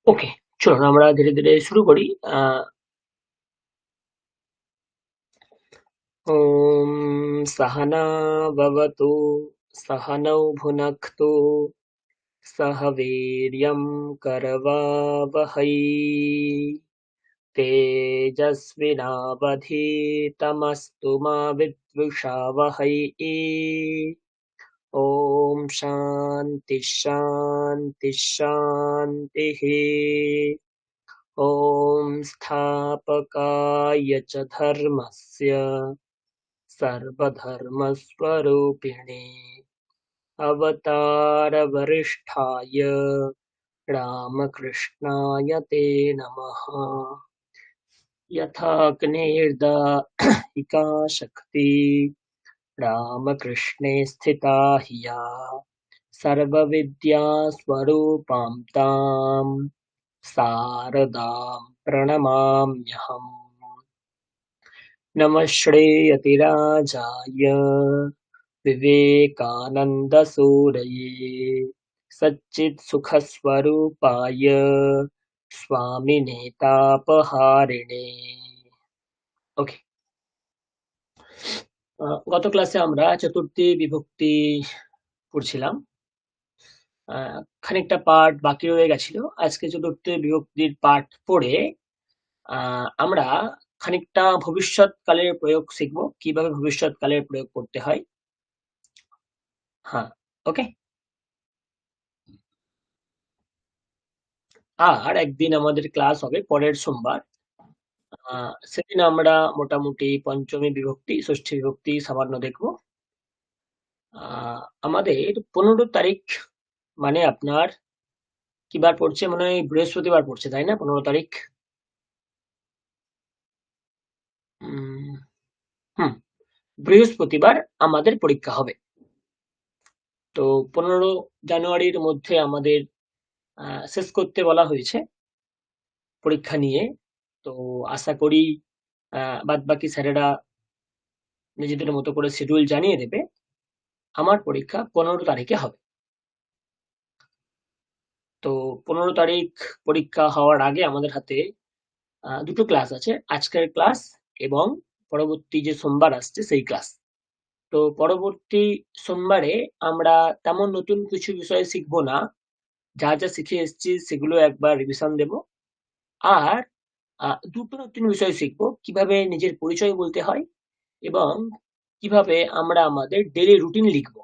ওকে, চলুন আমরা ধীরে ধীরে শুরু করি। ওম সহনা ভবতু, সহনৌ ভুনক্তু, সহ বীর্যং করবাবহৈ, তেজস্বিনাবধীতমস্তু মা বিদ্বিষাবহৈ। ওম শান্তি শান্তি শান্তিः। ॐ स्थापकाय च धर्मस्य सर्वधर्मस्वरूपिणे अवतारवरिष्ठाय रामकृष्णाय ते नमः। यथाग्निर्दाहिका शक्ति रामकृष्णे स्थिता हिया, सर्वविद्यास्वरूपां तां शारदां प्रणमाम्यहम्। नमः श्रेयतिराजाय विवेकानन्दसूरये सच्चित्सुखस्वरूपाय स्वामिने तापहारिणे। ওকে, গত ক্লাসে আমরা চতুর্থী বিভক্তি পড়ছিলাম। খানিকটা পাঠ বাকি রয়ে গেছিল। আজকে চতুর্থী বিভক্তির পাঠ পড়ে আমরা খানিকটা ভবিষ্যৎকালের প্রয়োগ শিখবো, কিভাবে ভবিষ্যৎকালের প্রয়োগ করতে হয়। হ্যাঁ, ওকে। আর একদিন আমাদের ক্লাস হবে পরের সোমবার। সেদিন আমরা মোটামুটি পঞ্চমী বিভক্তি, ষষ্ঠী বিভক্তি সামান্য দেখবো। আমাদের 15 তারিখ মানে আপনার কি বার পড়ছে? মনে হয় বৃহস্পতিবার পড়ছে, তাই না? 15 তারিখ। হুম, বৃহস্পতিবার আমাদের পরীক্ষা হবে। তো 15 জানুয়ারির মধ্যে আমাদের শেষ করতে বলা হয়েছে পরীক্ষা নিয়ে। তো আশা করি বাদ বাকি স্যারেরা নিজেদের মতো করে শিডিউল জানিয়ে দেবে। আমার পরীক্ষা 15 তারিখে হবে। তো 15 তারিখ পরীক্ষা হওয়ার আগে আমাদের হাতে দুটো ক্লাস আছে, আজকের ক্লাস এবং পরবর্তী যে সোমবার আসছে সেই ক্লাস। তো পরবর্তী সোমবারে আমরা তেমন নতুন কিছু বিষয় শিখবো না, যা যা শিখে এসেছি সেগুলো একবার রিভিশন দেব। আর দুটো নতুন বিষয় শিখবো, কিভাবে নিজের পরিচয় বলতে হয় এবং কিভাবে আমরা আমাদের ডেইলি রুটিন লিখবো।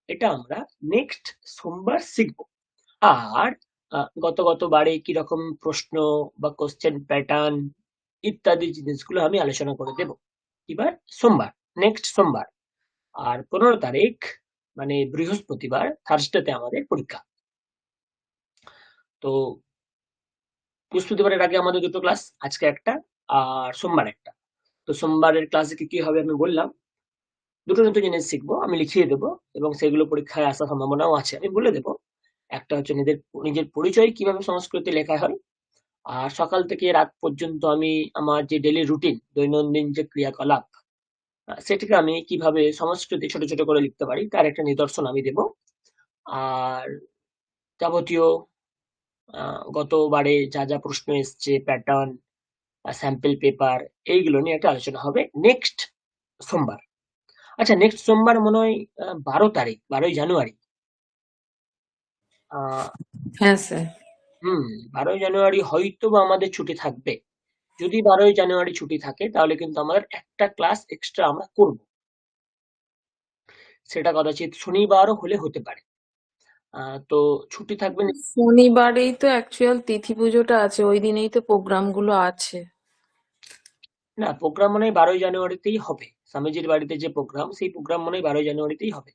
এটা আমরা নেক্সট সোমবার শিখবো। আর গতবারে কিরকম প্রশ্ন বা কোশ্চেন প্যাটার্ন ইত্যাদি জিনিসগুলো আমি আলোচনা করে দেব এবার সোমবার, নেক্সট সোমবার। আর 15 তারিখ মানে বৃহস্পতিবার, থার্সডেতে আমাদের পরীক্ষা। তো বৃহস্পতিবারের আগে আমাদের দুটো ক্লাস, আজকে একটা আর সোমবার একটা। তো সোমবারের ক্লাসে কি কি হবে আমি বললাম। দুটো নতুন জিনিস শিখবো, আমি লিখিয়ে দেবো এবং সেগুলো পরীক্ষায় আসার সম্ভাবনাও আছে, আমি বলে দেবো। একটা হচ্ছে নিজের নিজের পরিচয় কিভাবে সংস্কৃতে লেখা হয়। আর সকাল থেকে রাত পর্যন্ত আমি আমার যে ডেইলি রুটিন, দৈনন্দিন যে ক্রিয়াকলাপ, সেটাকে আমি কিভাবে সংস্কৃতে ছোট ছোট করে লিখতে পারি তার একটা নিদর্শন আমি দেব। আর যাবতীয় গতবারে যা যা প্রশ্ন এসছে, প্যাটার্ন, স্যাম্পল পেপার, এইগুলো নিয়ে একটা আলোচনা হবে নেক্সট সোমবার। আচ্ছা, নেক্সট সোমবার মনে হয় 12 তারিখ, 12ই জানুয়ারি। আহ হ্যাঁ স্যার। 12ই জানুয়ারি হয়তো বা আমাদের ছুটি থাকবে। যদি 12ই জানুয়ারি ছুটি থাকে তাহলে কিন্তু আমাদের একটা ক্লাস এক্সট্রা আমরা করব। সেটা কদাচিৎ শনিবারও হলে হতে পারে। তো ছুটি থাকবে শনিবারেই তো অ্যাকচুয়াল তিথি পুজোটা আছে, ওই দিনেই তো প্রোগ্রাম গুলো আছে। না, প্রোগ্রাম মনে হয় 12ই জানুয়ারিতেই হবে। স্বামীজির বাড়িতে যে প্রোগ্রাম, সেই প্রোগ্রাম মনে হয় 12ই জানুয়ারিতেই হবে।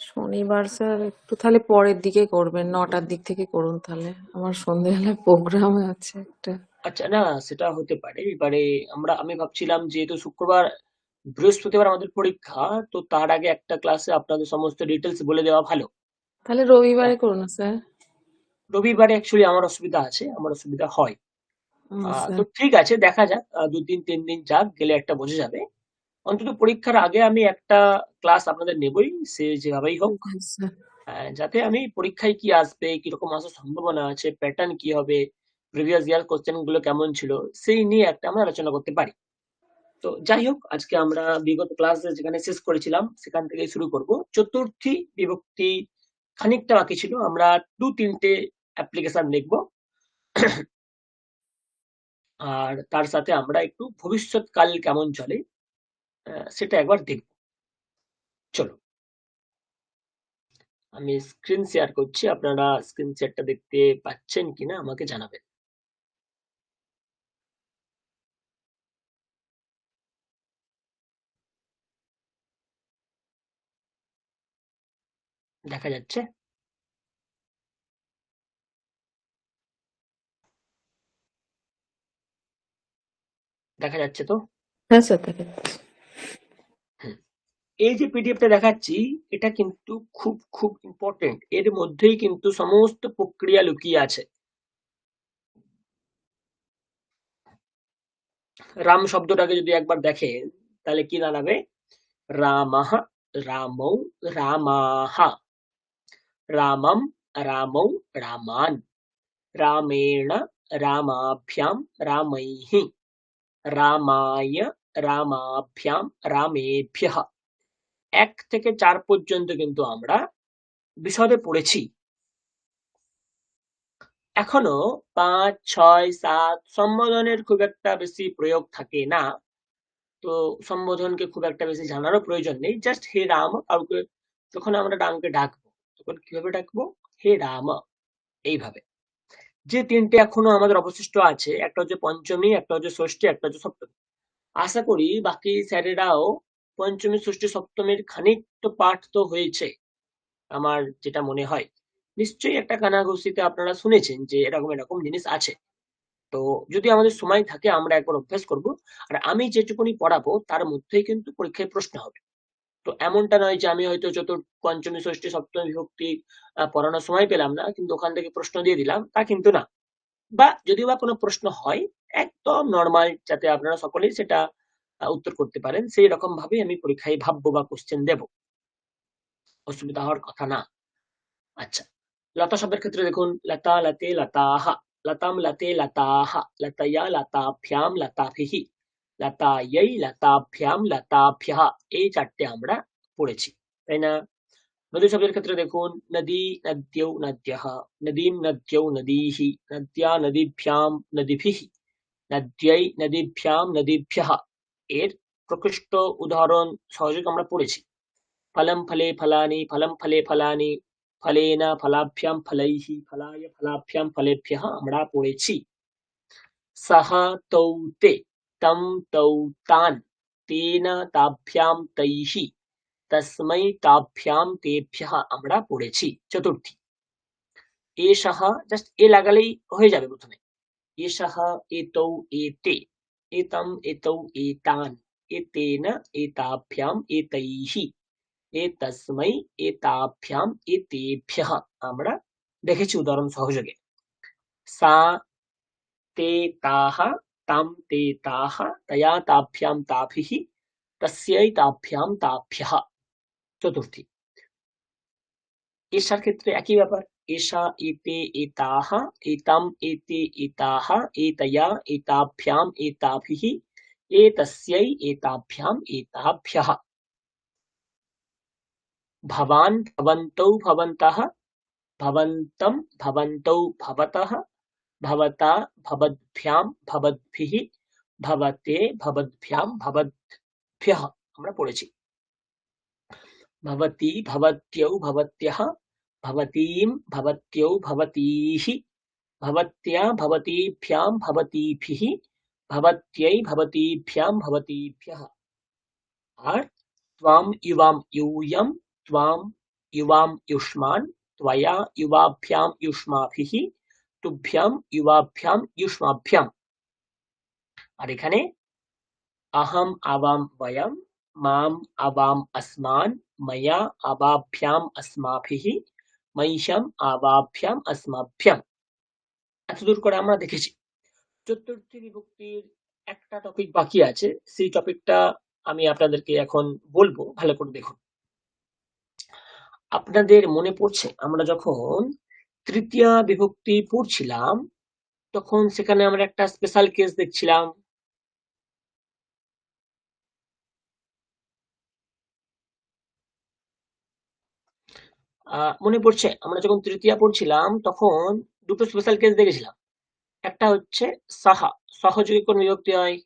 শনিবার স্যার একটু তাহলে পরের দিকে করবেন, 9টার দিক থেকে করুন তাহলে, আমার সন্ধ্যেবেলায় প্রোগ্রাম আছে একটা। আচ্ছা, না সেটা হতে পারে। এবারে আমি ভাবছিলাম যেহেতু শুক্রবার বৃহস্পতিবার আমাদের পরীক্ষা, তো তার আগে একটা ক্লাসে আপনাদের সমস্ত ডিটেলস বলে দেওয়া ভালো। তাহলে রবিবারে করুন না স্যার। রবিবারে অ্যাকচুয়ালি আমার অসুবিধা আছে, আমার অসুবিধা হয়। তো স্যার। ঠিক আছে, দেখা যাক, 2 দিন 3 দিন যাক, গেলে একটা বোঝা যাবে। অন্তত পরীক্ষার আগে আমি একটা ক্লাস আপনাদের নেবই, সে যেভাবেই হোক। স্যার যাতে আমি পরীক্ষায় কি আসবে, কিরকম আসার সম্ভাবনা আছে, প্যাটার্ন কি হবে, প্রিভিয়াস ইয়ার কোশ্চেন গুলো কেমন ছিল, সেই নিয়ে একটা আমরা আলোচনা করতে পারি। তো যাই হোক, আজকে আমরা বিগত ক্লাসে যেখানে শেষ করেছিলাম সেখান থেকে শুরু করব। চতুর্থী বিভক্তি খানিকটা বাকি ছিল, আমরা 2-3টে অ্যাপ্লিকেশন দেখব, আর তার সাথে আমরা একটু ভবিষ্যৎকাল কেমন চলে সেটা একবার দেখব। চলো, আমি স্ক্রিন শেয়ার করছি, আপনারা স্ক্রিন শেয়ারটা দেখতে পাচ্ছেন কিনা আমাকে জানাবেন। দেখা যাচ্ছে? দেখা যাচ্ছে তো? হ্যাঁ স্যার, দেখা যাচ্ছে। হুম। এই যে পিডিএফটা দেখাচ্ছি, এটা কিন্তু খুব খুব ইম্পর্টেন্ট। এর মধ্যেই কিন্তু সমস্ত প্রক্রিয়া লুকিয়ে আছে। রাম শব্দটাকে যদি একবার দেখেন তাহলে কি দাঁড়াবে? রামাহ, রামৌ, রামাহা, রামম, রামৌ, রামান, রামেণ, রামাভ্যাম, রামৈঃ, রামায়, রামাভ্যাম, রামেভ্যঃ। 1 থেকে 4 পর্যন্ত কিন্তু আমরা বিশদে পড়েছি। এখনো 5, 6, 7 সম্বোধনের খুব একটা বেশি প্রয়োগ থাকে না। তো সম্বোধনকে খুব একটা বেশি জানারও প্রয়োজন নেই। জাস্ট হে রাম, কাউকে যখন আমরা রামকে ডাকবো তখন কিভাবে ডাকবো? হে রাম, এইভাবে। যে 3টে এখনো আমাদের অবশিষ্ট আছে, একটা হচ্ছে পঞ্চমী, একটা হচ্ছে ষষ্ঠী, একটা হচ্ছে সপ্তমী। আশা করি বাকি স্যারেরাও পঞ্চমী, ষষ্ঠী, সপ্তমীর খানিক তো পাঠ তো হয়েছে, আমার যেটা মনে হয়। নিশ্চয়ই একটা কানাঘুষিতে আপনারা শুনেছেন যে এরকম এরকম জিনিস আছে। তো যদি আমাদের সময় থাকে আমরা একবার অভ্যাস করব। আর আমি যেটুকুনি পড়াবো তার মধ্যেই কিন্তু পরীক্ষায় প্রশ্ন হবে। তো এমনটা নয় যে আমি হয়তো পঞ্চমী, ষষ্ঠী, সপ্তমী বিভক্তি পড়ানোর সময় পেলাম না, কিন্তু ওখান থেকে প্রশ্ন দিয়ে দিলাম, তা কিন্তু না। বা যদিও বা কোনো প্রশ্ন হয়, একদম নর্মাল, যাতে আপনারা সকলেই সেটা উত্তর করতে পারেন, সেই রকম ভাবে আমি পরীক্ষায় ভাববো বা কোশ্চেন দেব। অসুবিধা হওয়ার কথা না। আচ্ছা, লতা শব্দের ক্ষেত্রে দেখুন, লতা, লতে, লতাহা, লতাম, লতে, লতাহা, লতয়া, লতাভ্যাম, লতাভিহি, লতাयै, লতাভ্যাম, লতাভ্যঃ। এই 4টে আমরা পড়েছি, তাই না? নদী শব্দের ক্ষেত্রে দেখুন, নদী, নদ্যৌ, নদ্যঃ, নদীম, নদ্যৌ, নদীঃ, নদ্যা, নদীভ্যাম, নদীভিঃ, নদ্যৈ, নদীভ্যাম, নদীভ্যঃ। এর প্রকৃষ্ট উদাহরণ সহযোগে আমরা পড়েছি। फलं फले फलानि, फलं फले फलानि, फलेन फलाभ्यां फलैः, फलाय फलाभ्यां फलेभ्यः আমরা পড়েছি। सः तौ ते, तं तौ तान्, तेन ताभ्यां तैः, तस्मै ताभ्यां तेभ्यः আমরা পড়েছি। চতুর্থী, এষः, জাস্ট এ লাগালেই হয়ে যাবে প্রথমে। এষः, এতৌ, এতে, এতম, এতৌ, এতান, এতেন, এতাভ্যাম, এতৈः, এতস্मै, এতাভ্যাম, এতেভ্যः আমরা দেখেছি উদাহরণ সহযোগে। সা, তে, তাः, তাম, তে, তাः, তয়া, তাভ্যাম, তাভিः, তস্যৈ, তাভ্যাম, তাভ্যः। চতুর্থী, এষার ক্ষেত্রে একই ব্যাপার। এষা, এতে, এতাः, এতাম, এতে, এতাः, এতয়া, এতাভ্যাম, এতাভিः, এতস্যৈ, এতাভ্যাম, এতাভ্যः। भवान्, भवन्तौ, भवन्तः, भवन्तं, भवन्तौ, भवतः, भवता, भवद्भ्यां, भवद्भिः, भवते, भवद्भ्यां, भवद्भ्यः আমরা পড়েছি। भवती, भवत्यौ, भवत्यः, भवतीं, भवत्यौ, भवतीः, भवत्या, भवतीभ्यां, भवतीभिः, भवत्यै, भवतीभ्यां, भवतीभ्यः। আর त्वां, युवां, यूयं, त्वां, युवां, युष्मान्, त्वया, युवाभ्यां, युष्माभिः, তুভ্যাম, ইউবাভ্যাম, ইউষ্মাভ্যাম। আর এখানে আহাম, আবাম, বয়ম, মাম, আবাম, আসমান, ময়া, আবাভ্যাম, আসমাভিः, মহিষাম, আবাভ্যাম, আসমাভ্যাম। এতদূর করে আমরা দেখেছি। চতুর্থী বিভক্তির একটা টপিক বাকি আছে, সেই টপিকটা আমি আপনাদেরকে এখন বলবো, ভালো করে দেখুন। আপনাদের মনে পড়ছে আমরা যখন তৃতীয়া বিভক্তি পড়ছিলাম তখন সেখানে আমরা একটা স্পেশাল কেস দেখছিলাম। মনে পড়ছে আমরা যখন তৃতীয়া পড়ছিলাম তখন দুটো স্পেশাল কেস দেখেছিলাম। একটা হচ্ছে সাহা, সহযোগী কোন বিভক্তি হয়,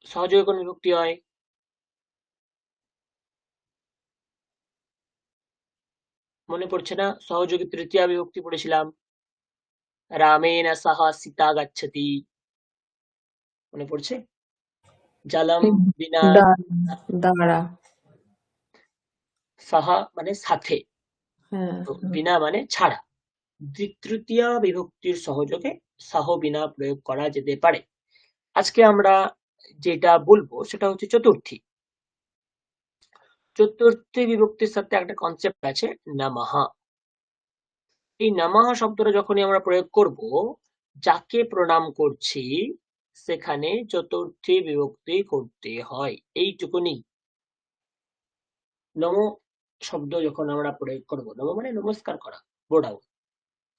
সহযোগী কোন বিভক্তি হয়। মনে পড়ছে না? সহযোগী তৃতীয়া বিভক্তি পড়েছিলাম, রামেণ সহ সীতা গচ্ছতি। মনে পড়ছে? জলম বিনা, দাঁড়া। সাহা মানে সাথে, হ্যাঁ, তো বিনা মানে ছাড়া। তৃতীয়া বিভক্তির সহযোগে সহ বিনা প্রয়োগ করা যেতে পারে। আজকে আমরা যেটা বলবো সেটা হচ্ছে চতুর্থী। চতুর্থী বিভক্তির সাথে একটা কনসেপ্ট আছে নমঃ। এই নমঃ শব্দটা যখনই আমরা প্রয়োগ করব, যাকে প্রণাম করছি সেখানে চতুর্থী বিভক্তি করতে হয়, এইটুকুনি। নম শব্দ যখন আমরা প্রয়োগ করব, নম মানে নমস্কার করা, বোড়াও।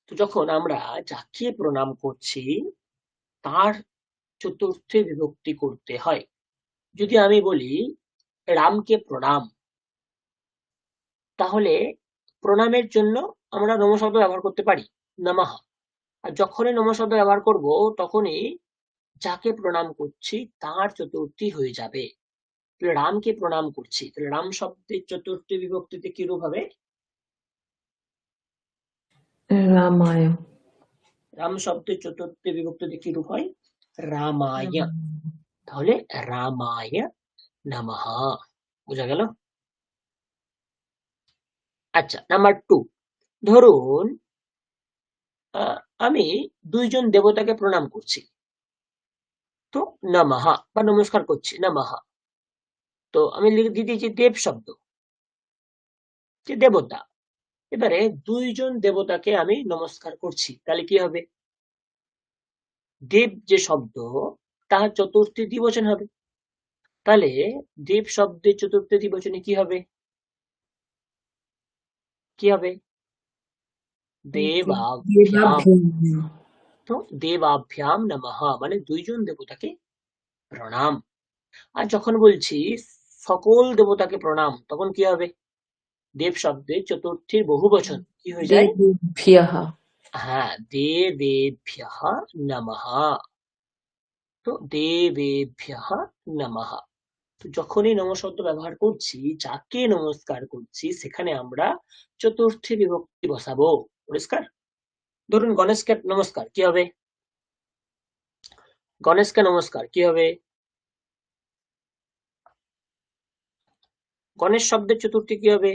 তো যখন আমরা যাকে প্রণাম করছি তার চতুর্থী বিভক্তি করতে হয়। যদি আমি বলি রামকে প্রণাম, তাহলে প্রণামের জন্য আমরা নম শব্দ ব্যবহার করতে পারি, নমঃ। আর যখনই নম শব্দ ব্যবহার করব তখনই যাকে প্রণাম করছি তার চতুর্থী হয়ে যাবে। তাহলে রামকে প্রণাম করছি, তাহলে রাম শব্দের চতুর্থী বিভক্তিতে কি রূপ হবে? রামায়। রাম শব্দের চতুর্থী বিভক্তিতে কি রূপ হয়? রামায়। তাহলে রামায় নমঃ। বোঝা গেল? আচ্ছা, নাম্বার 2। ধরুন আমি দুইজন দেবতাকে প্রণাম করছি, তো নমঃ বা নমস্কার করছি, নমঃ। তো আমি লিখে দিয়েছি দেব শব্দ, যে দেবতা। এবারে দুইজন দেবতাকে আমি নমস্কার করছি, তাহলে কি হবে? দেব যে শব্দ তার চতুর্থী দ্বিবচন হবে। তাহলে দেব শব্দের চতুর্থী দ্বিবচনে কি হবে? কি হবে? দেবাভ্যাম। দেবাভ্যাম। তো দেবাভ্যাম নমঃ মানে দুইজন দেবতাকে প্রণাম। আর যখন বলছি সকল দেবতাকে প্রণাম তখন কি হবে? দেব শব্দের চতুর্থীর বহুবচন কি হয়ে যায়? দেবেভ্যঃ। হ্যাঁ, দেবেভ্যঃ নমঃ। তো দেবেভ্যঃ নমঃ। তো যখনই নম শব্দ ব্যবহার করছি, যাকে নমস্কার করছি সেখানে আমরা চতুর্থী বিভক্তি বসাবো। পরিষ্কার? ধরুন গণেশকে নমস্কার, কি হবে? গণেশকে নমস্কার কি হবে? গণেশ শব্দের চতুর্থী কি হবে?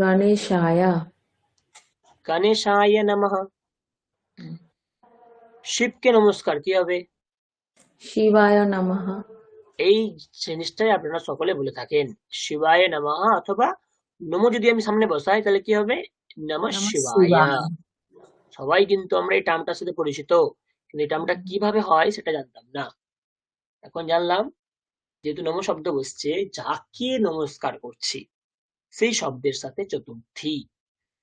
গণেশায়। গণেশায় নমঃ। শিবকে নমস্কার কি হবে? শিবায় নমঃ। এই জিনিসটাই আপনারা সকলে বলে থাকেন, শিবায় নমঃ, অথবা নমঃ যদি আমি সামনে বসাই তাহলে কি হবে? নমঃ নমঃ শিবায়। শিবায়। সবাই কিন্তু আমরা এই টার্মটার সাথে পরিচিত, কিন্তু এই টার্মটা কিভাবে হয় সেটা জানতাম না, এখন জানলাম। যেহেতু নম শব্দ বসছে, যাকে নমস্কার করছি সেই শব্দের সাথে চতুর্থী।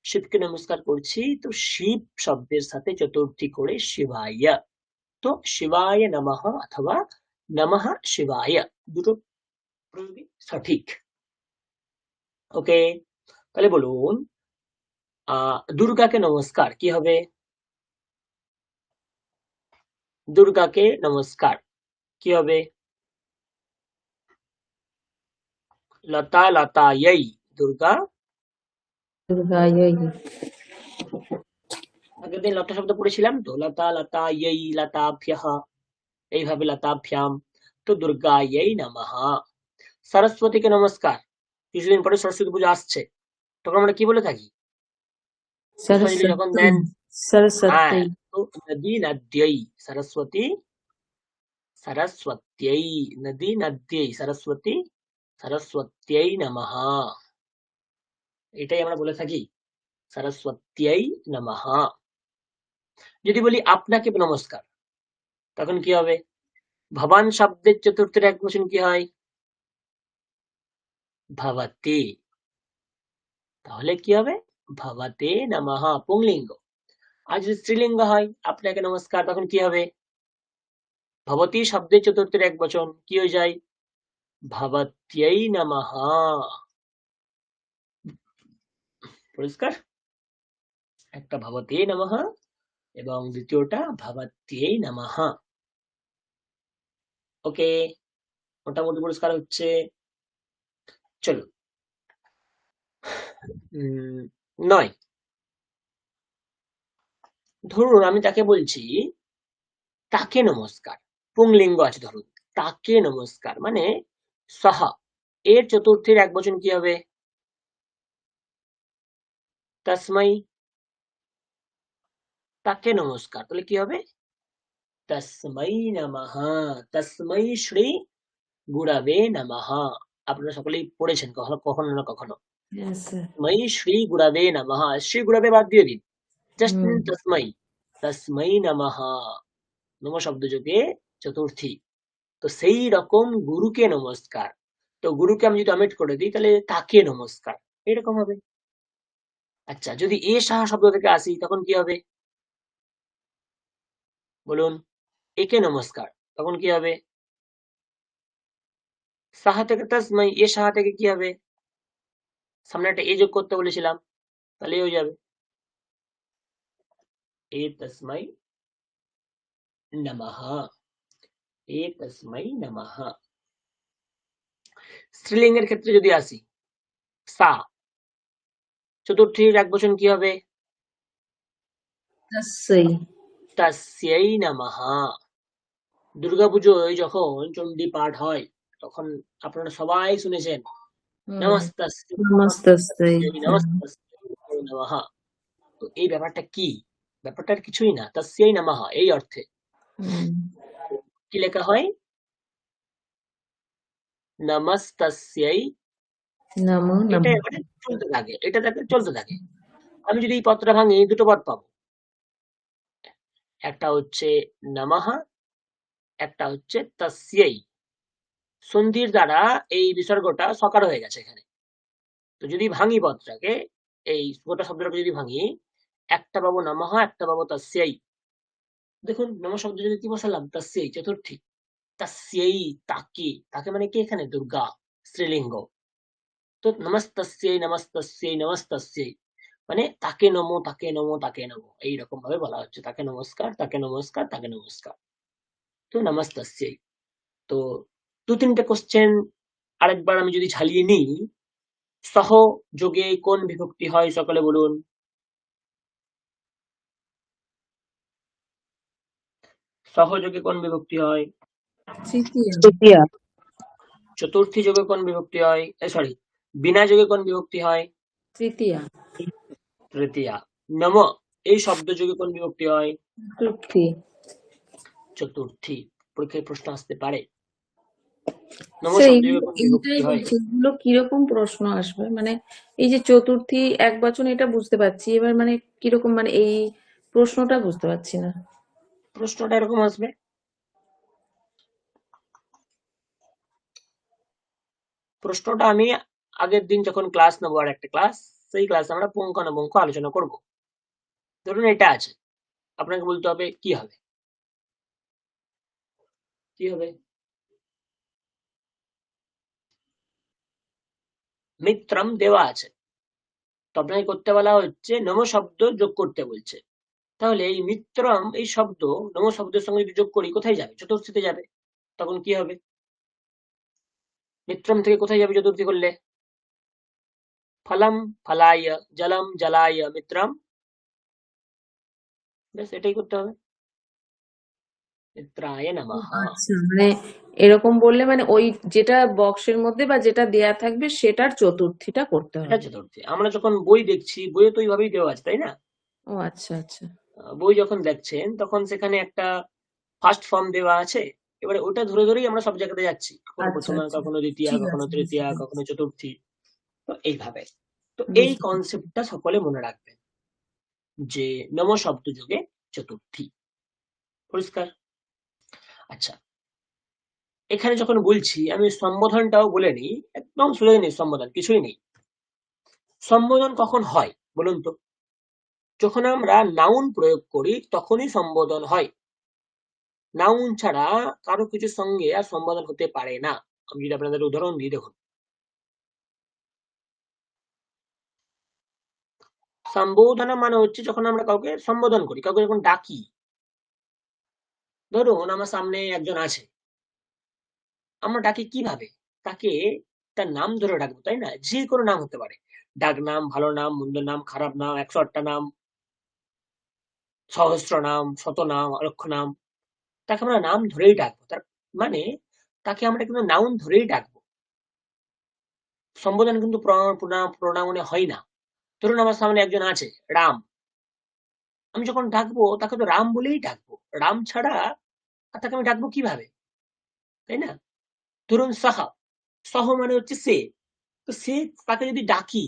শিবকে নমস্কার করছি, তো শিব শব্দের সাথে চতুর্থী করে শিবায়। তো শিবায় নমঃ অথবা নমঃ শিবায়, দুটো প্রয়োগই সঠিক। ওকে, তাহলে বলুন দুর্গাকে নমস্কার কি হবে? দুর্গাকে নমস্কার কি হবে? লতা লতাयै, দুর্গা। দুর্গাयै। আগের দিন লতা শব্দ পড়েছিলাম তো, লতা লতাयै লতাভ্যঃ, এইভাবে লতাভ্যাম। তো দুর্গাयै নমঃ। সরস্বতীকে নমস্কার, কিছুদিন পরে সরস্বতী পূজা আসছে, তখন আমরা কি বলে থাকি? পুষ্পাঞ্জলি যখন সরস্বতী। দেন, হ্যাঁ, সরস্বতী। তো নদী নদ্यै সরস্বতী, সরস্বত্यै, নদী নদ্यै সরস্বতী, সরস্বত্यै নমঃ। এটাই আমরা বলে থাকি, সরস্বত্यै নমঃ। যদি বলি আপনাকে নমস্কার, তখন কি হবে? ভবান শব্দের চতুর্থীর একবচন কি হয়? ভবতি। তাহলে কি হবে? ভবতে নমঃ পুংলিঙ্গ। আর যদি স্ত্রীলিঙ্গ হয় আপনাকে নমস্কার, তখন কি হবে? ভবতি শব্দের চতুর্থীর এক বচন কি হয়ে যায়? ভবত্যৈ নমঃ। পরিষ্কার? একটা ভবতে নমঃ এবং দ্বিতীয়টা ভবত্যৈ নমঃ। ওকে, মোটামুটি পরিষ্কার হচ্ছে। চলো, 9, ধরুন আমি তাকে বলছি তাকে নমস্কার, পুংলিঙ্গ আছে ধরুন, তাকে নমস্কার মানে সহ, এর চতুর্থীর এক বচন কি হবে? তস্मै। তাকে নমস্কার, তাহলে কি হবে? তস্मै নমঃ। তস্मै শ্রী গুরবে নমঃ। আপনারা সকলেই পড়েছেন কখনো কখনো না কখনো। Yes, sir. তস্मै শ্রী গুরবে নমঃ। শ্রী গুরবে বাদ দিয়ে দিন, জাস্ট হুম। তস্मै। তস্मै নমঃ, নম শব্দযোগে চতুর্থী। তো সেই রকম গুরুকে নমস্কার। তো গুরুকে আমি যদি অমিট করে দিই তাহলে তাকে নমস্কার, এরকম হবে। আচ্ছা, যদি এ সাহা শব্দ থেকে আসি তখন কি হবে? বলুন, একে নমস্কার, তখন কি হবে? সাহা থেকে তসমাই, এ সাহা থেকে কি হবে? সামনে একটা এ যোগ করতে বলেছিলাম, তাহলে হয়ে যাবে এ তসমাই নমঃ। এ তসমাই নমঃ। স্ত্রীলিঙ্গের ক্ষেত্রে যদি আসি, সা চতুর্থীর এক বচন কি হবে? তস্যৈ। তস্যৈ নমঃ। দুর্গাপুজোয় যখন চণ্ডী পাঠ হয় তখন আপনারা সবাই শুনেছেন হুম। নমস্তস্যৈ নমস্তস্যৈ। নমস্তস্যৈ নমস্তস্যৈ নমো নমঃ। তো এই ব্যাপারটা কি? ব্যাপারটা আর কিছুই না, তস্যৈ নমঃ এই অর্থে। হুম। কি লেখা হয়? নমস্তস্যৈ। নমো এটা নমঃ। এবারে চলতে থাকে, এটা থাকে চলতে থাকে। আমি যদি এই পদটা ভাঙি দুটো পদ পাবো, একটা হচ্ছে নমঃ, একটা হচ্ছে তস্যৈ। সন্ধির দ্বারা এই বিসর্গটা সকার হয়ে গেছে এখানে। তো যদি ভাঙি পদটাকে, এই গোটা শব্দটাকে যদি ভাঙি, একটা পাবো নমঃ, একটা পাবো তস্যৈ। দেখুন নম শব্দ যদি কি বসালাম? তস্যৈ চতুর্থী। তস্যৈ, তাকে, তাকে মানে কে এখানে? দুর্গা, স্ত্রীলিঙ্গ। তো নমস্তস্যৈ নমস্তস্যৈ নমস্তস্যৈ মানে তাকে নমো তাকে নমো তাকে নমো, এইরকম ভাবে বলা হচ্ছে তাকে নমস্কার তাকে নমস্কার তাকে নমস্কার। তো নমস্তস্যৈ। তো দু তিনটে কোশ্চেন আরেকবার আমি যদি ঝালিয়ে নিই, সহ যোগে কোন বিভক্তি হয় সকলে বলুন? সহযোগে কোন বিভক্তি হয়? তৃতীয়া। তৃতীয়া। চতুর্থী যোগে কোন বিভক্তি হয়? সরি, বিনা যোগে কোন বিভক্তি হয়? তৃতীয়া। তৃতীয়া। নম এই শব্দ যোগে কোন বিভক্তি হয়? চতুর্থী। চতুর্থী। পরীক্ষায় প্রশ্ন আসতে পারে, নম স্যার শব্দ এইগুলো, যোগে কোন এইটাই বিভক্তি হয়? বলছি এগুলো কিরকম প্রশ্ন আসবে, মানে এই যে চতুর্থী এক বচন এটা বুঝতে পারছি, এবার মানে কিরকম, মানে এই প্রশ্নটা বুঝতে পারছি না। প্রশ্নটা এরকম আসবে, প্রশ্নটা আমি আগের দিন যখন ক্লাস নেবো আর একটা ক্লাস, সেই ক্লাসে আমরা পুঙ্খানুপুঙ্খ আলোচনা করব। ধরুন এটা আছে, আপনাকে বলতে হবে কি হবে, কি হবে? মিত্রম দেওয়া আছে, তো আপনাকে করতে বলা হচ্ছে নম শব্দ যোগ করতে বলছে। তাহলে এই মিত্রম এই শব্দ নম শব্দের সঙ্গে যদি যোগ করি কোথায় যাবে? চতুর্থীতে যাবে। তখন কি হবে? মিত্রম থেকে কোথায় যাবে চতুর্থী করলে? ফলম ফলায়, জলম জলায়, মিত্রম। ব্যাস এটাই করতে হবে, মিত্রায় নমঃ। আচ্ছা, মানে এরকম বললে মানে ওই যেটা বক্সের মধ্যে বা যেটা দেয়া থাকবে সেটার চতুর্থীটা করতে এটা হবে। চতুর্থী। আমরা যখন বই দেখছি, বইয়ে তো ওইভাবেই দেওয়া আছে তাই না? ও আচ্ছা আচ্ছা। বই যখন দেখছেন তখন সেখানে একটা ফার্স্ট ফর্ম দেওয়া আছে, এবারে ওটা ধরে ধরেই আমরা সব জায়গাতে যাচ্ছি, কখনো আচ্ছা প্রথমা, আচ্ছা, কখনো দ্বিতীয়া, ঠিক কখনো আছে, বুঝতে তৃতীয়া, পেরেছি। কখনো চতুর্থী। তো এইভাবে, তো এই বুঝতে পেরেছি। কনসেপ্টটা সকলে মনে রাখবেন যে নম শব্দ যোগে চতুর্থী। পরিষ্কার? আচ্ছা, এখানে যখন বলছি আমি সম্বোধনটাও বলে নিই, একদম সোজা নেই সম্বোধন, কিছুই নেই। সম্বোধন কখন হয় বলুন তো? যখন আমরা নাউন প্রয়োগ করি তখনই সম্বোধন হয়। নাউন ছাড়া কারো কিছুর সঙ্গে আর সম্বোধন হতে পারে না। আমি যদি আপনাদের উদাহরণ দিই, দেখুন, সম্বোধনা মানে হচ্ছে যখন আমরা কাউকে সম্বোধন করি, কাউকে যখন ডাকি। ধরুন আমার সামনে একজন আছে, আমরা ডাকি কিভাবে? তাকে তার নাম ধরে ডাকবো, তাই না? যে কোনো নাম হতে পারে, ডাক নাম, ভালো নাম, মন্দ নাম, খারাপ নাম, 108টা নাম, সহস্র নাম, শত নাম, অলক্ষ নাম, তাকে আমরা নাম ধরেই ডাকবো। তার মানে তাকে আমরা কিন্তু নাউন ধরেই ডাকবো। সম্বোধন কিন্তু প্রোনাউনে হয় না। ধরুন আমার সামনে একজন আছে, রাম। আমি যখন ডাকবো তাকে তো রাম বলেই ডাকবো। রাম ছাড়া আর তাকে আমি ডাকবো কিভাবে, তাই না? ধরুন সাহা, সহ মানে হচ্ছে সে। তো সে, তাকে যদি ডাকি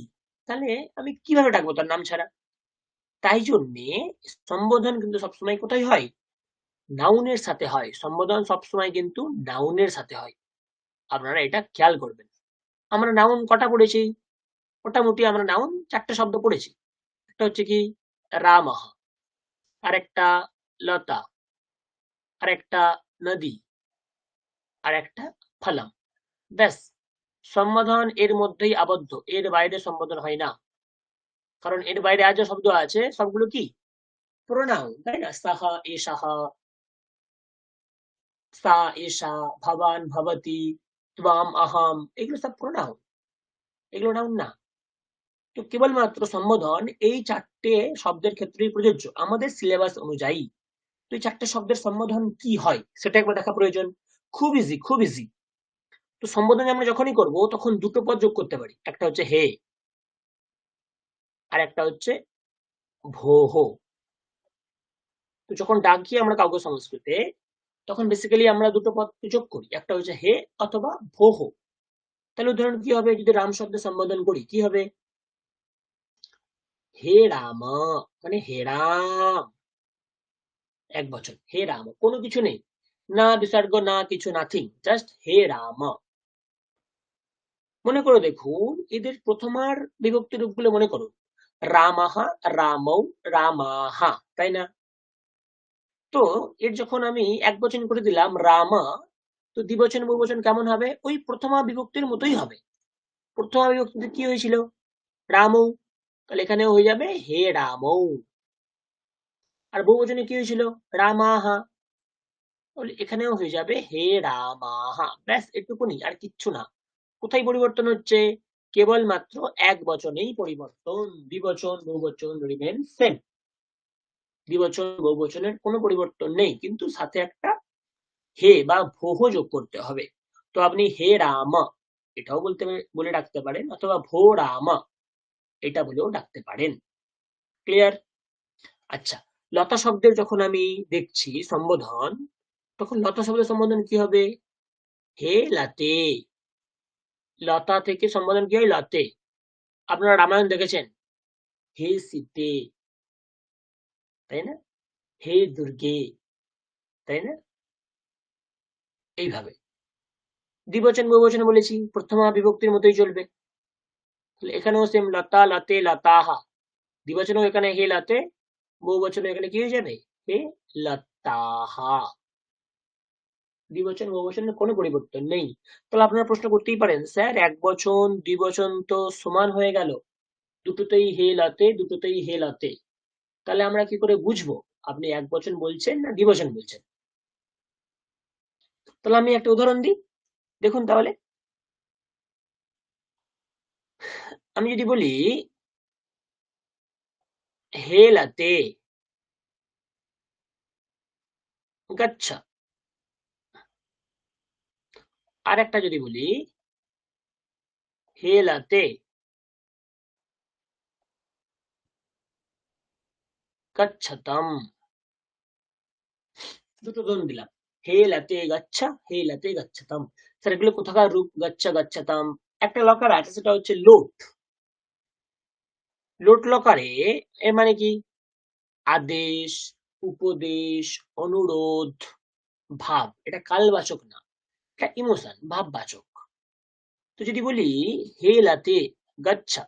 তাহলে আমি কিভাবে ডাকবো তার নাম ছাড়া? তাই জন্যে সম্বোধন কিন্তু সবসময় কোথায় হয়? নাউনের সাথে হয়। সম্বোধন সবসময় কিন্তু নাউনের সাথে হয়। আপনারা এটা খেয়াল করবেন। আমরা নাউন কটা পড়েছি? মোটামুটি আমরা নাউন 4টে শব্দ পড়েছি। একটা হচ্ছে কি, রামঃ, আরেকটা লতা, আরেকটা নদী, আরেকটা ফলম। ব্যাস, সম্বোধন এর মধ্যেই আবদ্ধ, এর বাইরে সম্বোধন হয় না। কারণ এর বাইরে আর যে শব্দ আছে সবগুলো কি? প্রোনাউন, তাই না? সাহা, এষাহা, সা, এষা, ভবান, ভবতি, ত্বাম, আহাম, এগুলো সব প্রোনাউন, এগুলো নাউন না। তো কেবলমাত্র সম্বোধন এই 4টে শব্দের ক্ষেত্রেই প্রযোজ্য আমাদের সিলেবাস অনুযায়ী। তো এই 4টে শব্দের সম্বোধন কি হয় সেটা একবার দেখা প্রয়োজন। খুব ইজি, খুব ইজি। তো সম্বোধন আমরা যখনই করব তখন দুটো পদ যোগ করতে পারি। একটা হচ্ছে হে, আর একটা হচ্ছে ভোহ। তো যখন ডাকি আমরা কাউকে সংস্কৃতে, তখন বেসিক্যালি আমরা দুটো পদ যোগ করি। একটা হচ্ছে হে অথবা ভোহ। তাহলে উদাহরণ কি হবে? যদি রাম শব্দে সম্বোধন করি কি হবে? হে রাম, মানে হে রাম, এক বচন, হে রাম, কোনো কিছু নেই, না বিসর্গ, না কিছু, নাথিং, জাস্ট হে রাম। মনে করে দেখুন এদের প্রথমার বিভক্তি রূপগুলো মনে করুন। রামাহা, রামৌ, রামাহা, তাই না? তো এর যখন আমি এক বচন করে দিলাম রামা, তো দ্বিবচন বহুবচন কেমন হবে? ওই প্রথমা বিভক্তির মতোই হবে। প্রথমা বিভক্তিতে কি হয়েছিল? রামৌ। তাহলে এখানেও হয়ে যাবে হে রামৌ। আর বহুবচনে কি হয়েছিল? রামাহা। তাহলে এখানেও হয়ে যাবে হে রামাহা। ব্যাস এটুকুনি, আর কিচ্ছু না। কোথায় পরিবর্তন হচ্ছে? কেবলমাত্র এক বচনেই পরিবর্তন। দ্বিবচন বহুবচন রিমেন সেম। দ্বিবচন বহুবচনের কোনো পরিবর্তন নেই, কিন্তু সাথে একটা হে বা ভোহ যোগ করতে হবে। তো আপনি হে রাম এটাও বলে ডাকতে পারেন, অথবা ভো রাম এটা বলেও ডাকতে পারেন। ক্লিয়ার? আচ্ছা, লতা শব্দের যখন আমি দেখছি সম্বোধন, তখন লতা শব্দের সম্বোধন কি হবে? হে লাতে। লতা থেকে সম্বোধন কি হয়? লতে। আপনারা রামায়ণ দেখেছেন, হে সীতে, তাই না? হে দুর্গে, তাই না? এইভাবে দ্বিবচন বহুবচন বলেছি, প্রথমা বিভক্তির মতোই চলবে। তাহলে এখানেও সেম, লতা, লতে, লতাহা। দ্বিবচনও এখানে হে লতে, বহুবচন এখানে কি হয়ে যাবে? হে লতাহা। দ্বিবচন বহুবচনের কোনো পরিবর্তন নেই। তাহলে আপনারা প্রশ্ন করতেই পারেন, স্যার এক বচন দ্বিবচন তো সমান হয়ে গেল, দুটোতেই হে লতে, দুটোতেই হে লতে, তাহলে আমরা কি করে বুঝবো আপনি এক বচন বলছেন না দ্বিবচন বলছেন? তাহলে আমি একটা উদাহরণ দিই, দেখুন তাহলে। আমি যদি বলি হে লতে গচ্ছা, আর একটা যদি বলি হে লতে গচ্ছতম, দুটো উদাহরণ দিলাম। হে লতে গচ্ছা, হে লতে গচ্ছতম। স্যার এগুলো কোথাকার রূপ? গচ্ছা, গচ্ছতম। একটা লকার আছে, সেটা হচ্ছে লোট। লোট লকারে এর মানে কি? আদেশ, উপদেশ, অনুরোধ, ভাব। এটা কালবাচক না। এটা ইমোশন, ভাববাচক। তো যদি বলি হেলাতে গচ্ছা,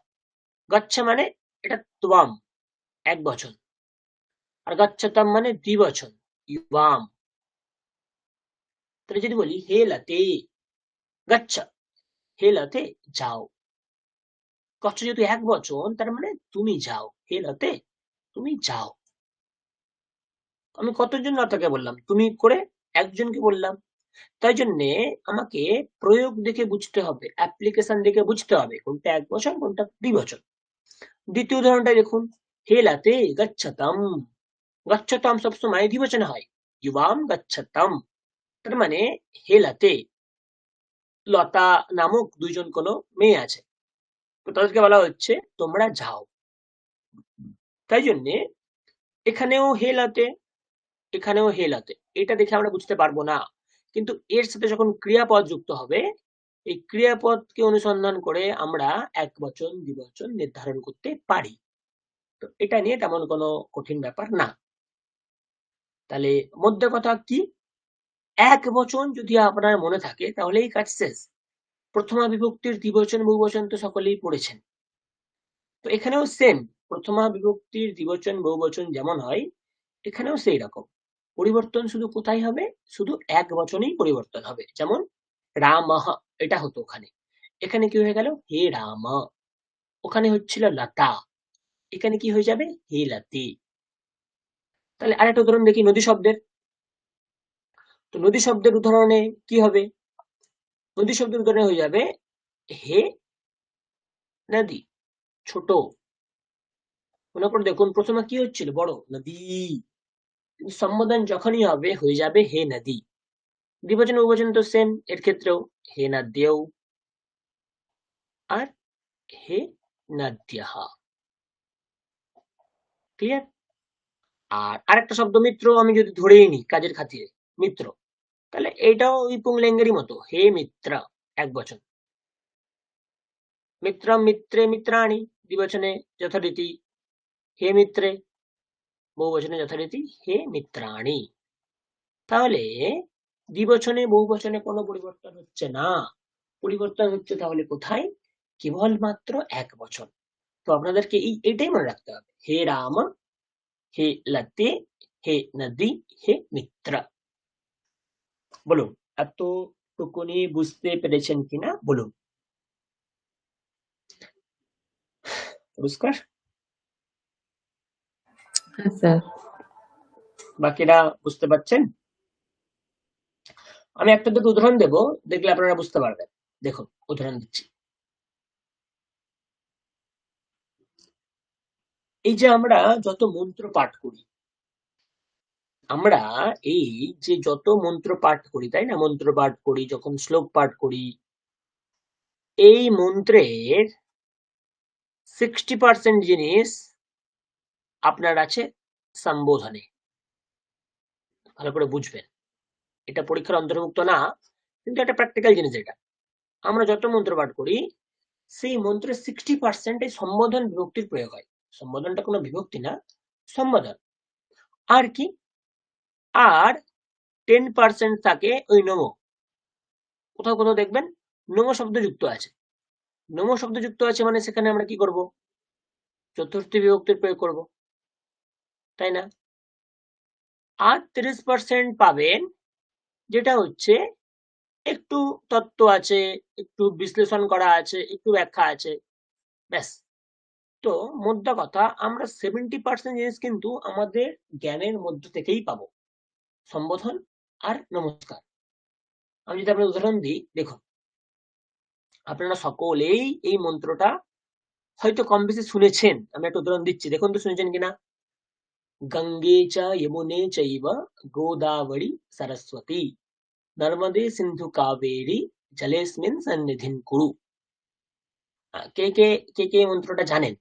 গচ্ছা মানে এটা ত্বাম, এক বচন, আর গচ্ছতাম মানে দ্বিবচন, ইবাম। তাহলে যদি বলি হেলাতে গচ্ছা, হেলাতে যাও। গচ্ছ যেহেতু এক বচন, তার মানে তুমি যাও, হেলাতে তুমি যাও। আমি কতজন লতাকে বললাম, তুমি করে একজনকে বললাম। তাই জন্যে আমাকে প্রয়োগ দেখে বুঝতে হবে, অ্যাপ্লিকেশন দেখে বুঝতে হবে কোনটা এক বচন কোনটা দ্বিবচন। দ্বিতীয় উদাহরণটা দেখুন, হেলাতে গচ্ছতাম, গচ্ছতাম সবসময় দ্বিবচনে হয়, ইবাম গচ্ছতাম। তার মানে হেলাতে লতা নামক দুইজন কোনো মেয়ে আছে, তো তাদেরকে বলা হচ্ছে তোমরা যাও। তাই জন্যে এখানেও হেলাতে, এখানেও হেলাতে, এটা দেখে আমরা বুঝতে পারবো না। কিন্তু এর সাথে যখন ক্রিয়াপদ যুক্ত হবে, এই ক্রিয়াপদকে অনুসন্ধান করে আমরা এক বচন দ্বিবচন নির্ধারণ করতে পারি। তো এটা নিয়ে তেমন কোনো কঠিন ব্যাপার না। তাহলে মধ্যে কথা কি, এক বচন যদি আপনার মনে থাকে তাহলেই কাজ শেষ। প্রথমা বিভক্তির দ্বিবচন বহুবচন তো সকলেই পড়েছেন। তো এখানেও সেম, প্রথমা বিভক্তির দ্বিবচন বহুবচন যেমন হয়, এখানেও সেই রকম। পরিবর্তন শুধু কোথায় হবে, শুধু এক বচনেই পরিবর্তন হবে। যেমন রামঃ, এটা হতো ওখানে, এখানে কি হয়ে গেল হে রাম। ওখানে হচ্ছিল লতা, এখানে কি হয়ে যাবে হে লতি। তাহলে আরেকটা উদাহরণ দেখি নদী শব্দের। তো নদী শব্দের উদাহরণে কি হবে, নদী শব্দের উদাহরণে হয়ে যাবে হে নদী, ছোট। মনে করে দেখুন প্রথমে কি হচ্ছিল বড় নদী, কিন্তু সম্বোধন যখনই হবে হয়ে যাবে হে নদী। দ্বিবচন বহুবচন তো সেম, এর ক্ষেত্রেও হে নদ্যৌ আর হে নদ্যঃ। ক্লিয়ার? আর আরেকটা শব্দ মিত্র আমি যদি ধরেই নিই কাজের খাতিরে, মিত্র, তাহলে এইটাও ওই পুংলিঙ্গেরই মতো, হে মিত্র, এক বচন। মিত্রম মিত্রে মিত্রাণি, দ্বিবচনে যথারীতি হে মিত্রে, বহুবচনে যথারীতি হে মিত্রাণি। তাহলে দ্বিবচনে বহুবচনে কোনো পরিবর্তন হচ্ছে না, পরিবর্তন হচ্ছে তাহলে কোথায়, কেবলমাত্র এক বচন। তো আপনাদেরকে এইটাই মনে রাখতে হবে, হে রাম, হে লতে, হে নদী, হে মিত্র। বলুন এতটুকুনি বুঝতে পেরেছেন কিনা বলুন। পরিষ্কার? হ্যাঁ স্যার। বাকিরা বুঝতে পারছেন? আমি একটা দুটো উদাহরণ দেবো, দেখলে আপনারা বুঝতে পারবেন। দেখুন উদাহরণ দিচ্ছি। এই যে আমরা যত মন্ত্র পাঠ করি, আমরা এই যে যত মন্ত্র পাঠ করি, তাই না, মন্ত্র পাঠ করি যখন শ্লোক পাঠ করি, এই মন্ত্রের 60% জিনিস আপনার আছে সম্বোধনে। ভালো করে বুঝবেন, এটা পরীক্ষার অন্তর্ভুক্ত না, কিন্তু একটা প্র্যাকটিক্যাল জিনিস। এটা আমরা যত মন্ত্র পাঠ করি, সেই মন্ত্রের 60% এই সম্বোধন বিভক্তির প্রয়োগ হয়। সম্বোধনটা কোনো বিভক্তি না, সম্বোধন। আর কি, আর 10% থাকে ওই নমো। কোথাও কোথাও দেখবেন নমো শব্দ যুক্ত আছে, নমো শব্দ যুক্ত আছে মানে সেখানে আমরা কি করব, চতুর্থী বিভক্তির প্রয়োগ করব, তাই না। আর 30% পাবেন যেটা হচ্ছে একটু তত্ত্ব আছে, একটু বিশ্লেষণ করা আছে, একটু ব্যাখ্যা আছে, ব্যাস। তো মোদ্দা কথা, আমরা 70% জিনিস কিন্তু আমাদের জ্ঞানের মধ্য থেকেই পাবো, সম্বোধন আর নমস্কার। আমি যদি আপনার উদাহরণ দিই, দেখুন আপনারা সকলেই এই মন্ত্রটা হয়তো কম বেশি শুনেছেন। আমি একটা উদাহরণ দিচ্ছি, দেখুন তো শুনেছেন কিনা। গঙ্গে চ যমুনে চৈব গোদাবরী সরস্বতী নর্মদে সিন্ধু কাবেরী জলেস্মিন সন্নিধিং কুরু। কে কে কে কে এই মন্ত্রটা জানেন,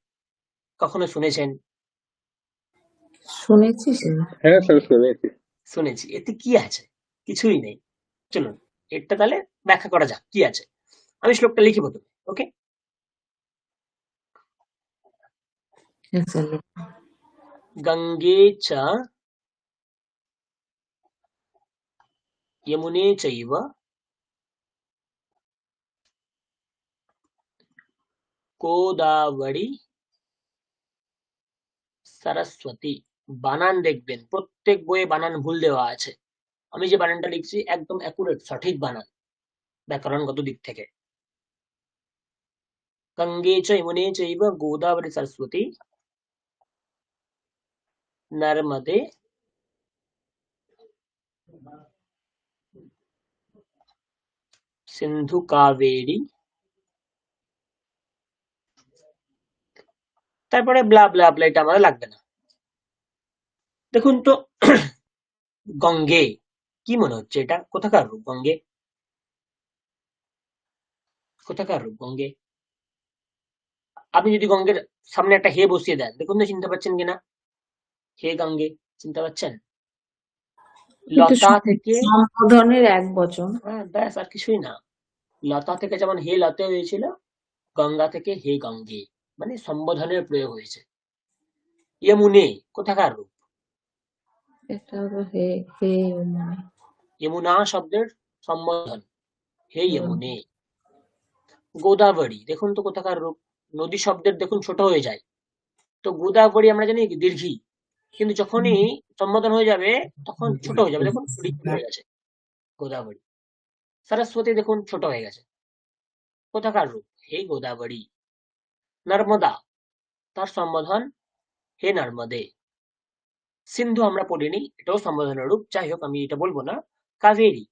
কখনো শুনেছেন? শুনেছি স্যার। হ্যাঁ স্যার শুনেছি। শুনেছি, এতে কি আছে, কিছুই নেই। চলুন এটা তাহলে ব্যাখ্যা করা যাক কি আছে। আমি শ্লোকটা লিখি প্রথমে, ওকে। হ্যাঁ স্যার। গঙ্গে চ यमुने चैव গোদাবরী, সরস্বতী। বানান দেখবেন, প্রত্যেক বইয়ে বানান ভুল দেওয়া আছে। আমি যে বানানটা লিখছি একদম অ্যাকুরেট, সঠিক বানান ব্যাকরণগত দিক থেকে। গঙ্গে চ যমুনে চৈব গোদাবরী সরস্বতী নর্মদে সিন্ধু কাবেরী, তারপরে ব্লা ব্লা ব্লা, এটা আমাদের লাগবে না। দেখুন তো গঙ্গে, কি মনে হচ্ছে এটা কোথাকার রূপ? গঙ্গে কোথাকার রূপ? গঙ্গে, আপনি যদি গঙ্গের সামনে একটা হে বসিয়ে দেন, দেখুন তো চিনতে পারছেন কিনা? হে গঙ্গে, চিনতে পারছেন? কিন্তু লতা থেকে, সম্বোধনের এক বচন। হ্যাঁ ব্যাস, আর কিছুই না। লতা থেকে যেমন হে লতে হয়েছিল, গঙ্গা থেকে হে গঙ্গে, মানে সম্বোধনের প্রয়োগ হয়েছে। ইয়মুনে কোথাকার রূপ? এটা হলো হে, হে মানে যমুনা শব্দের সম্বোধন, হে ইয়মুনে। গোদাবরী, দেখুন তো কোথাকার রূপ? নদী শব্দের দেখুন ছোট হয়ে যায়, তো গোদাবরী আমরা জানি কি দীর্ঘী, কিন্তু যখনই সম্বোধন হয়ে যাবে তখন ছোট হয়ে যাবে, দেখুন ঋদ্ধি হয়ে গেছে গোদাবরী। সরস্বতী দেখুন ছোট হয়ে গেছে, কোথাকার রূপ? হে গোদাবরী। নর্মদা, তার সম্বোধন হে নর্মদে। সিন্ধু আমরা পড়িনি, এটাও সম্বোধনের রূপ, যাই হোক আমি এটা বলবো না। কাবেরী,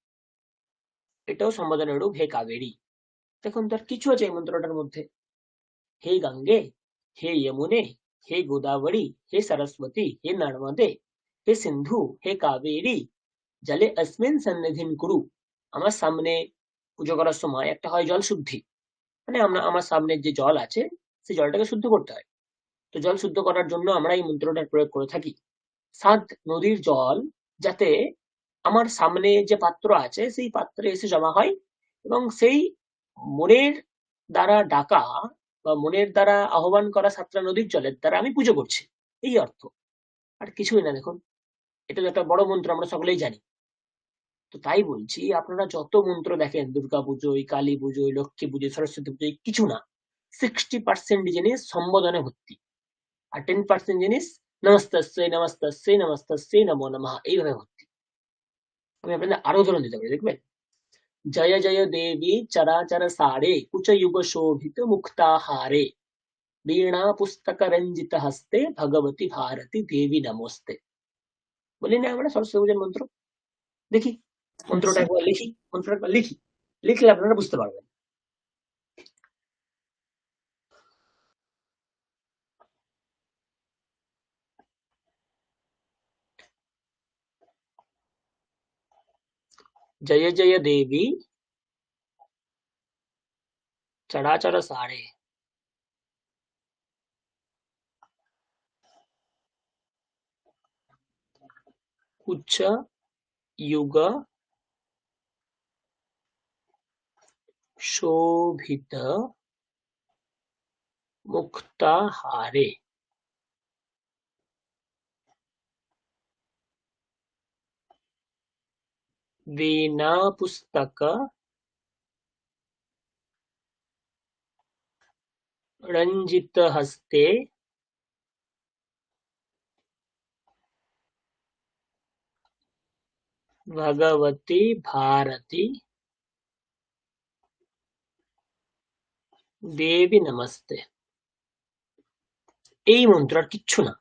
এটাও সম্বোধনের রূপ, হে কাবেরী। দেখুন তো আর কিছু আছে এই মন্ত্রটার মধ্যে? हे गंगे, हे यमुने, हे गोदावरी, हे सरस्वती, हे नर्मदे, हे सिंधु, हे कावेरी, জলে अस्मिन् সন্নিধিং কুরু। আমার সামনে পুজো করার সময় একটা হয় জল শুদ্ধি, মানে আমার সামনে যে জল আছে সেই জলটাকে শুদ্ধ করতে হয়। তো জল শুদ্ধ করার জন্য আমরা এই মন্ত্রটার প্রয়োগ করে থাকি। 7 নদীর জল যাতে আমার সামনে যে পাত্র আছে সেই পাত্রে এসে জমা হয়, এবং সেই মনের দ্বারা ডাকা বা মনের দ্বারা আহ্বান করা 7টা নদীর জলের দ্বারা আমি পুজো করছি, এই অর্থ, আর কিছুই না। দেখুন, এটা তো একটা বড় মন্ত্র, আমরা সকলেই জানি। তো তাই বলছি, আপনারা যত মন্ত্র দেখেন দুর্গা পুজোয়, কালী পুজোয়, লক্ষ্মী পুজোয়, সরস্বতী পুজোয়, কিছু না, 60% জিনিস সম্বোধনে ভর্তি, আর 10% জিনিস নমস্তস্যৈ নমস্তস্যৈ নমস্তস্যৈ নমো নমঃ এইভাবে ভর্তি। আমি আপনাদের আরো উদাহরণ দিতে পারি, দেখবেন। जय जय देवी चराचर सारे कुच युग शोभित मुक्ताहारे वीणा पुस्तक रंजित हस्ते भगवती भारती देवी नमोस्ते। বলি না আমরা সরস্বতী পূজার মন্ত্র? দেখি মন্ত্রটা আচ্ছা, একবার লিখি, মন্ত্রটা একবার লিখি, লিখলে আপনারা বুঝতে পারবেন। जय जय देवी चराचर सारे कुछ युग शोभित मुक्ताहारे वीणा पुस्तक रंजित हस्ते भगवती भारती দেবী নমস্তে। এই মন্ত্র, আর কিচ্ছু না।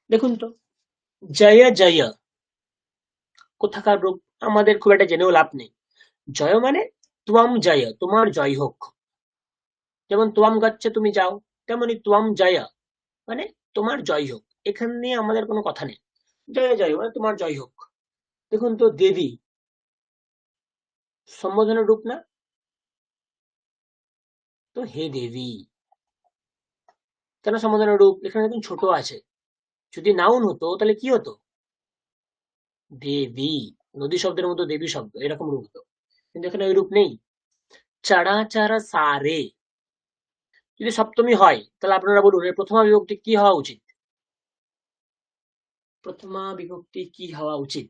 দেখুন তো, জয় জয় কোথাকার রূপ? আমাদের খুব একটা জেনেও লাভ নেই। জয় মানে ত্বম জয়, তোমার জয় হোক। যেমন ত্বম গচ্ছ, তুমি যাও, তেমনি ত্বম জয় মানে তোমার জয় হোক। এখানে নিয়ে আমাদের কোনো কথা নেই। জয় জয় মানে তোমার জয় হোক। দেখুন তো, দেবী সম্বোধনের রূপ না? তো হে দেবী কেন সম্বোধনের রূপ? এখানে দেখুন ছোট আছে, যদি নাউন হতো তাহলে কি হতো? দেবী, নদী শব্দের মতো দেবী শব্দ, এরকম রূপ হতো, কিন্তু এখানে ওই রূপ নেই। চরাচর সারে, যদি সপ্তমী হয় তাহলে আপনারা বলুন এর প্রথমা বিভক্তি কি হওয়া উচিত? প্রথমা বিভক্তি কি হওয়া উচিত?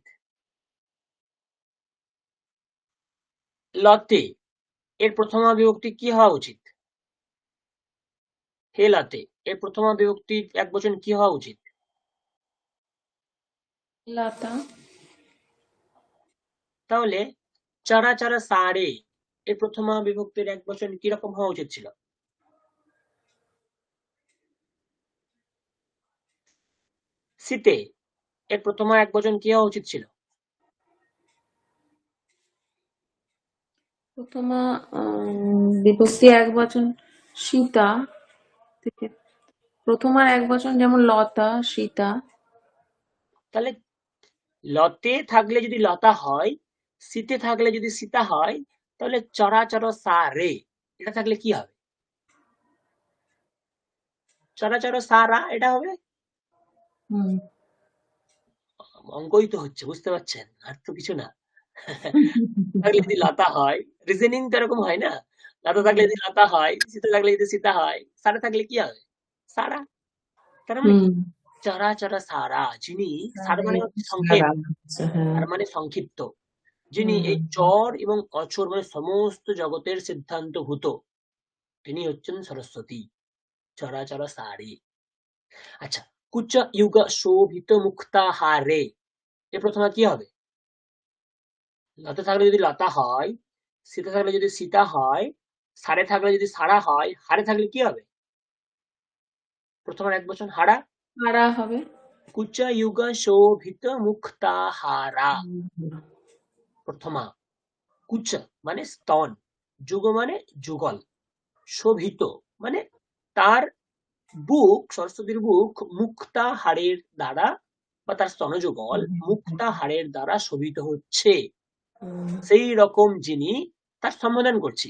লতে, এর প্রথমা বিভক্তি কি হওয়া উচিত? হে লতে, এর প্রথমা বিভক্তি একবচন কি হওয়া উচিত? লতা। তাহলে চারা চারা সারে, এর প্রথমা বিভক্তির একবচন কিরকম হওয়া উচিত ছিল? শীতে, এর প্রথমা একবচন কি হওয়া উচিত ছিল? প্রথমা বিভক্তি এক বচন সীতা থেকে প্রথমার এক বচন যেমন লতা, সীতা। তাহলে লতে থাকলে যদি লতা হয়, শীতে থাকলে যদি সীতা হয়, তাহলে চরাচর সারে এটা থাকলে কি হবে? চরাচর সারা এটা হবে। হুম। অঙ্কই তো হচ্ছে, বুঝতে পারছেন, আর তো কিছু না। থাকলে যদি লতা হয়, রিজনিং তো এরকম হয় না। লতা থাকলে যদি লতা হয়, সীতা থাকলে যদি সীতা হয়, সারা থাকলে কি হবে? সারা। তার মানে কি? হুম। চরাচর সারা, যিনি, সার সারে মানে হচ্ছে সংক্ষেপ, সারা। আচ্ছা, হ্যাঁ। সার মানে সংক্ষিপ্ত, যিনি হুম। এই চর এবং অচর মানে সমস্ত জগতের সিদ্ধান্তভূত, তিনি হচ্ছেন সরস্বতী। চরাচর সারে। আচ্ছা, কুচ ইউগ শোভিত মুক্তাহারে, এ প্রথমে কি হবে? লতা থাকলে যদি লতা হয়, সীতা থাকলে যদি সীতা হয়, সারে থাকলে যদি সারা হয়, হারে থাকলে কি হবে? প্রথমের এক বচন হারা। সারা হবে। কুচ ইউগ শোভিত মুক্তাহারা, হুম। প্রথমা। কুচ মানে স্তন, যুগ মানে যুগল, শোভিত মানে তার বুক, সরস্বতীর বুক মুক্তাহারের দ্বারা বা তার স্তনযুগল মুক্তাহারের দ্বারা শোভিত হচ্ছে, হুম। সেই রকম যিনি, তার সম্বোধন করছি।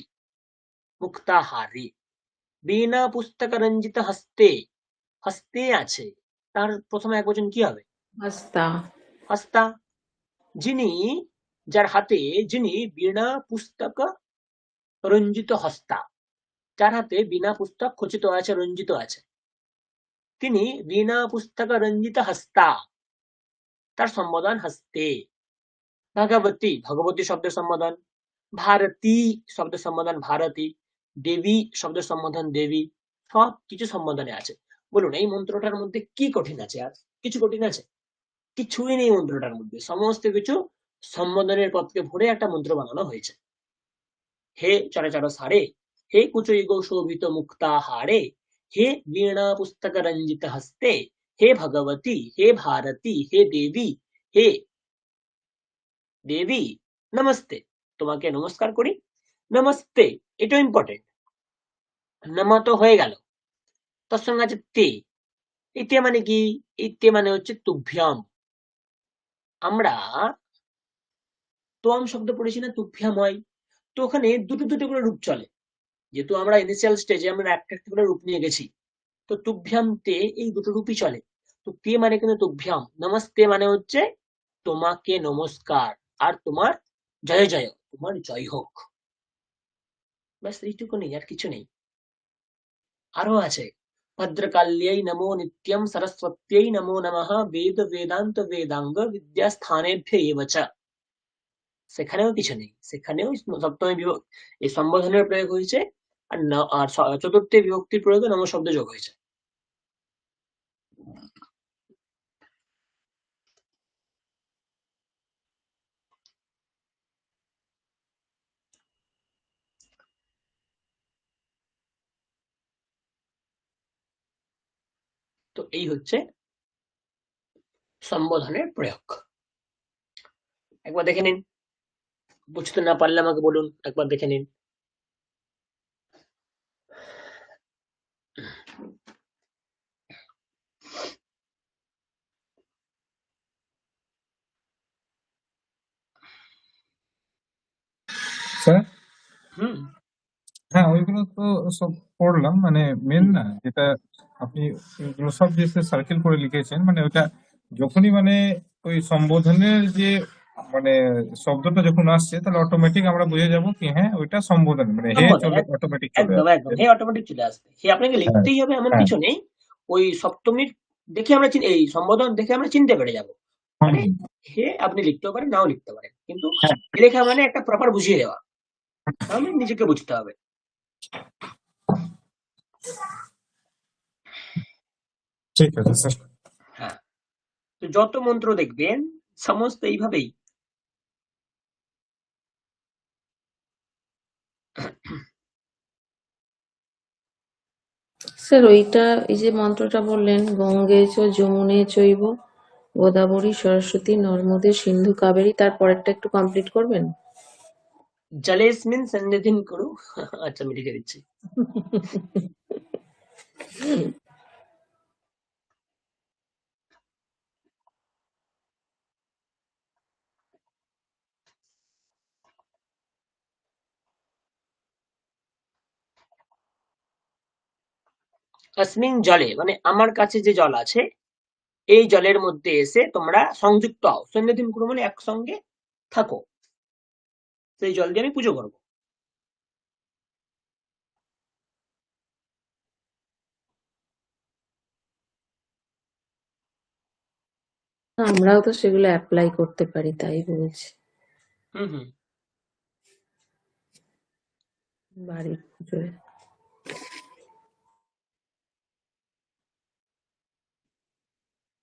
মুক্তাহারে। বীণা পুস্তক রঞ্জিত হস্তে, হস্তে আছে, তার প্রথমে এক বচন কি হবে? হস্তা। হস্তা। যিনি, যার হাতে, যিনি বীণা পুস্তক রঞ্জিত হস্তা, যার হাতে বীণা পুস্তক খচিত আছে, রঞ্জিত আছে, তিনি বীণা পুস্তক রঞ্জিত হস্তা, তার সম্বোধন হস্তে। ভগবতী, ভগবতী শব্দের সম্বোধন। ভারতী শব্দের সম্বোধন ভারতী। দেবী শব্দের সম্বোধন দেবী। সব কিছু সম্বোধনে আছে। বলুন এই মন্ত্রটার মধ্যে কি কঠিন আছে? আর কিছু কঠিন আছে? কিছুই নেই মন্ত্রটার মধ্যে, সমস্ত কিছু সম্বোধনের পথকে ভরে একটা মন্ত্র বানানো হয়েছে। হে চরাচর সারে, হে কুচৈগ শোভিত মুক্তা হারে, হে वीणा पुस्तक रंजित हस्ते, হে ভগবতী, হে ভারতী, হে দেবী, হে দেবী, নমস্তে, তোমাকে নমস্কার করি। নমস্তে, এটা ইম্পর্টেন্ট। নম তো হয়ে গেল, তার সঙ্গে আছে তে। এই তে মানে কি? এই তে মানে হচ্ছে তুভ্যাম। আমরা তোয়াম শব্দ পড়েছি না, তুভ্যাম হয়। তো ওখানে দুটো দুটো করে রূপ চলে, যেহেতু আমরা ইনিশিয়াল স্টেজে আমরা একটা একটা করে রূপ নিয়ে গেছি, তো তুভ্যাম তে এই দুটো রূপই চলে। তো তে মানে কিন্তু তুভ্যাম, নমস্তে মানে হচ্ছে তোমাকে নমস্কার, আর তোমার জয় জয়, তোমার জয় হোক। ব্যাস এইটুকু নেই, আর কিছু নেই। আরো আছে, ভদ্রকাল্যై নমো নিত্যম, সরস্বত্যৈ নমো নমঃ, বেদ বেদান্ত বেদাঙ্গ বিদ্যাস্থানেভ্য এব চ। সেখানেও কিছু নেই, সেখানেও সপ্তমী বিভক্তি, এই সম্বোধনের প্রয়োগ হয়েছে, আর চতুর্থী বিভক্তির প্রয়োগে নম শব্দ যোগ হয়েছে। তো এই হচ্ছে সম্বোধনের প্রয়োগ। একবার দেখে নিন, বুঝতে না পারলে আমাকে বলুন, একবার দেখে নিন। স্যার, হুম। হ্যাঁ ওইগুলো তো সব পড়লাম, মানে মেন হুম। না যেটা আপনি ওইগুলো সব যে সার্কেল করে লিখেছেন, মানে ওটা যখনই মানে ওই সম্বোধনের যে মানে শব্দটা যখন আসছে, তাহলে অটোমেটিক আমরা বুঝে যাব কি হ্যাঁ ওইটা সম্বোধন, মানে হে সম্বোধন চলে অটোমেটিক চলে একদম আসছে। একদম, হে অটোমেটিক চলে আসবে, হে আপনাকে হ্যাঁ, লিখতেই হবে এমন হ্যাঁ। কিছু নেই। ওই সপ্তমীর দেখে আমরা এই সম্বোধন দেখে আমরা চিনতে পেরে যাব। হুম, মানে হুম। হে আপনি লিখতেও পারেন, নাও লিখতে পারেন, কিন্তু হ্যাঁ, লেখা মানে একটা প্রপার বুঝিয়ে দেওয়া, তাহলে নিজেকে বুঝতে হবে। ঠিক আছে স্যার। হ্যাঁ, তো যত মন্ত্র দেখবেন সমস্ত এইভাবেই। স্যার ওইটা, এই যে মন্ত্রটা বললেন, গঙ্গে চ যমুনে চৈব গোদাবরী সরস্বতী নর্মদে সিন্ধু কাবেরী, তার পরেরটা একটু কমপ্লিট করবেন? জলেস্মিন সন্নিধিং কুরু। আচ্ছা, আমি লিখে দিচ্ছি। অস্মিন জলে মানে আমার কাছে যে জল আছে, এই জলের মধ্যে এসে তোমরা সংযুক্ত হও। সন্নিধিং কুরু মানে একসঙ্গে থাকো। সেই জল দিয়ে আমি পুজো করবো। আমরাও তো সেগুলো অ্যাপ্লাই করতে পারি, তাই বলছি। হুম হুম। বাড়ির পুজোয়।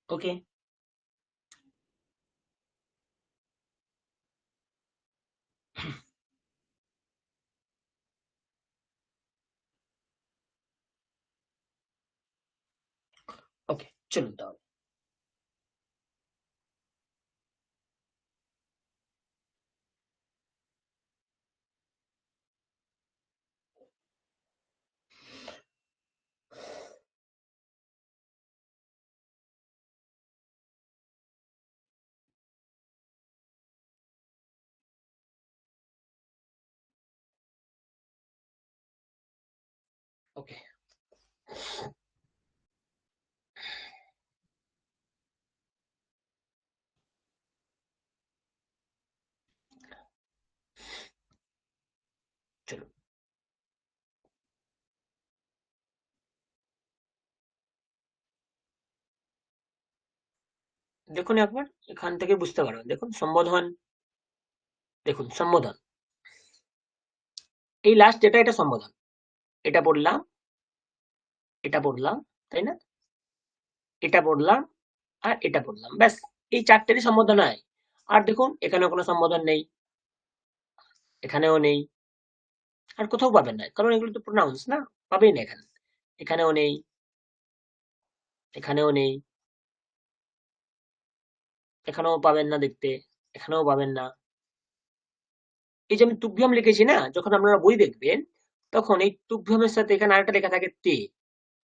ওকে। ওকে, চলুন তাহলে। ওকে, চলুন। দেখুন একবার, এখান থেকে বুঝতে পারবেন। দেখুন সম্বোধন, দেখুন সম্বোধন, এই লাস্ট যেটা এটা সম্বোধন। এটা পড়লাম, এটা পড়লাম, তাই না? এটা পড়লাম আর এটা পড়লাম, ব্যাস। এই চারটেরই সম্বোধন হয়। আর দেখুন এখানেও কোনো সম্বোধন নেই, এখানেও নেই, আর কোথাও পাবেন না, কারণ এগুলো তো প্রোনাউন্স না, পাবেই না এখানে। এখানেও নেই, এখানেও নেই, এখানেও পাবেন না দেখতে, এখানেও পাবেন না। এই যে আমি তুভ্যম লিখেছি না, যখন আপনারা বই দেখবেন তখন এই তুভ্যমের সাথে এখানে আরেকটা লেখা থাকে তে।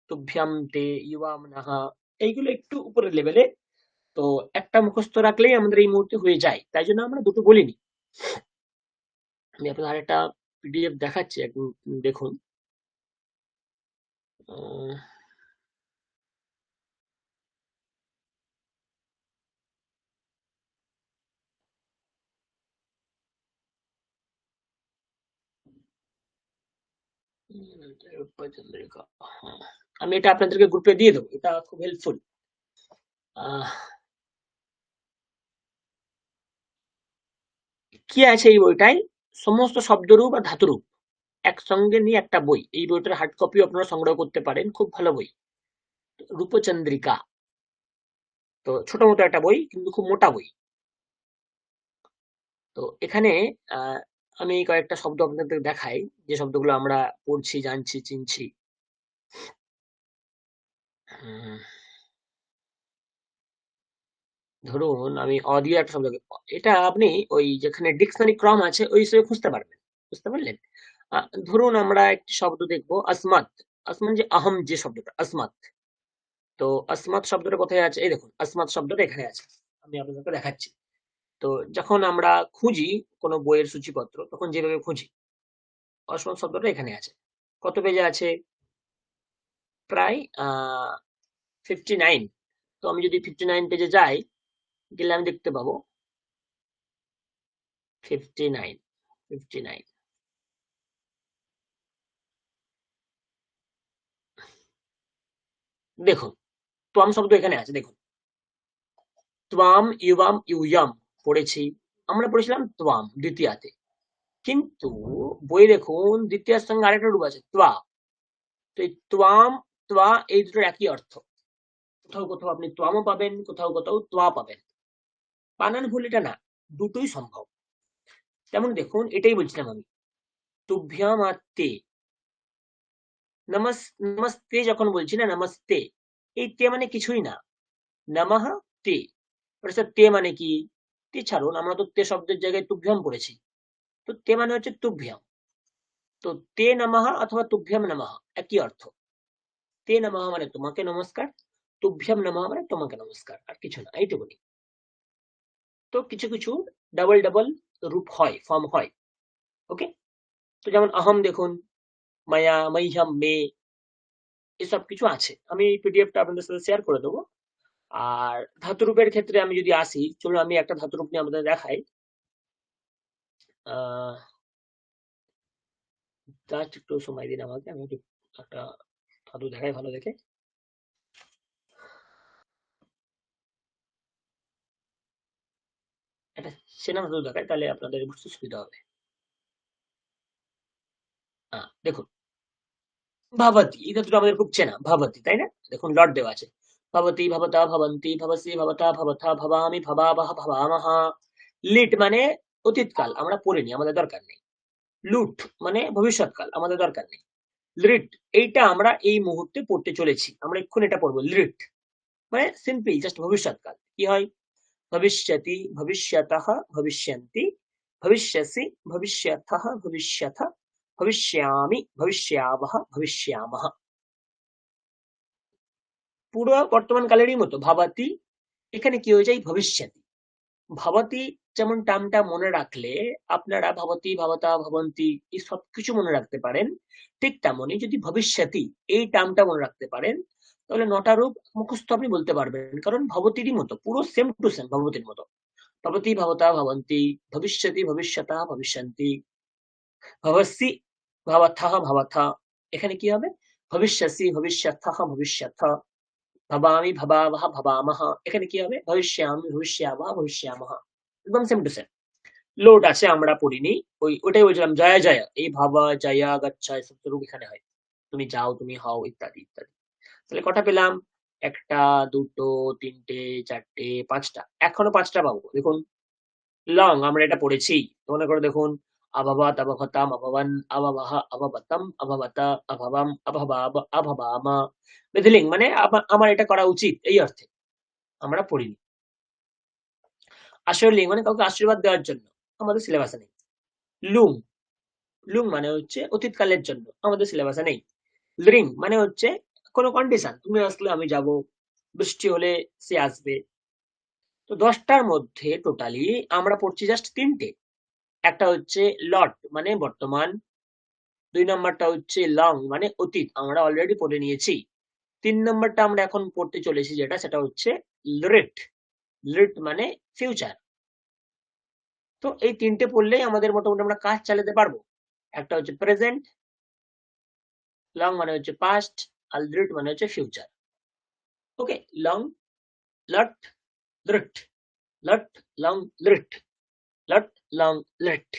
তুভ্যম তে ইউয়াম নাহা, এইগুলো একটু উপরের লেভেলে। তো একটা মুখস্থ রাখলেই আমাদের এই মুহূর্তে হয়ে যায়, তাই জন্য আমরা দুটো বলিনি। আমি আপনাদের আরেকটা পিডিএফ দেখাচ্ছি, একদম দেখুন। উম, রূপচন্দ্রিকা, হ্যাঁ। আমি এটা আপনাদেরকে গ্রুপে দিয়ে দেবো, এটা খুব হেল্পফুল। কি আছে এই বইটাই? সমস্ত শব্দরূপ আর ধাতুরূপ একসঙ্গে নিয়ে একটা বই। এই বইটার হার্ড কপিও আপনারা সংগ্রহ করতে পারেন, খুব ভালো বই। রূপচন্দ্রিকা। তো ছোট মতো একটা বই, কিন্তু খুব মোটা বই। তো এখানে আহ, আমি কয়েকটা শব্দ আপনাদের দেখাই, যে শব্দগুলো আমরা পড়ছি, জানছি, চিনছি। উম, ধরুন আমি অ দিয়ে একটা শব্দ, এটা আপনি ওই যেখানে ডিকশনারি ক্রম আছে ওই হিসেবে খুঁজতে পারবেন। বুঝতে পারলেন? ধরুন আমরা একটি শব্দ দেখবো, আসমাত। আসমান যে আহম, যে শব্দটা আসমাত। তো আসমাত শব্দটা কোথায় আছে? এই দেখুন, আসমাত শব্দটা এখানে আছে। আমি আপনাদেরকে দেখাচ্ছি। তো যখন আমরা খুঁজি কোনো বইয়ের সূচিপত্র, তখন যেভাবে খুঁজি, আসমাত শব্দটা এখানে আছে। কত পেজে আছে? প্রায় 59। তো আমি যদি 59 পেজে যাই, গেলে আমি দেখতে পাবো 59, 59। দেখুন, ত্বম শব্দ এখানে আছে, দেখুন। ত্বাম, ইউবাম, ইউয়াম পড়েছি। আমরা পড়েছিলাম ত্বাম দ্বিতীয়াতে। কিন্তু বই দেখুন, দ্বিতীয়ার সঙ্গে আরেকটা রূপ আছে ত্বা। তো এই ত্বাম, ত্বা, এই দুটোর একই অর্থ। কোথাও কোথাও আপনি ত্বামও পাবেন, কোথাও কোথাও ত্বা পাবেন। বানান ভুল এটা না, দুটোই সম্ভব। তেমন দেখুন, এটাই বলছিলাম আমি, তুভ্যাম আর তে। নমস্তে যখন বলছি না, নমস্তে, এই তে মানে কিছুই না, নমঃ তে। তে মানে কি? তে ছাড়ুন, আমরা তো তে শব্দের জায়গায় তুভ্যাম পড়েছি, তো তে মানে হচ্ছে তুভ্যাম। তো তে নমঃ অথবা তুভ্যাম নমঃ একই অর্থ। তে নমঃ মানে তোমাকে নমস্কার, তুভ্যাম নমঃ মানে তোমাকে নমস্কার, আর কিছু না, এইটুকুনি। তো কিছু কিছু ডাবল ডাবল রূপ হয়, ফর্ম হয়। ওকে, তো যেমন অহম দেখুন, মায়া, মহ্যম, মে, এসব কিছু আছে। আমি পিডিএফটা আপনাদের সাথে শেয়ার করে দেবো। আর ধাতুরূপের ক্ষেত্রে আমি যদি আসি, চলুন আমি একটা ধাতুরূপ নিয়ে আপনাদের দেখাই। জাস্ট একটু সময় দিন আমাকে, আমি একটু একটা ধাতু দেখাই ভালো দেখে। একটা চেনা ধাতু দেখাই, তাহলে আপনাদের বুঝতে সুবিধা হবে। দেখুন, ভাবতি, এই ধাতুটা আমাদের খুব চেনা, ভাবতি, তাই না? দেখুন লট দেওয়া আছে, ভাবতি, ভবতা, ভবন্তি, ভবসি, ভবতা, ভবথা, ভবামি, ভবাবহ, ভবামহ। লিট মানে অতীতকাল, আমরা পড়িনি, আমাদের দরকার নেই। লুট মানে ভবিষ্যৎকাল, আমাদের দরকার নেই। লিট, এইটা আমরা এই মুহূর্তে পড়তে চলেছি, আমরা এক্ষুনি এটা পড়বো। লিট মানে সিম্পলি জাস্ট ভবিষ্যৎকাল। কি হয়? ভবিষ্যতি, ভবিষ্যতঃ, ভবিষ্যন্তি, ভবিষ্যসি, ভবিষ্যথঃ, ভবিষ্যথ, ভবিষ্যামি, ভবিষ্যাবহ, ভবিষ্যামহ। পুরো বর্তমান কালেরই মতো ভাবাতি, এখানে কি হয়ে যায়? ভবিষ্যতি। ভাবাতি যেমন টার্মটা মনে রাখলে আপনারা ভাবতি, ভাবতা, ভবন্তি এই সবকিছু মনে রাখতে পারেন, ঠিক তেমনি যদি ভবিষ্যতি এই টার্মটা মনে রাখতে পারেন, তাহলে নটা রূপ মুখস্থ আপনি বলতে পারবেন, কারণ ভবতিরই মতো, পুরো সেম টু সেম ভবতির মতো। ভবতি, ভবতা, ভবন্তি, ভবিষ্যতি, ভবিষ্যতঃ, ভবিষ্যন্তি, ভবসি, ভবথঃ, ভবথ। এখানে কি হবে? ভবিষ্যসি, ভবিষ্যথঃ, ভবিষ্যথ, ভবামি, ভবাবহ, ভবামহ। এখানে কি হবে? ভবিষ্যামি, ভবিষ্যাবহ, ভবিষ্যামহ। একদম সেম টু সেম। লোড আছে, আমরা পড়িনি। ওটাই বলছিলাম, জয়া জয়া, এই ভাবা, জয়া, গচ্ছা, এসব তো রূপ এখানে হয়। তুমি যাও, তুমি হও, ইত্যাদি ইত্যাদি। তাহলে কটা পেলাম? একটা, দুটো, তিনটে, চারটে, পাঁচটা। এখনো পাঁচটা পাবো। দেখুন, লং আমরা এটা পড়েছি। মনে করে দেখুন, আভাবাত, আভাভাতাম, আভাবান, আভাবাহা, আভাবাতাম, আভাবাতা, আভাবাম, আভাবাব, আভাবামা। মিথিলিং মানে আমার এটা করা উচিত, এই অর্থে আমরা পড়িনি। আশীর্লিং মানে কাউকে আশীর্বাদ দেওয়ার জন্য, আমাদের সিলেবাসে নেই। লুং, লুং মানে হচ্ছে অতীতকালের জন্য, আমাদের সিলেবাসে নেই। লিং মানে হচ্ছে কোনো কন্ডিশন, তুমি আসলে আমি যাব, বৃষ্টি হলে সে আসবে। তো 10টার মধ্যে টোটালি আমরা পড়ছি জাস্ট তিনটে। একটা হচ্ছে লট মানে বর্তমান, 2 নম্বরটা হচ্ছে লং মানে অতীত, আমরা অলরেডি পড়ে নিয়েছি। 3 নম্বরটা আমরা এখন পড়তে চলেছি, যেটা সেটা হচ্ছে লিট, লিট মানে ফিউচার। তো এই তিনটে পড়লেই আমাদের মোটামুটি আমরা কাজ চালাতে পারবো। একটা হচ্ছে প্রেজেন্ট, লং মানে হচ্ছে পাস্ট, আর লিট মানে হচ্ছে ফিউচার। ওকে, লং, লট, লিট, লট, লং, লিট, লট, লং, লিট।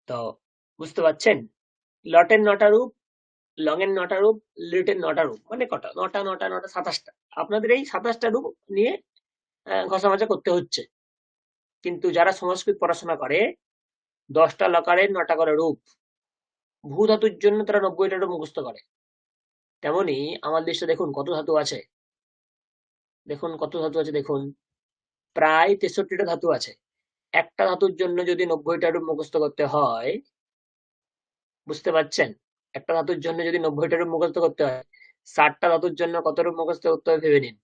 তো বুঝতে পারছেন, লটের 9টা রূপ, লং এর 9টা রূপ, লিটের 9টা রূপ, মানে কটা? 9টা 9টা 9টা 27টা। আপনাদের এই 27টা রূপ নিয়ে ঘষামাজা করতে হচ্ছে। কিন্তু যারা সংস্কৃত পড়াশোনা করে, 10টা লকারের 9টা করে রূপ, ভূ ধাতুর জন্য তারা 90টা রূপ মুখস্থ করে। তেমনি আমার দেশে দেখুন কত ধাতু আছে, দেখুন কত ধাতু আছে, দেখুন প্রায় 63টা ধাতু আছে। একটা ধাতুর জন্য যদি 90টা রূপ মুখস্থ করতে হয়, বুঝতে পারছেন? একটা ধাতুর জন্য যদি 90টা রূপ মুখস্থ করতে হয়, 60টা ধাতুর জন্য কত রূপ মুখস্থ করতে হবে ভেবে নিন।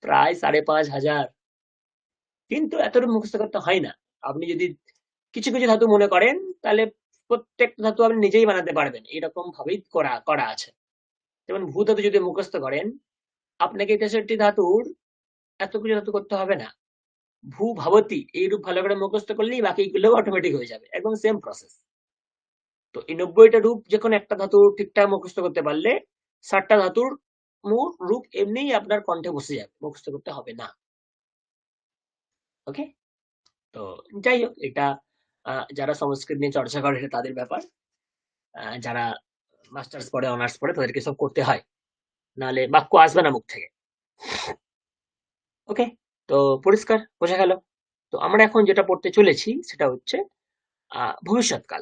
প্রায় 5,500। কিন্তু এত রূপ মুখস্থ করতে হয় না। আপনি যদি কিছু কিছু ধাতু মনে করেন, তাহলে প্রত্যেকটা ধাতু আপনি নিজেই বানাতে পারবেন, এরকম ভাবেই করা করা আছে। যেমন ভূ ধাতু যদি মুখস্থ করেন, আপনাকে 63 ধাতুর এত কিছু ধাতু করতে হবে না। ভূ ভাবতী এই রূপ ভালো করে মুখস্থ করলেই বাকিগুলো অটোমেটিক হয়ে যাবে, একদম সেম প্রসেস। তো এই 90টা রূপ যখন একটা ধাতু ঠিকঠাক মুখস্থ করতে পারলে, 60টা ধাতুর মূল রূপ এমনিই আপনার কণ্ঠে বসে যাবে, মুখস্থ করতে হবে না। ওকে, তো যাই হোক, এটা যারা সংস্কৃত নিয়ে চর্চা করে এটা তাদের ব্যাপার। যারা মাস্টার্স পড়ে, অনার্স পড়ে তাদেরকে সব করতে হয়, নাহলে বাক্য আসবে না মুখ থেকে। ওকে, তো পরিষ্কার বোঝা গেল। তো আমরা এখন যেটা পড়তে চলেছি সেটা হচ্ছে ভবিষ্যৎকাল।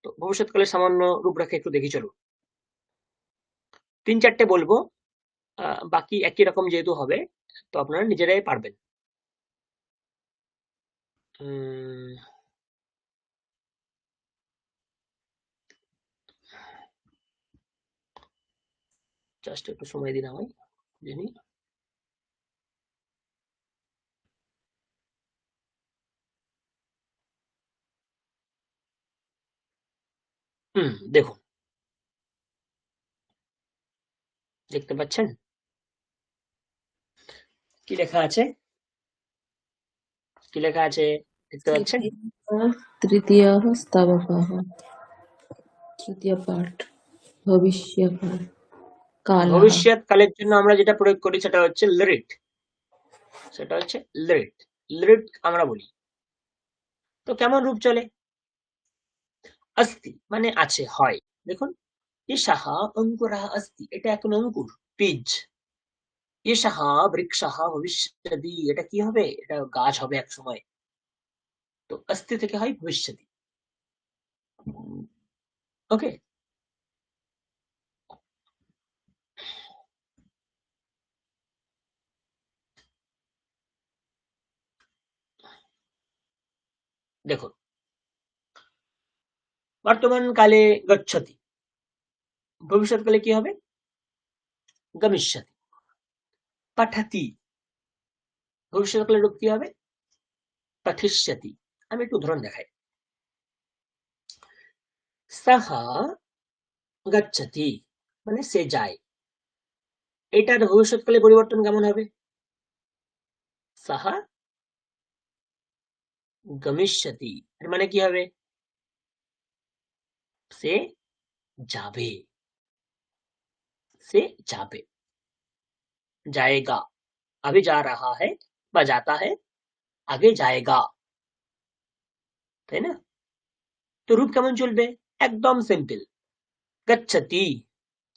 তো ভবিষ্যৎকালের সামান্য রূপরেখা একটু দেখি চলুন। 3-4টে বলবো, বাকি একই রকম যেহেতু হবে, তো আপনারা নিজেরাই পারবেন। জাস্ট একটু সময় দিন আমায়, জানি। দেখুন, দেখতে পাচ্ছেন কি লেখা আছে? কি লেখা আছে দেখতে পাচ্ছেন? तृतीयः स्तवकः तृतीय पाठ भविष्यकाल कालः ভবিষ্যৎকালের জন্য আমরা যেটা প্রয়োগ করি সেটা হচ্ছে লিরিট। সেটা হচ্ছে লিরিট। লিরিট আমরা বলি। তো কেমন রূপ চলে? अस्ति মানে আছে, হয়। দেখুন, এষাহ অঙ্কুরः अस्ति, এটা এখন অঙ্কুর, বীজ। এষাহ বৃক্ষः ভবিষ্যতি, এটা কি হবে? এটা গাছ হবে এক সময়। তো अस्ति থেকে হয় ভবিষ্যতি। ওকে, দেখুন, বর্তমান কালে গচ্ছতি, ভবিষ্যৎকালে কি হবে? গমিষ্যতি। পাঠাতি, ভবিষ্যৎকালে রূপ কি হবে? পাঠিষ্যতি। আমি একটু উদাহরণ দেখাই। সাহা গচ্ছতি মানে সে যায়, এটার ভবিষ্যৎকালে পরিবর্তন কেমন হবে? সাহা গমিষ্যতি, এর মানে কি হবে? সে যাবে, সে যাবে, जाएगा। अभी जा रहा है বা जाता है, আগে जाएगा, তাই না? তো রূপ কেমন চলবে? একদম সিম্পল, গচ্ছতি।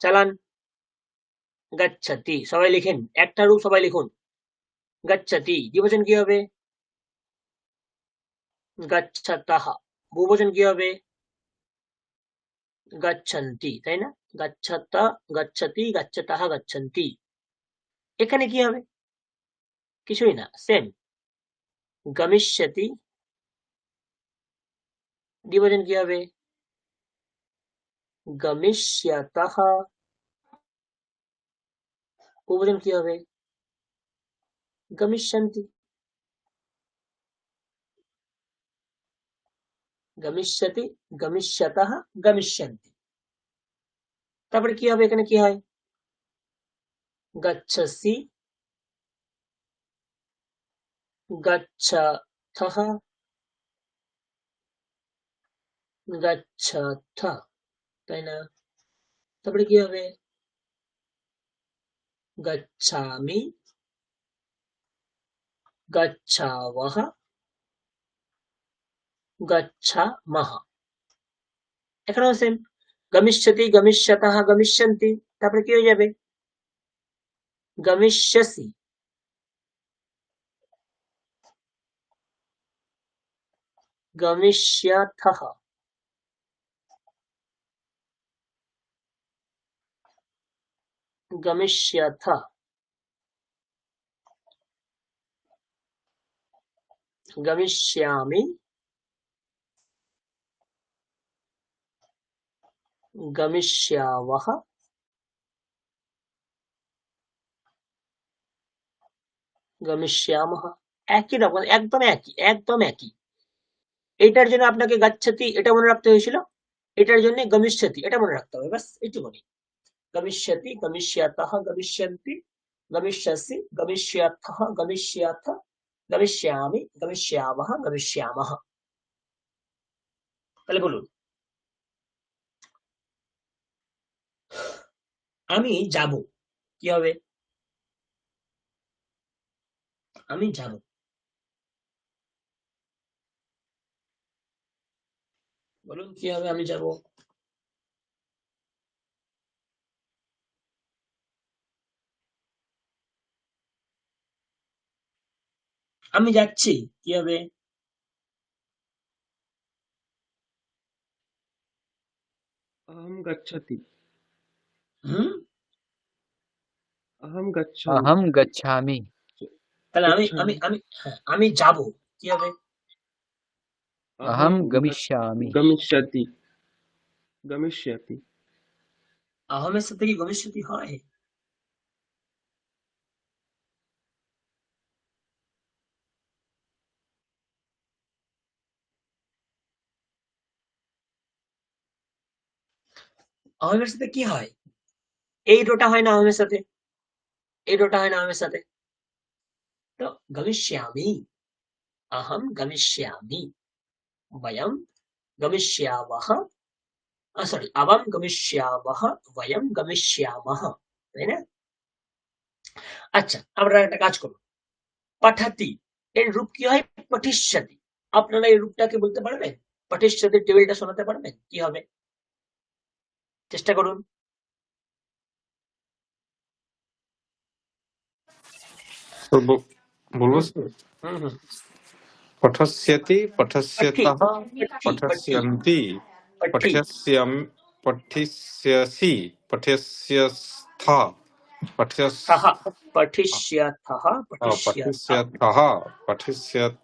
চালান, গচ্ছতি, সবাই লিখেন, একটা রূপ সবাই লিখুন, গচ্ছতি। দ্বিবচন কি হবে? গচ্ছতঃ। বহুবচন কি হবে? গচ্ছন্তি, তাই না? গচ্ছত, গচ্ছতি, গচ্ছতঃ, গচ্ছন্তি। এখানে কি হবে? কিছুই না, সেম। গমিষ্যতি, দ্বিবচন কি হবে? গমিষ্যতঃ। বহুবচন কি হবে? গমিষ্যন্তি। গমিষ্যতি, গমিষ্যতঃ, গমিষ্যন্তি। তারপরে কি হবে? এখানে কি হয়? গচ্ছসি, গচ্ছথঃ, গচ্ছথ, তাই না? তারপরে কি হবে? গচ্ছামি, গচ্ছাবহ, গচ্ছামহ। এখানেও সেম, গমিষ্যতি, গমিষ্যতঃ, গমিষ্যন্তি। তারপরে কি হয়ে যাবে? গমিষ্যসি, গমিষ্যথঃ, গমিষ্যথ, গমিষ্যামি, গমিষ্যাবহ, গমিষ্যামহ। একই রকম, একদম একই, একদম একই। এটার জন্য আপনাকে গচ্ছতি এটা মনে রাখতে হয়েছিল, এটার জন্য গমিষ্যতি এটা মনে রাখতে হবে, বাস এইটুকুনি। গমিষ্যতি, গমিষ্যতঃ, গমিষ্যন্তি, গমিষ্যসি, গমিষ্যথঃ, গমিষ্যথ, গমিষ্যামি, গমিষ্যামহ, গমিষ্যামহ। তাহলে বলুন, আমি যাব, কি হবে? আমি যাব। বলুন কি হবে? আমি যাব। আমি যাচ্ছি, কি হবে? अहं गच्छति হুম अहं गच्छामि अहम गच्छामि তাহলে আমি আমি गच्छामि আমি হ্যাঁ, আমি যাব, কি হবে? अहम अहं गमिष्यामि गमिष्यति गमिष्यति আহমের সাথে কি ভবিষ্যৎই হয়? আহমের সাথে কি হয়? এই রোটা হয় না আহমের সাথে, এই রোটা হয় না আহমের সাথে। তো গমিষ্যামি, अहम गमिष्यामि, वयं गमिष्यामः, সরি, আবাম গমিষ্যামः, বয়ম গমিষ্যামः, তাই না? আচ্ছা, আমরা একটা কাজ করব। পাঠাতি এর রূপ কি হয়? পঠিষ্যতি। আপনারা এই রূপটাকে বলতে পারবেন? পঠিষ্যতির টেবিলটা শোনাতে পারবেন? কি হবে? চেষ্টা করুন। স্যার বলবো হুম স্যার? হুম হুম পঠস্যতি পঠি পঠস্যতः পঠি পঠি পঠস্যন্তি পঠি পঠস্যম পঠিষ্যসি পঠস্যস্থা পঠস্য সহ পঠিষ্যথः পঠিষ্যথ পঠিষ্যথः পঠিষ্যথ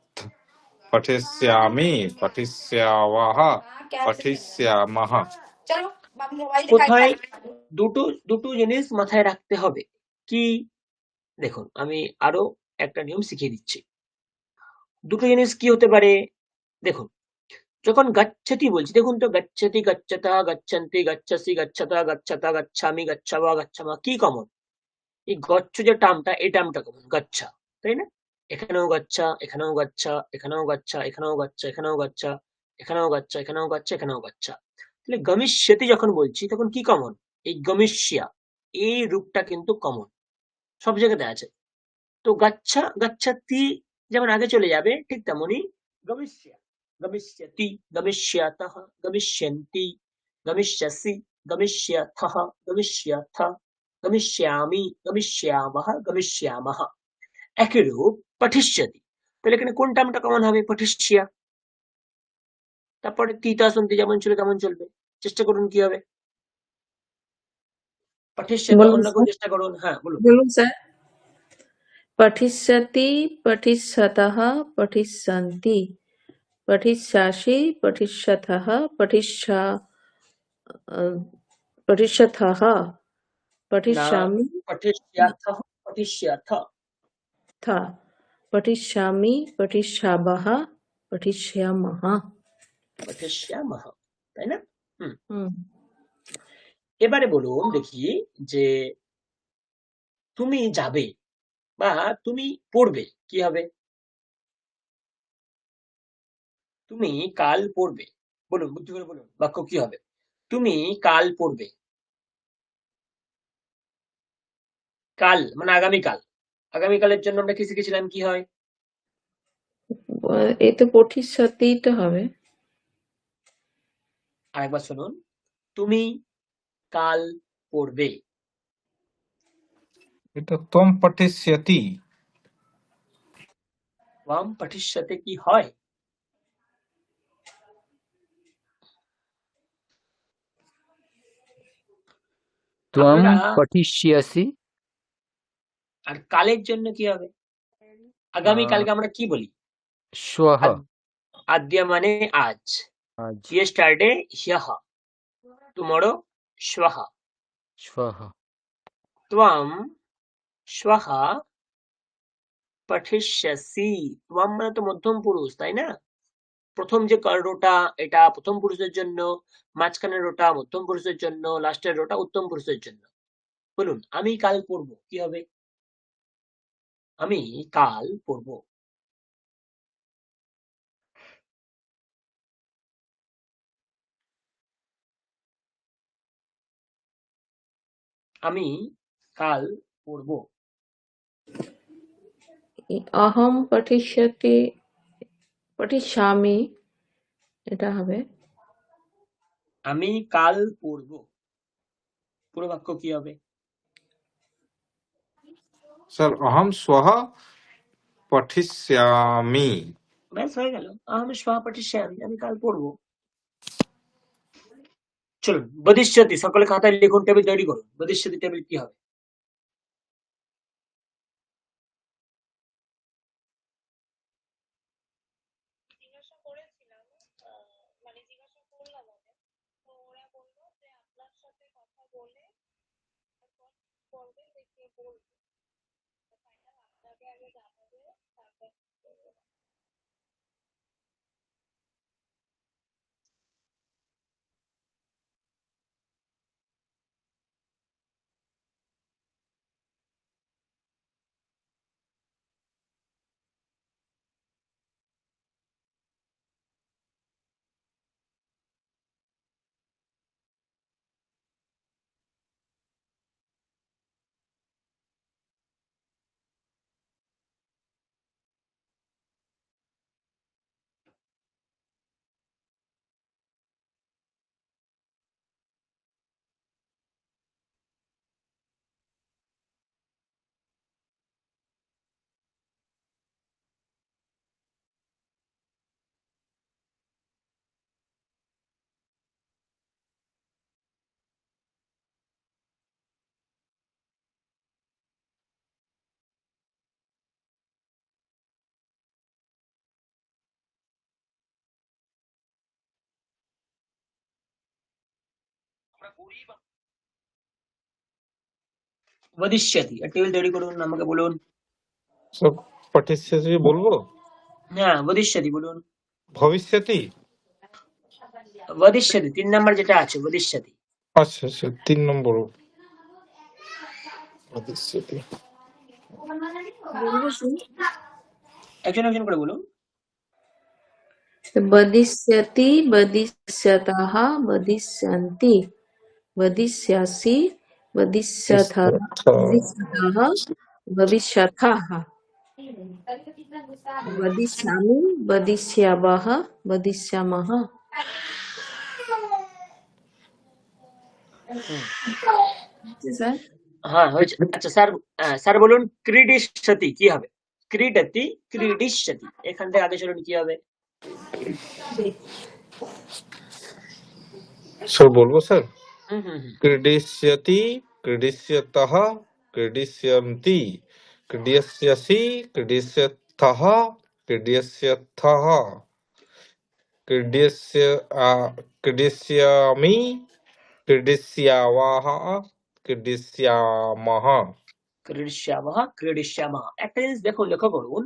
পঠিষ্যামি পঠিষ্যাवः পঠিষ্যামः। কোথায় দুটো দুটো জিনিস মাথায় রাখতে হবে। কি? দেখুন, আমি আরো একটা নিয়ম শিখিয়ে দিচ্ছি। দুটো জিনিস কি হতে পারে? দেখুন, যখন গচ্ছতি বলছি, দেখুন তো, গচ্ছতি, গচ্ছতা, গচ্ছন্তি, গচ্ছসি, গচ্ছতা, গচ্ছতা, গচ্ছামি, গচ্ছাবা, গচ্ছামা, কি কমন? এই গচ্ছ যে টার্মটা, এই টার্মটা কমন, গচ্ছা, তাই না? এখানেও গচ্ছা, এখানেও গচ্ছা, এখানেও গচ্ছা, এখানেও গচ্ছা, এখানেও গচ্ছা, এখানেও গচ্ছা, এখানেও গচ্ছা, এখানেও গচ্ছা। তাহলে গমিষ্যতি যখন বলছি তখন কি কমন? এই গমিষ্যা, এই রূপটা কিন্তু কমন, সব জায়গাতে আছে। তো গচ্ছা, গচ্ছতি যেমন আগে চলে যাবে, ঠিক তেমনি গমিষ্যা, গমিষ্যতি, গমিষ্যাতঃ, গমিষ্যন্তি, গমিষ্যসি, গমিষ্যথঃ, গমিষ্যথ, গমিষ্যামি, গমিষ্যামः, গমিষ্যামः। একই রূপ পঠিষ্যতি। তাহলে এখানে কোন টার্মটা কমন হবে? পঠিষ্যা। তারপরে তিতা সন্ধি যেমন ছিল তেমন চলবে। চেষ্টা করুন কি হবে। পঠিষ্যতি, বলুন অন্য কেউ স্যার, চেষ্টা করুন। হ্যাঁ, বলুন। বলুন স্যার। पठिष्यति पठिष्यतः पठिष्यन्ति पठिष्यासि पठिष्यथः पठिष्यथः না, पठिष्यामि পঠিষ্যাথः, পঠিষ্যথ, था पठिष्यामि पठिष्यावः पठिष्यामः। পঠিষ্যামः, তাই না? হুম। হুম। এবারে বলুন দেখি যে তুমি যাবে বা তুমি পড়বে, কি হবে? তুমি কাল পড়বে। বলুন, বুদ্ধি করে বলুন, বাক্য কি হবে? তুমি কাল পড়বে। কাল মানে আগামীকাল। আগামীকালের জন্য আমরা কি শিখেছিলাম? কি হয়? এ তো পঠিষ্যতিই তো হবে। আরেকবার শুনুন। তুমি কাল পড়বে। এটা তম পঠিষ্যতি। ওয়াম পঠিষ্যতে কি হয়? त्वं আপনারা पठिष्यसि আর কালের জন্য কি হবে? আগামীকালকে আমরা কি বলি? श्वः আদ্য মানে আজ। आज ইয়েস্টারডে হ্যः, টুমরো শ্বः। श्वः ত্বম শ্বः পঠিষ্যসি। ত্বম মানে তো মধ্যম পুরুষ, তাই না? প্রথম যে রোটা, এটা প্রথম পুরুষের জন্য, মাঝখানের রোটা মধ্যম পুরুষের জন্য, লাস্টের রোটা উত্তম পুরুষের জন্য। বলুন, আমি কাল পড়বো, কি হবে? আমি কাল পড়বো। আমি কাল পড়বো। अहम पठिष्यति पठिष्यामि, এটা হবে। আমি কাল পড়বো, পুরো বাক্য কি হবে? স্যার অহম শ্বः पठिष्यामि ব্যাস হয়ে গেল। আহম শ্বাহ পঠিষ্যামি, আমি কাল পড়বো। চলুন, বদিষ্যতি সকলে খাতায় লিখুন, টেবিল তৈরি করুন। বদিষ্যতি টেবিল কি হবে? বদিষ্যতি টেবিল তৈরি করুন, আমাকে বলুন। सब पठिष्यसि बोलबो হ্যাঁ, বদিষ্যতি বলুন। भविष्यति বদিষ্যতি 3 নাম্বার যেটা আছে, বদিষ্যতি। अच्छा अच्छा 3 नंबर भविष्यति বলবো শুনি। একজন একজন করে বলুন। বদিষ্যতি, বদিষ্যতঃ, বদিষ্যন্তি, বদিষ্যসি, বদিষ্যথः, বদিষ্যতः, ভবিষ্যথः, বদিষ্যামি, বদিষ্যাবः, বদিষ্যামः। স্যার হ্যাঁ হয়েছে। আচ্ছা স্যার, স্যার বলুন ক্রীডিষ্যতি কি হবে? ক্রীডতি, ক্রীডিষ্যতি, এখান থেকে আগে চলুন কি হবে? सर बोलबो सर হুম হুম হুম क्रीडिष्यति क्रीडिष्यतः क्रीडिष्यन्ति क्रीडिष्यसि क्रीडिष्यथः क्रीडिष्यथः क्रीडिष्यामि क्रीडिष्यावः क्रीडिष्यामः ক্রীডিষ্যামः, ক্রীডিষ্যামः। একটা জিনিস দেখুন, লক্ষ্য করুন।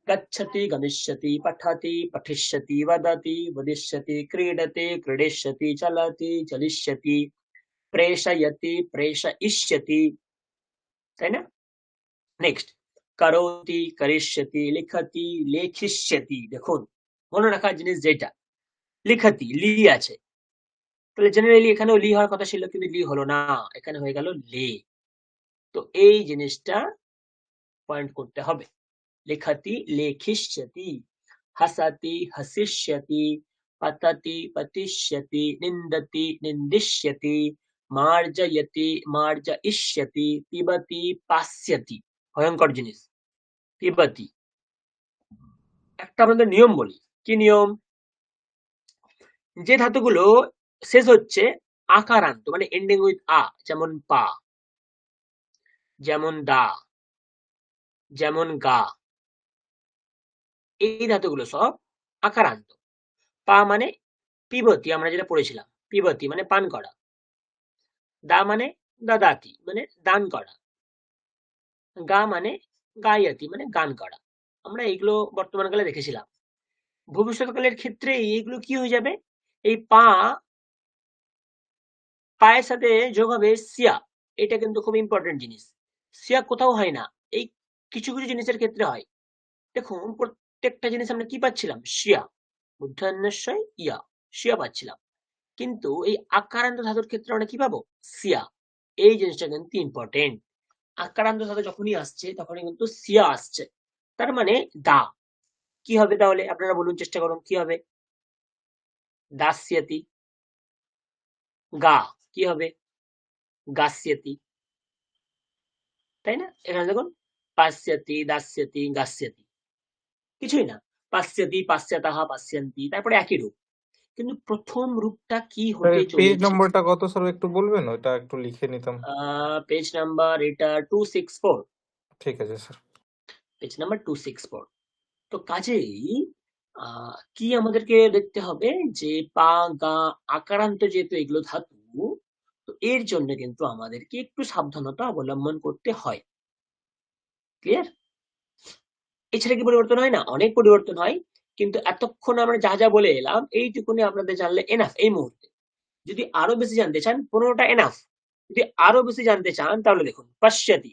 गच्छति, गमिष्यति, पठति, पठिष्यति, वदति, वदिष्यति, क्रीडति, क्रीडिष्यति, चलति, चलिष्यति, प्रेषयति, प्रेषयिष्यति, তাই না? নেক্সট, করোতি, করিষ্যতি, লিখতি, লেখিষ্যতি। দেখুন, মনে রাখার জিনিস যেটা, লিখতি লি আছে, তাহলে জেনারেলি এখানেও লি হওয়ার কথা ছিল, কিন্তু লি হলো না, এখানে হয়ে গেল লে। তো এই জিনিসটা পয়েন্ট করতে হবে। লিখতি, লেখিষ্যতি, हसति, हसिष्यति, पतति, पतिष्यति, निन्दति, निन्दिष्यति, मार्जयति, मार्जयिष्यति, पिबति, पास्यति। ভয়ঙ্কর জিনিস, পিবতি। একটা আমাদের নিয়ম বলি, কি নিয়ম? যে ধাতুগুলো শেষ হচ্ছে আকারান্ত, মানে এন্ডিং উইথ আ, যেমন পা, যেমন দা, যেমন গা, এই ধাতুগুলো সব আকারান্ত। পা মানে পিবতি, আমরা যেটা পড়েছিলাম, পিবতি মানে পান করা। দা মানে দাদাতি, মানে দান করা। গা মানে গায়াতি, মানে গান করা। আমরা এইগুলো বর্তমানকালে দেখেছিলাম। ভবিষ্যৎকালের ক্ষেত্রে এইগুলো কি হয়ে যাবে? এই পায়ের সাথে যোগ হবে সিয়া। এটা কিন্তু খুব ইম্পর্টেন্ট জিনিস। সিয়া কোথাও হয় না, এই কিছু কিছু জিনিসের ক্ষেত্রে হয়। দেখুন, প্রত্যেকটা জিনিস আমরা কি পাচ্ছিলাম? শিয়া, মূর্ধন্যস্বয় ইয়া, শিয়া পাচ্ছিলাম। কিন্তু এই আকারান্ত ধাতুর ক্ষেত্রে আমরা কি পাবো? সিয়া। এই জিনিসটা কিন্তু ইম্পর্টেন্ট। আকারান্ত ধাতু যখনই আসছে তখনই কিন্তু সিয়া আসছে, তার মানে দা। কি হবে তাহলে? আপনারা বলুন, চেষ্টা করুন, কি হবে? দাস্যতি। গা কি হবে? গাস্যতি, তাই না? এখানে দেখুন, পাস্যতি, দাস্যতি, গাস্যতি। কিছুই না। পাশ্চাতি, পাশ্চাতাহা, পাশ্যান্তি, তারপরে একই রূপ। কিন্তু প্রথম রূপটা কি হতে পেজ চলেছে? নম্বরটা কত স্যার একটু বলবেন, ওইটা একটু লিখে নিতাম। পেজ নাম্বার এটা 264, ঠিক আছে স্যার। Page number 264। তো কাজেই কি আমাদেরকে দেখতে হবে যে পা, গা, আকারান্ত যেহেতু এগুলো ধাতু, তো এর জন্য কিন্তু আমাদেরকে একটু সাবধানতা অবলম্বন করতে হয়। ক্লিয়ার? এছাড়া কি পরিবর্তন হয় না? অনেক পরিবর্তন হয়, কিন্তু এতক্ষণ আমরা যা যা বলে এলাম এইটুকুনি আপনাদের জানলে এনাফ এই মুহূর্তে। যদি আরো বেশি জানতে চান 15টা এনাফ। যদি আরো বেশি জানতে চান তাহলে দেখুন পশ্চাতি।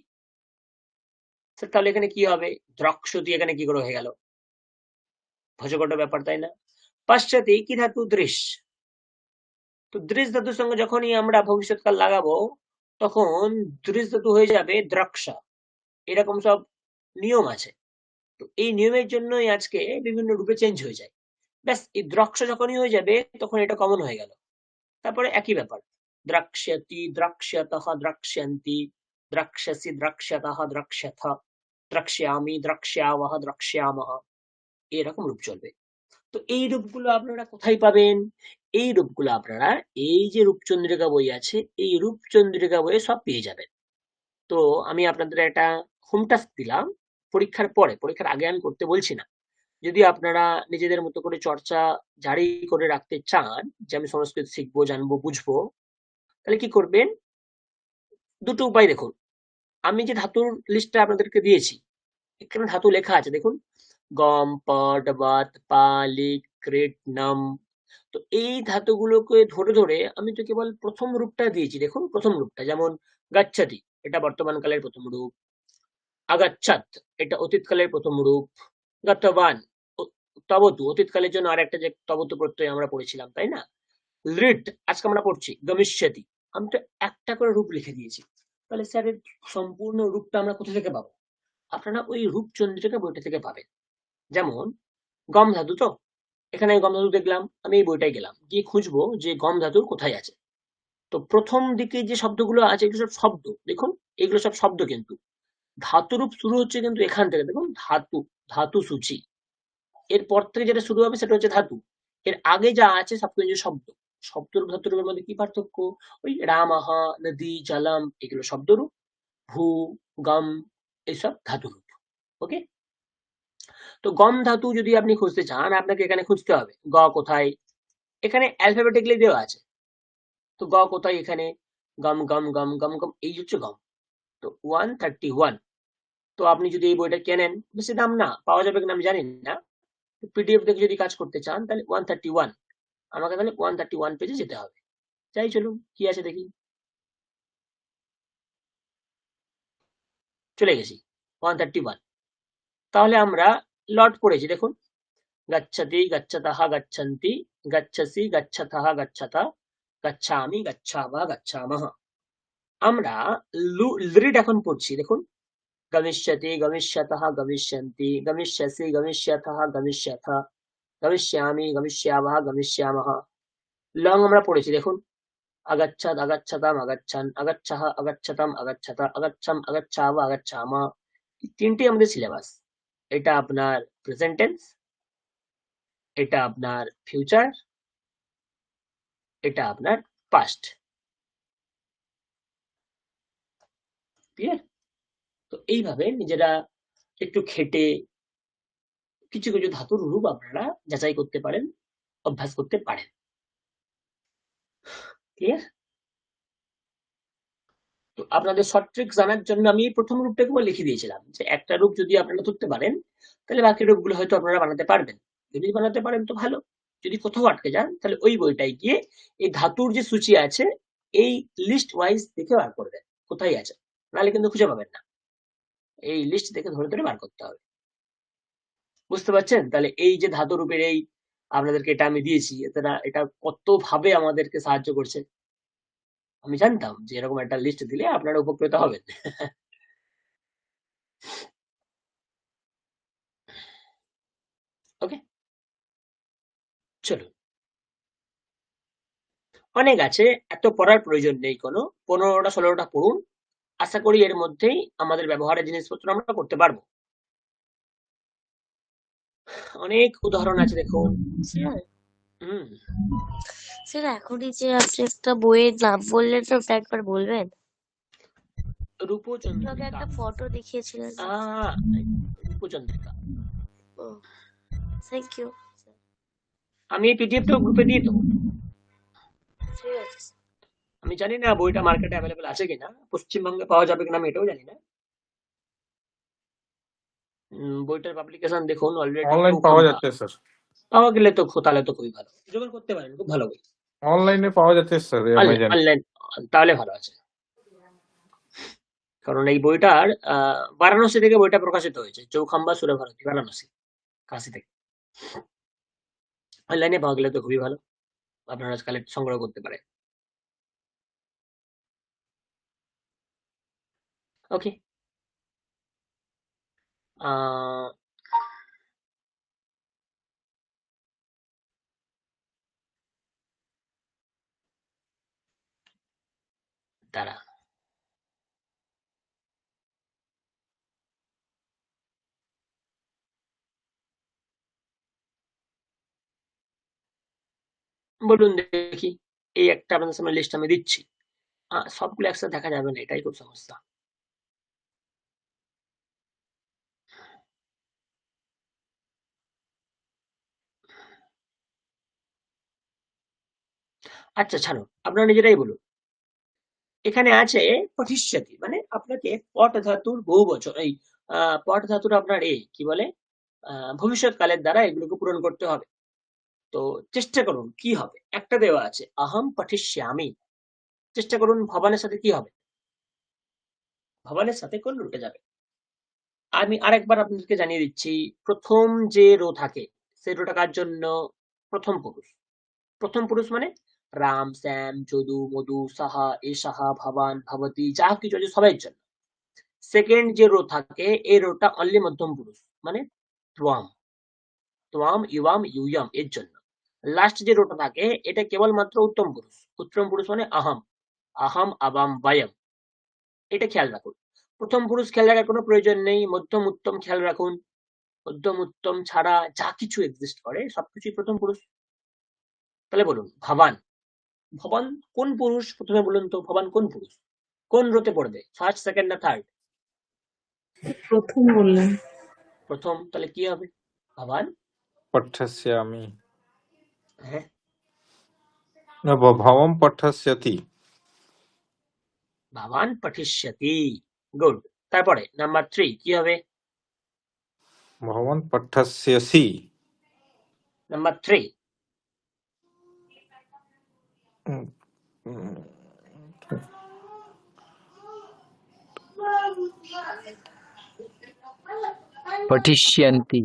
স্যার তাহলে এখানে কি হবে? দ্রক্ষতি এখানে কি করে হয়ে গেল? ভজকট ব্যাপার, তাই না? পশ্চাতি কি ধাতু? দৃশ। তো দৃশ ধাতুর সঙ্গে যখনই আমরা ভবিষ্যৎকাল লাগাবো তখন দৃশ ধাতু হয়ে যাবে দ্রক্ষা। এরকম সব নিয়ম আছে। তো এই নিয়মের জন্যই আজকে বিভিন্ন রূপে চেঞ্জ হয়ে যায়। ব্যাস এই দ্রক্ষ যখনই হয়ে যাবে তখন এটা কমন হয়ে গেল। তারপরে একই ব্যাপার, দ্রাক্ষ্যতি, দ্রাক্ষ্যতঃ, দ্রাক্ষ্যন্তি, দ্রাক্ষ্যসি, দ্রাক্ষ্যতঃ, দ্রাক্ষ্যথ, দ্রাক্ষ্যামি, দ্রাক্ষ্যাবহ, দ্রাক্ষ্যামহ, এরকম রূপ চলবে। তো এই রূপগুলো আপনারা কোথায় পাবেন? এই রূপগুলো আপনারা এই যে রূপচন্দ্রিকা বই আছে এই রূপচন্দ্রিকা বইয়ে সব পেয়ে যাবেন। তো আমি আপনাদের একটা হোম টাস্ক দিলাম পরীক্ষার পরে, পরীক্ষার আগে আমি করতে বলছি না। যদি আপনারা নিজেদের মতো করে চর্চা জারি করে রাখতে চান যে আমি সংস্কৃত শিখবো, জানবো, বুঝবো, তাহলে কি করবেন? দুটো উপায় দেখুন। আমি যে ধাতুর লিস্টটা আপনাদেরকে দিয়েছি এখানে ধাতু লেখা আছে দেখুন, গম, পট, বাত, পা, লিক, ক্রিট, নম। তো এই ধাতুগুলোকে ধরে ধরে আমি তো কেবল প্রথম রূপটা দিয়েছি। দেখুন প্রথম রূপটা, যেমন গাচ্ছাতি এটা বর্তমান কালের প্রথম রূপ, আগাচ্ছাত এটা অতীতকালের প্রথম রূপ, গতবান তবতু অতীতকালের জন্য আর একটা যে তবতু প্রত্যয় আমরা পড়েছিলাম, তাই না? লিট আজকে আমরা পড়ছি গমিষ্যতি। আমি তো একটা করে রূপ লিখে দিয়েছি। তাহলে স্যার এর সম্পূর্ণ রূপটা আমরা কোথা থেকে পাবো? আপনারা ওই রূপচন্দ্রিকা বইটা থেকে পাবেন। যেমন গম ধাতু, তো এখানে গম ধাতু দেখলাম, আমি এই বইটাই গেলাম, গিয়ে খুঁজবো যে গম ধাতুর কোথায় আছে। তো প্রথম দিকে যে শব্দগুলো আছে এগুলো সব শব্দ, দেখুন এগুলো সব শব্দ, কিন্তু ধাতুরূপ শুরু হচ্ছে কিন্তু এখান থেকে, দেখুন ধাতু, ধাতু সূচি। এরপর থেকে যেটা শুরু হবে সেটা হচ্ছে ধাতু। এর আগে যা আছে সবকিছু শব্দ। শব্দরূপ ধাতুরূপের মধ্যে কি পার্থক্য? ওই রামাহ, নদী, জলম এগুলো শব্দরূপ, ভূ, গম এইসব ধাতুরূপ। ওকে? তো গম ধাতু যদি আপনি খুঁজতে চান আপনাকে এখানে খুঁজতে হবে গ কোথায়। এখানে অ্যালফাবেটিক্যালি দেওয়া আছে, তো গ কোথায়? এখানে গম গম গম গম গম, এই হচ্ছে গম। তো 131। তো আপনি যদি এই বইটা কেনেন, বেশি দাম না, পাওয়া যাবে কিনা আমি জানি না, পিডিএফ দেখে যদি কাজ করতে চান তাহলে 131, আমাকে তাহলে 131 পেজে যেতে হবে। যাই চলুন কি আছে দেখি। চলে গেছি 131। তাহলে আমরা লট পড়েছি দেখুন, গচ্ছতি, গচ্ছতঃ, গচ্ছন্তি, গচ্ছসি, গচ্ছতঃ, গচ্ছতা, গচ্ছামি, গচ্ছামः, গচ্ছামः। আমরা লিড এখন পড়ছি দেখুন, গমিষ্যতি, গমিষ্যতঃ, গমিষ্যন্তি, গমিষ্যসি, গমিষ্যথঃ, গমিষ্যথ, গমিষ্যামি, গমিষ্যামः, গমিষ্যামः। লং আমরা পড়েছি দেখুন, আগচ্ছাদ, আগচ্ছতাম, আগচ্ছান, আগচ্ছাহ, আগচ্ছতাম, আগচ্ছতা, আগচ্ছাম, আগচ্ছাব, আগচ্ছামা। এই তিনটি আমাদের সিলেবাস। এটা আপনার প্রেজেন্ট টেন্স, এটা আপনার ফিউচার, এটা আপনার পাস্ট। ক্লিয়ার? তো এইভাবে নিজেরা একটু খেটে কিছু কিছু ধাতুর রূপ আপনারা যাচাই করতে পারেন, অভ্যাস করতে পারেন। ক্লিয়ার? তো আপনাদের শর্ট ট্রিক জানার জন্য আমি প্রথম রূপটাকে লিখে দিয়েছিলাম যে একটা রূপ যদি আপনারা ধরতে পারেন তাহলে বাকি রূপগুলো হয়তো আপনারা বানাতে পারবেন। যদি বানাতে পারেন তো ভালো, যদি কোথাও আটকে যান তাহলে ওই বইটাই গিয়ে এই ধাতুর যে সূচি আছে এই লিস্ট ওয়াইজ দেখে বার করবেন কোথায় আছে, নাহলে কিন্তু খুঁজে পাবেন না। এই লিস্ট দেখে ধরে ধরে বার করতে হবে। বুঝতে পারছেন? তাহলে এই যে ধাতু রূপের এই আপনাদেরকে এটা আমি দিয়েছি, এটা কত ভাবে আমাদেরকে সাহায্য করছে। আমি জানতাম যে এরকম একটা লিস্ট দিলে আপনারা উপকৃত হবেন। ওকে, চলুন। অনেক আছে, এত পড়ার প্রয়োজন নেই কোনো। 15টা 16টা পড়ুন, আশা করি এর মধ্যেই আমাদের ব্যবহারের জিনিসপত্র আমরা করতে পারবো। অনেক উদাহরণ আছে দেখুন। স্যার হুম স্যার এখনই যে আপনি একটা বইয়ের নাম বললেন তো ওটা একবার বলবেন? একটু আগে রূপচন্দ্রিকা। একটা ফটো দেখিয়েছিলেন না? রূপচন্দ্রিকা। ও থ্যাংক ইউ। আমি এই পিডিএফটাও গ্রুপে দিয়ে দেবো। ঠিক আছে স্যার। আমি জানি না বইটা মার্কেটে অ্যাভেলেবেল আছে কিনা, পশ্চিমবঙ্গে পাওয়া যাবে কিনা আমি এটাও জানি না। বইটার পাবলিকেশন দেখুন অলরেডি অনলাইন পাওয়া যাচ্ছে স্যার, পাওয়া গেলে তো তাহলে তো খুবই ভালো, জোগাড় করতে পারেন, খুব ভালো বই। অনলাইনে পাওয়া যাচ্ছে স্যার অ্যামাজন। অনলাইন তাহলে ভালো আছে, কারণ এই বইটার বারাণসী থেকে বইটা প্রকাশিত হয়েছে, চৌখাম্বা সুরে ভারতী, বারাণসী, কাশি থেকে। অনলাইনে পাওয়া গেলে তো খুবই ভালো, আপনারা কালেক্ট সংগ্রহ করতে পারেন। ওকে, দাঁড়া, বলুন দেখি। এই একটা আপনাদের সামনে লিস্ট আমি দিচ্ছি, সবগুলো একসাথে দেখা যাবে না, এটাই খুব সমস্যা। আচ্ছা ছাড়ুন, আপনারা নিজেরাই বলুন। এখানে আছে পঠিষ্যতি, মানে আপনাকে পট ধাতুর বহু বচন, এই পট ধাতুর আপনার কি বলে ভবিষ্যৎকালের দ্বারা এগুলোকে পূরণ করতে হবে। তো চেষ্টা করুন কি হবে। একটা দেওয়া আছে আহম পঠিষ্যামি, চেষ্টা করুন ভবানের সাথে কি হবে, ভবানের সাথে কোন রুটে যাবে। আমি আরেকবার আপনাদেরকে জানিয়ে দিচ্ছি, প্রথম যে রো থাকে সেই রোটা কার জন্য, প্রথম পুরুষ। প্রথম পুরুষ মানে রাম, শ্যাম, যদু, মধু, সাহা, এ সাহা, ভবান, ভবতী, যা কিছু আছে সবাই জন্য। সেকেন্ড যে রো থাকে এই রোটা অনলি মধ্যম পুরুষ, মানে ত্বাম, ত্বাম, ইউয়াম, ইউয়াম এর জন্য। লাস্ট যে রোটা থাকে এটা কেবলমাত্র উত্তম পুরুষ। উত্তম পুরুষ মানে আহম, আহম, আবাম, বায়াম, এটা খেয়াল রাখুন। প্রথম পুরুষ খেয়াল রাখার কোনো প্রয়োজন নেই, মধ্যম উত্তম খেয়াল রাখুন। মধ্যম উত্তম ছাড়া যা কিছু এক্সিস্ট করে সবকিছুই প্রথম পুরুষ। তাহলে বলুন ভবান, ভবান কোন পুরুষ প্রথমে বলুন তো, ভবান কোন পুরুষ, কোন রোতে পড়বে, ফার্স্ট, সেকেন্ড না থার্ড? প্রথম বললেন। প্রথম, তাহলে কি হবে ভবান? পঠ্যাস্যামি, হ্যাঁ, না ভবম পঠ্যাস্যতি। ভবান পঠিষ্যতি, গুড। তারপরে নাম্বার 3 কি হবে? ভবন পঠ্যাস্যসি। নাম্বার 3 উম, উম, पठिष्यन्ति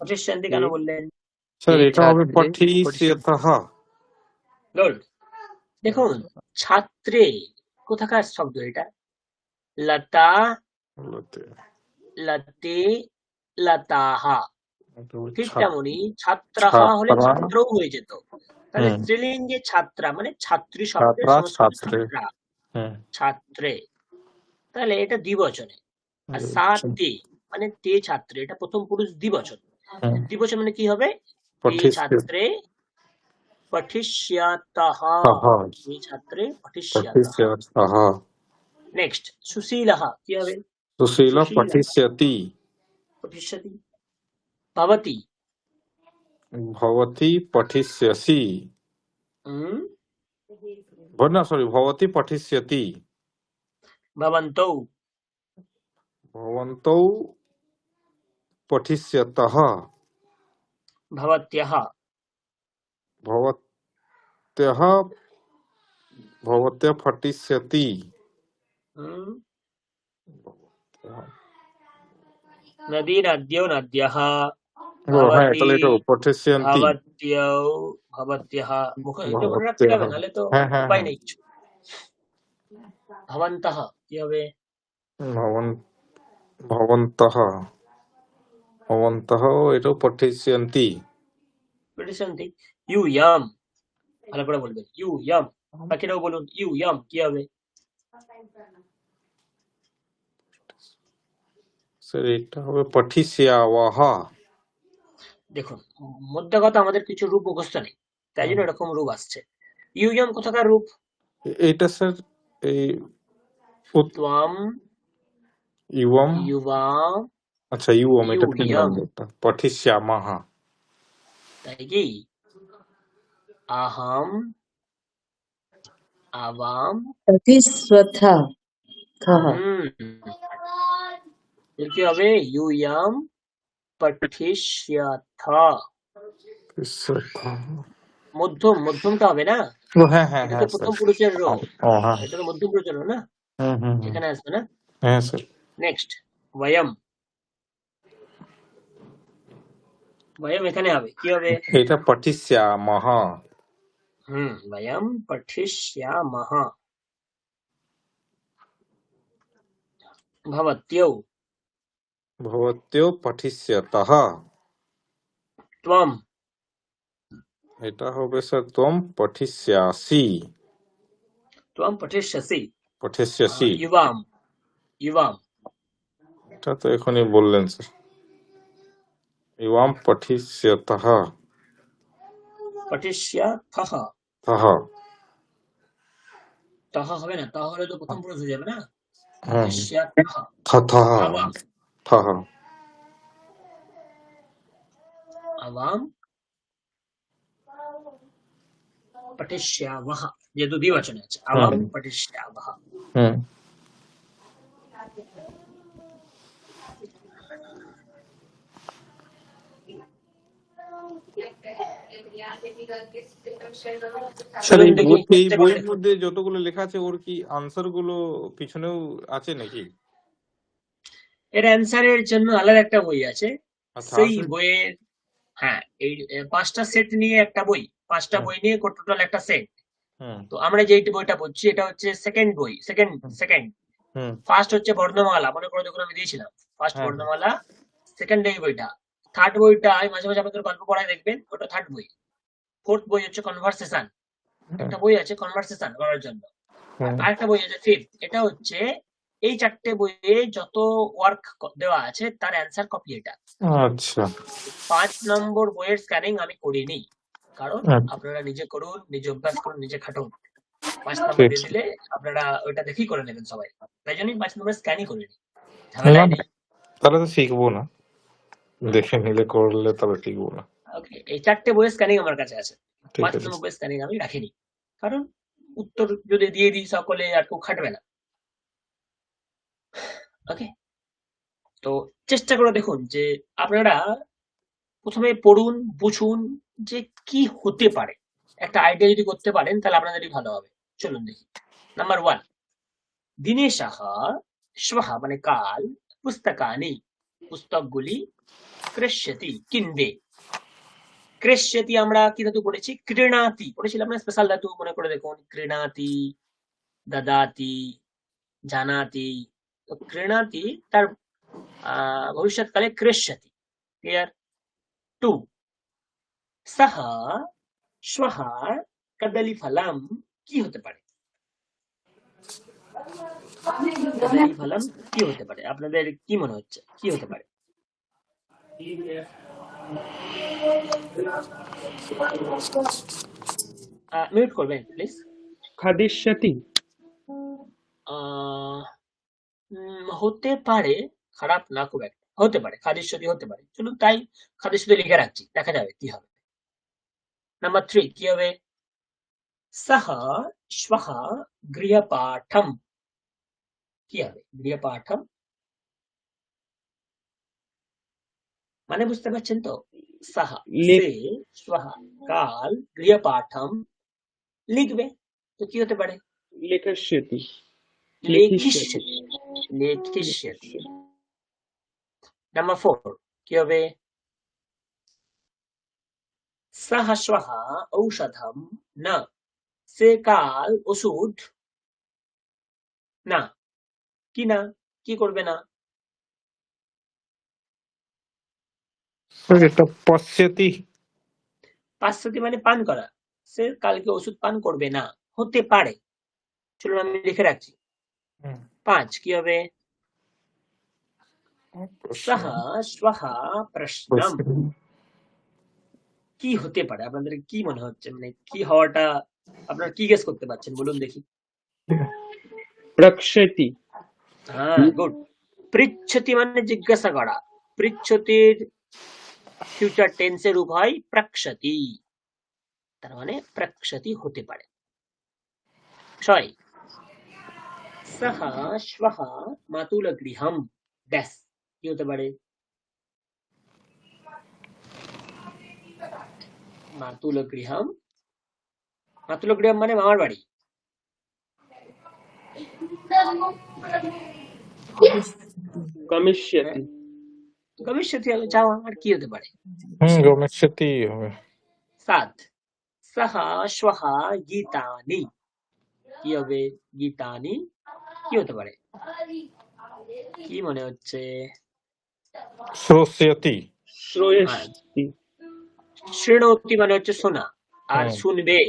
পঠিষ্যন্তি ये কেন বললেন? স্যার ये এটা হবে छात्रे পঠিষ্যতঃ। গুড। দেখুন ছাত্রে কোথাকার শব্দ এটা, লতা, লতে, লতাহা। ঠিক তেমনি ছাত্রাহা হলে ছাত্রা, ছাত্রও হয়ে যেত। তাহলে হুম, স্ত্রীলিঙ্গে ছাত্রা মানে ছাত্রী শব্দের ছাত্রা, সংস্কৃত ছাত্রে, ছাত্রা, হুম, ছাত্রে, তাহলে এটা দ্বিবচনে। আর সাতে মানে তে ছাত্রে, এটা প্রথম পুরুষ দ্বিবচন। হুম, দ্বিবচন মানে কি হবে? তে ছাত্রে পঠিষ্যাতঃ, তে ছাত্রে পঠিষ্যাতঃ। পঠিষ্যতঃ। নেক্সট সুশীলঃ কি হবে? সুশীল সুশীলঃ পঠিষ্যতি। পঠিষ্যতি। ভবতি, ভবতি পঠিষ্যসি, হুম, না সরি, ভবতি পঠিষ্যতি। ভবন্তৌ, ভবন্তৌ পঠিষ্যতঃ। ভবত্যঃ, ভবত্যঃ ভবত্যঃ পঠিষ্যতি। হুম, নদী, নদ্যৌ, নদ্যঃ, ও হ্যাঁ, ভবতি, তাহলে এটা পঠিষ্যন্তি। ভবত্যৌ, ভবত্যঃ। এটা মনে রাখতে ভবত্যঃ, হবে, নাহলে তো হ্যাঁ হ্যাঁ উপায় হ্যাঁ। নেই কিছু। ভবন্তঃ কি হবে? ভবন ভবন্তঃ, ভবন্তঃ এটাও পঠিষ্যন্তি। পঠিষ্যন্তি। ইউয়াম, ভালো করে বলবেন ইউয়াম। বাকিটাও বলুন ইউয়াম কি হবে? স্যার এটা হবে পঠিষ্যামহা। দেখুন, মধ্যে কথা আমাদের কিছু রূপ মুখস্থ নেই, তাই জন্য এরকম রূপ আসছে। ইউয়াম কোথাকার রূপ? এটা স্যার এই ত্বম, ইউম, ইউবাম, আচ্ছা ইউম এটা 3 ইউয়াম, নম্বরটা, পঠিষ্যামহা। তাই কি? আহাম, আবাম, प्रतिस्वथा এর কি হবে? ইউয়াম পঠিষ্যথ। মধ্যমটা হবে না? ও হ্যাঁ হ্যাঁ এটা তো হ্যাঁ স্যার। প্রথম পুরুষের রো, ও হ্যাঁ এটা তো মধ্যম পুরুষের রো না, এখানে আসবে না? হ্যাঁ স্যার। নেক্সট বয়ম, বয়ম এখানে হবে, কি হবে? এটা পঠিষ্যামহা। বয়ম পঠিষ্যামহ। ভবত্যৌ, ভবত্যৌ পঠিষ্যতঃ। ত্বম, এটা হবে স্যার ত্বম পঠিষ্যাসি। ত্বম পঠিষ্যসি। পঠিষ্যসি ইউবাম, ইউবাম, এটা তো এখনই বললেন স্যার। ইউম পঠিষ্যতঃ পঠিষ্যথ। তহ। তহ হবে না, তহ হলে তো প্রথম পুরুষ হয়ে যাবে না? হুম পঠিষ্যথ। থথः আবাম, থহ। আবাম পঠিষ্যামহ, যেহেতু দ্বিবচনে আছে, আবাম পঠিষ্যামহ। হুম স্যার চলুন এই দেখি, এই চেষ্টা করে বইয়ের দেখুন। মধ্যে যতগুলো লেখা আছে ওর কি আনসার গুলো পিছনেও আছে নাকি? এর অ্যান্সারের জন্য আলাদা একটা বই আছে, আচ্ছা সেই আছে। বইয়ের, হ্যাঁ, এই 5টা সেট নিয়ে একটা বই, 5টা বই নিয়ে টোটাল একটা সেট। হুম তো আমরা যেই বইটা পড়ছি এটা হচ্ছে সেকেন্ড বই, সেকেন্ড। হুম ফার্স্ট হচ্ছে বর্ণমালা, মনে করে যখন আমি দিয়েছিলাম ফার্স্ট হ্যাঁ বর্ণমালা, সেকেন্ড এই বইটা। থার্ড বইটা আমি মাঝে মাঝে আপনাদের গল্প পড়ায় দেখবেন, ওটা থার্ড বই। ফোর্থ বই হচ্ছে কনভারসেশন, একটা বই আছে কনভারসেশন করার জন্য। আর আরেকটা বই আছে ফিফথ, এটা হচ্ছে এই 4টে বইয়ে যত ওয়ার্ক দেওয়া আছে তার অ্যান্সার কপি এটা। আচ্ছা 5 নম্বর বইয়ের স্ক্যানিং আমি করিনি, কারণ আচ্ছা, আপনারা নিজে করুন, নিজে অভ্যাস করুন, নিজে খাটুন। 5 নম্বর ঠিক দিয়ে আছে। দিলে আপনারা ওইটা দেখেই করে নেবেন সবাই, তাই জন্যই 5 নম্বর স্ক্যানই করিনি, না ঝামেলায় না, নেই। তাহলে তো শিখবো না, দেখে নিলে করলে তবে শিখবো না। ওকে, এই 4টে বইয়ের স্ক্যানিং আমার কাছে আছে, ঠিক 5 আছে নম্বর বইয়ের স্ক্যানিং আমি রাখিনি, কারণ উত্তর যদি দিয়ে দিই সকলে আর কেউ খাটবে না। ওকে, তো চেষ্টা করে দেখুন যে আপনারা প্রথমে পড়ুন, বুঝুন যে কি হতে পারে, একটা আইডিয়া যদি করতে পারেন তাহলে আপনাদেরই ভালো হবে। চলুন দেখি। নাম্বার 1, দিনেশাহ শ্বহ মানে কাল, পুস্তকানি পুস্তকগুলি, ক্রেষ্যতি কিনবে। ক্রেষ্যতি আমরা কি ধাতু পড়েছি? ক্রীণাতি পড়েছিলাম না, স্পেশাল ধাতু মনে করে দেখুন, ক্রীণাতি, দদাতি, জানাতি। তো ক্রীণাতি তার ভবিষ্যৎকালে ক্রেষ্যতি। ক্লিয়ার? 2, সহ শ্বহ কদলি ফলম, কি হতে পারে? কদলি ফলম কি হতে পারে? আপনাদের কি মনে হচ্ছে কি হতে পারে? মিউট করবেন প্লিজ। খাদিষ্যতি। হতে পারে, খারাপ না খুব একটা, হতে পারে, খাদিশ্বতী হতে পারে। চলুন তাই খাদিশ্বতী লিখে রাখছি, দেখা যাবে কি হবে। নাম্বার 3 কি হবে? সহ শ্বহ গৃহপাঠম, কি হবে? গৃহপাঠম মানে বুঝতে পারছেন তো? সহ সে, শ্বহ কাল, গৃহপাঠম লিখবে, তো কি হতে পারে? লেখিষ্যতি। লেখিষ্যতি, লেখিষ্যতি। নাম্বার 4 কি হবে? সহ শ্বহ ঔষধম না, সে কাল ওষুধ না, কি না, কি করবে না? স্যার এটা পশ্যতি। পাশ্চাতি মানে পান করা, সে কালকে ওষুধ পান করবে না, হতে পারে। চলুন আমি লিখে রাখছি। 5 কি হবে? সহ শ্বহ প্রশ্নম প্রশ্ন। কি হতে পারে? আপনাদের কি মনে হচ্ছে, মানে কি হওয়াটা আপনারা কি গেস করতে পারছেন বলুন দেখি। प्रक्षति হ্যাঁ, গুড। পৃচ্ছতি মানে জিজ্ঞাসা করা। পৃচ্ছতির ফিউচার টেন্সের রূপ হয় প্রক্ষতি, তার মানে প্রক্ষতি হতে পারে। 6 সহ শ্বহ মাতুল গৃহম ড্যাশ কি হতে পারে? মাতুল গৃহম, মাতুল গৃহম মানে মামার বাড়ি। गमिष्यति গমিষ্যতি হবে যাওয়া, আর কি হতে পারে? গমেশ্বতী হবে। 7 সহ শ্বহ গীতানি কি হবে? গীতানি কি হতে পারে? কি মনে হচ্ছে? শ্রোষ্যতি। श्रूयति শৃণোতি মানে হচ্ছে শোনা, আর হুম। শুনবে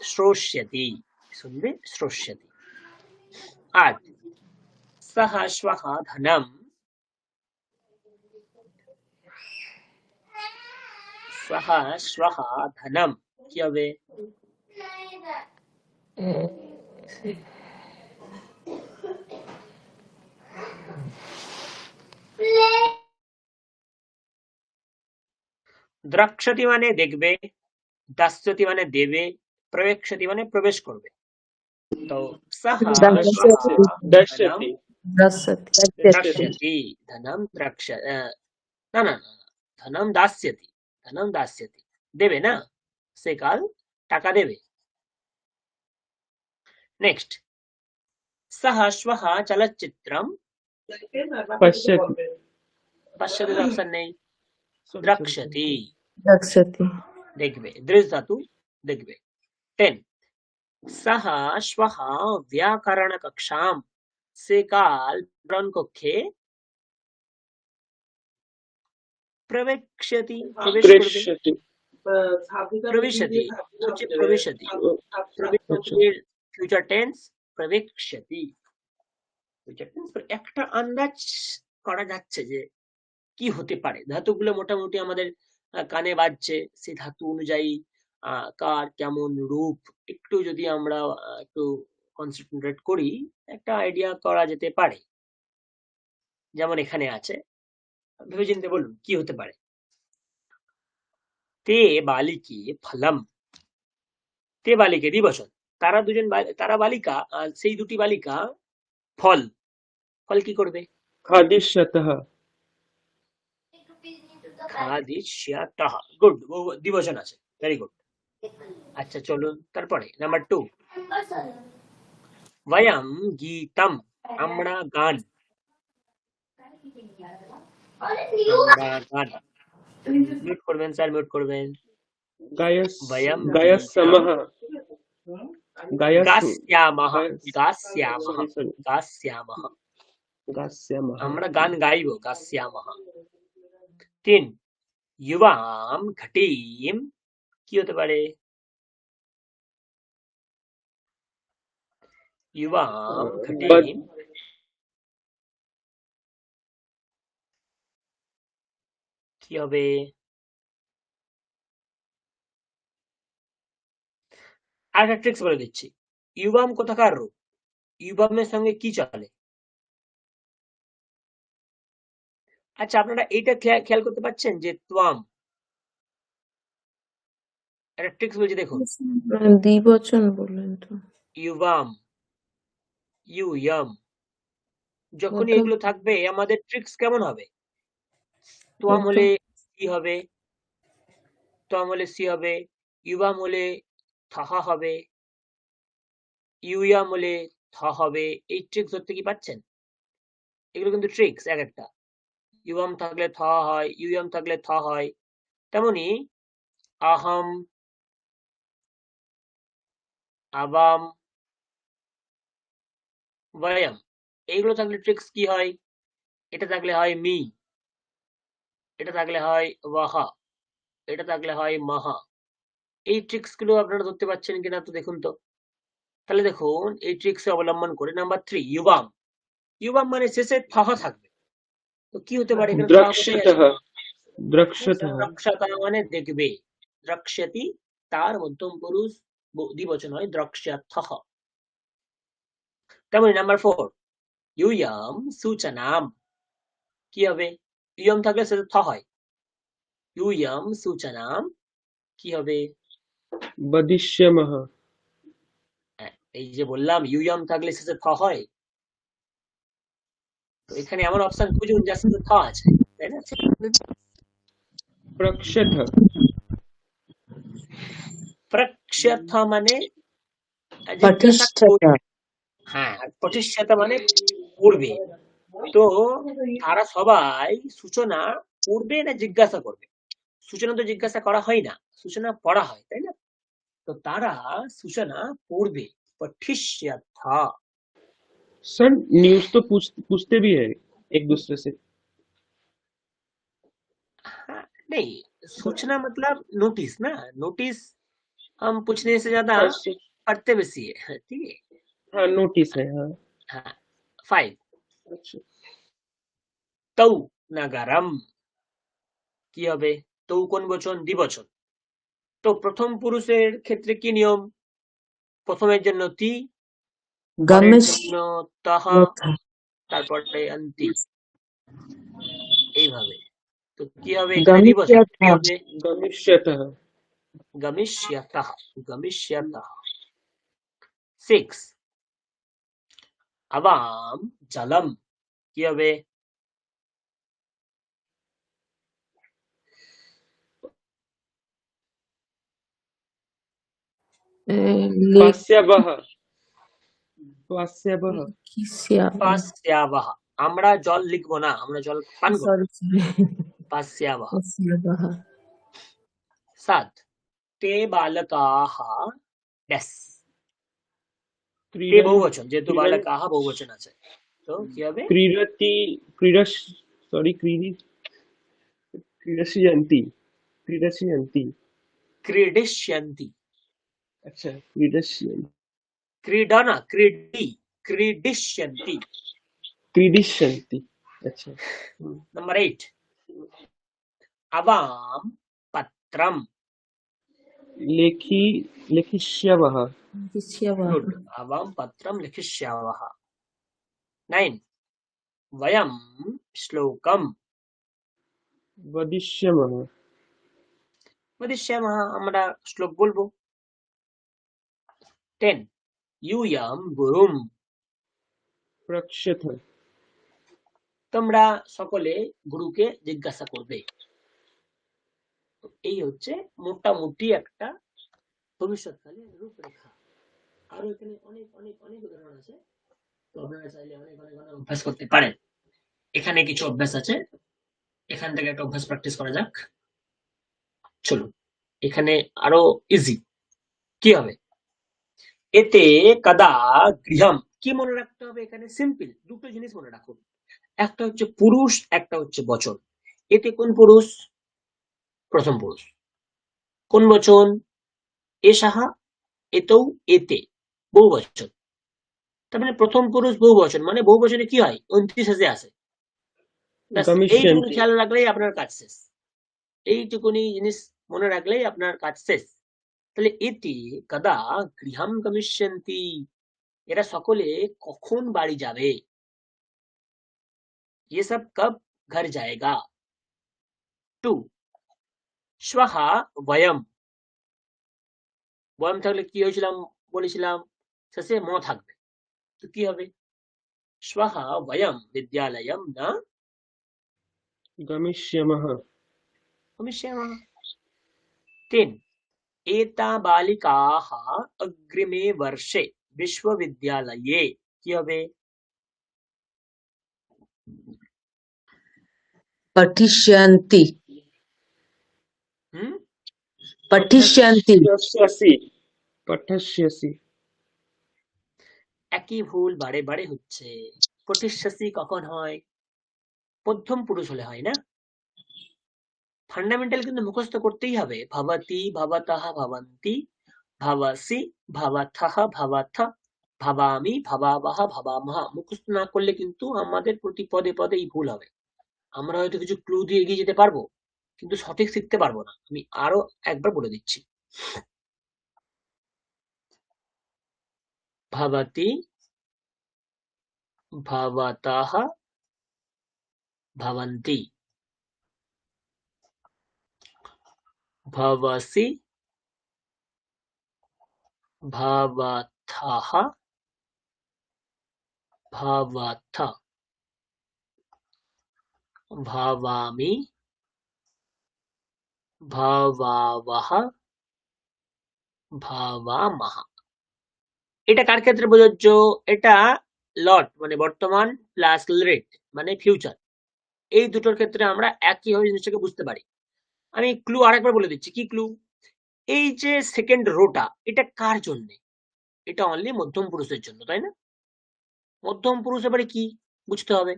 শ্রোষ্যতি, শুনবে শ্রোষ্যতি। 8 সহ শ্বহ ধনম, সহ শ্বহ ধনম কি হবে? দ্রক্ষতি মানে দেখবে, দাস্যতি মানে দেবে, প্রবেক্ষতি মানে প্রবেশ করবে। তো সহ শ্বহ ধনম दर्शति দাস্যতি দ্রক্ষ্যতি, ধনম দ্রক্ষ না না না, ধনম দাস্যতি, ধনম দাস্যতি দেবে না, সে কাল টাকা দেবে। নেক্সট সহ শ্বহ চলচ্চিত্রম, पश्यति পশ্যতি তো অপশন নেই, দ্রক্ষ্যতি দাস্যতি দেখবে, দৃশ ধাতু দেখবে। 10 সহ শ্বহ ব্যাকরণ কক্ষাম, সে কাল ব্যাকরণ কক্ষে প্রবেক্ষ্যতি প্রবেশ করবে। दृश्यति প্রবিশতি হচ্ছে প্রবেশতি, প্রবেশতির ফিউচার টেন্স প্রবেক্ষ্যতি। ফিউচার টেন্স একটা আন্দাজ করা যাচ্ছে যে কি হতে পারে। ধাতুগুলো মোটামুটি আমাদের কানে বাজছে, সেই ধাতু অনুযায়ী কার কেমন রূপ একটু যদি আমরা একটু কনসেন্ট্রেট করি, একটা আইডিয়া করা যেতে পারে। যেমন এখানে আছে, ভেবেচিন্তে বলুন কি হতে পারে। তে বালিকে ফলম, তে বালিকে দিবসন, তারা দুজন তারা বালিকা, সেই দুটি বালিকা ফল, ফল কি করবে? खादिष्यतः খাদিষ্যাতঃ, গুড, দিবসন আছে, ভেরি গুড। আচ্ছা চলুন তারপরে নাম্বার 2 বয়ম গীতম, আমরা গান, আমরা গান। মিউট করবেন স্যার, মিউট করবেন। বয়ম गायस्मः গাস্যামহ, গাস্যামহ, sorry গাস্যামহ, गास्यामः আমরা গান গাইব, গাস্যামহ। 3 যুবাম ঘটিম কি হতে পারে? যুবাম ঘটিম কি হবে? আর একটা ট্রিক্স বলে দিচ্ছি। ইউবাম কোথাকার রূপ? ইউবামের সঙ্গে কি চলে? আচ্ছা আপনারা এইটা খেয়াল করতে পারছেন যে ত্বাম, একটা ট্রিক্স বলছি দেখুন। দ্বিবচন বললেন তো। ইউবাম, ইউয়াম, যখনই মধ্যম এগুলো থাকবে আমাদের ট্রিক্স কেমন হবে? ত্বাম হলে কি হবে? ত্বাম হলে সি হবে, ইউবাম হলে থাহা হবে, ইউয়াম হলে থ হবে। এই ট্রিক্স ধরতে কি পাচ্ছেন? এগুলো কিন্তু ট্রিক্স এক একটা। ইউয়াম থাকলে থ হয়, ইউয়াম থাকলে থ হয়। তেমনি আহম, আবাম, বয়াম, এইগুলো থাকলে ট্রিক্স কি হয়? এটা থাকলে হয় মি, এটা থাকলে হয় ওয়াহা, এটা থাকলে হয় মাহা। এই ট্রিক্স গুলো আপনারা ধরতে পারছেন কিনা তো দেখুন তো। তাহলে দেখুন এই ট্রিক্স অবলম্বন করে নাম্বার 3 ইউবাম, ইউবাম মানে শেষে থ থাকবে, তো কি হতে পারে এখানে থা কোথায় আছে? द्रक्ष्यतः द्रक्ष्यतः দ্রক্ষতা মানে দেখবে, দ্রক্ষ্যতি তার মধ্যম পুরুষ দ্বিবচন হয় দ্রক্ষ্যথঃ। তেমনি নাম্বার 4 ইউয়াম সূচনাম, কি হবে? ইয়ম থাকলে সেটা থ হয়। ইউয়াম সূচনাম কি হবে? वदिष्यामः এই যে বললাম ইউয়াম থাকলে শেষে থ হয়, তো এখানে এমন অপশন খুঁজুন যার সাথে থ আছে, তাই না? प्रक्षथ প্রক্ষ্যথ মানে জিজ্ঞাসা করবে। হ্যাঁ, আর প্রতিষ্ঠাতা মানে পূর্বে। তো তারা সবাই সূচনা পূর্বে না জিজ্ঞাসা করবে? সূচনা তো জিজ্ঞাসা করা হয় না, সূচনা পড়া হয়, তাই না? তো তারা সূচনা পূর্বে পঠিষ্যথ। सर न्यूज तो पूछते भी है एक दूसरे से हाँ, नहीं, सूचना मतलब नोटिस ना, नोटिस हम पूछने से ज्यादा हाँ पढ़ते बेसी है, ठीक है? हाँ नोटिस है हाँ हाँ, 5 अच्छा তৌ নাগারাম, কি হবে? তৌ কোন বচন? দ্বিবচন। তো প্রথম পুরুষের ক্ষেত্রে কি নিয়ম? প্রথমের জন্য তি, পরের জন্য তাহ, তারপরে অন্তি, এইভাবে। তো কি হবে এখানে? দ্বিবচন কি হবে? गमिष्यतः গমিষ্যতঃ, গমিষ্যতঃ। 6 আবাম জলম, কি হবে? पास्यावः पास्यावः পাস্যাবহ। আমরা জল লিখবো না, আমরা জল পান করব। পাস্যাবহ। 7 তে বালকাহ ড্যাশ, তে क्रीडन বহুবচন, যেহেতু क्रीडन বালকাহ বহুবচন আছে, তো কি হবে? क्रीडति क्रीडश सॉरी क्रीडशयन्ति क्रीडशयन्ति ক্রীডিষ্যন্তি। अच्छा क्रीडशयन्ति ক্রীডা না, ক্রীডি, ক্রীডিষ্যন্তি। क्रीडिष्यन्ति अच्छा নাম্বার 8 আবাম পত্রম, लेखिष्यावः গুড, আবাম পত্রম লিখিষ্যামः। 9 বয়ম শ্লোকম वदिष्यामः বদিষ্যামः, আমরা শ্লোক বলবো। 10 ইউয়াম গুরুম, प्रक्षथ তোমরা সকলে গুরুকে জিজ্ঞাসা করবে। তো এই হচ্ছে মোটামুটি একটা ভবিষ্যৎকালীন রূপরেখা। আরো এখানে অনেক অনেক অনেক উদাহরণ আছে, তো আপনারা চাইলে অনেক অনেক অনেক অভ্যাস করতে পারেন। এখানে কিছু অভ্যাস আছে, এখান থেকে একটা অভ্যাস প্র্যাকটিস করা যাক। চলুন, এখানে আরো ইজি কি হবে? এতে কদা গৃহম, কি মনে রাখতে হবে? এখানে সিম্পল দুটো জিনিস মনে রাখুন, একটা হচ্ছে পুরুষ, একটা হচ্ছে বচন। এতে কোন পুরুষ? প্রথম পুরুষ। কোন বচন? এসাহা, এতৌ, এতে বহুবচন। তার মানে প্রথম পুরুষ বহুবচন, মানে বহুবচনে কি হয়? 29 হাজে আসে। এইটুকুনি गमिष्यन्ति খেয়াল রাখলেই আপনার কাজ শেষ, এইটুকুনি জিনিস মনে রাখলেই আপনার কাজ শেষ। তাহলে এতে কদা গৃহম গমিষ্যন্তি, এরা সকলে কখন বাড়ি যাবে? ये सब कब घर जाएगा? 2 श्वः वयम, বয়ম থাকলে কি হয়েছিলাম বলেছিলাম? শেষে ম থাকবে, তো কি হবে? श्वः वयम विद्यालयम न गमिष्यामः गमिष्यामः। 10 एता बालिकाः अग्रिमे वर्षे विश्वविद्यालये, কি হবে? पठिष्यन्ति হুম, पठिष्यन्ति पठस्यसि पठस्यसि একই ভুল বারে বারে হচ্ছে। পঠিষ্যসি কখন হয়? প্রথম পুরুষ হলে হয় না? ফান্ডামেন্টাল কিন্তু মুখস্থ করতেই হবে। ভবতি, ভবতঃ, ভবন্তি, ভবসি, ভবথঃ, ভবথ, ভবামি, ভবাবহ, ভবামহ। মুখস্থ না করলে কিন্তু আমাদের প্রতি পদে পদে এই ভুল হবে। আমরা হয়তো কিছু ক্লু দিয়ে এগিয়ে যেতে পারবো, কিন্তু সঠিক শিখতে পারবো না। আমি আরো একবার বলে দিচ্ছি। ভাবাতি, ভাবাতাহ, ভাবন্তি, ভাবাসি, ভাবাথাহ, ভাবাথ, ভাবামি, ভাবাবহ, ভাবামহ। এটা কার ক্ষেত্রে প্রযোজ্য? এটা লট মানে বর্তমান প্লাস লেট মানে ফিউচার, এই দুটোর ক্ষেত্রে আমরা একইভাবে জিনিসটাকে বুঝতে পারি। আমি ক্লু আরেকবার বলে দিচ্ছি। কি ক্লু? এই যে সেকেন্ড রোটা, এটা কার জন্য? এটা অনলি মধ্যম পুরুষের জন্য, তাই না? মধ্যম পুরুষ এবারে কি বুঝতে হবে?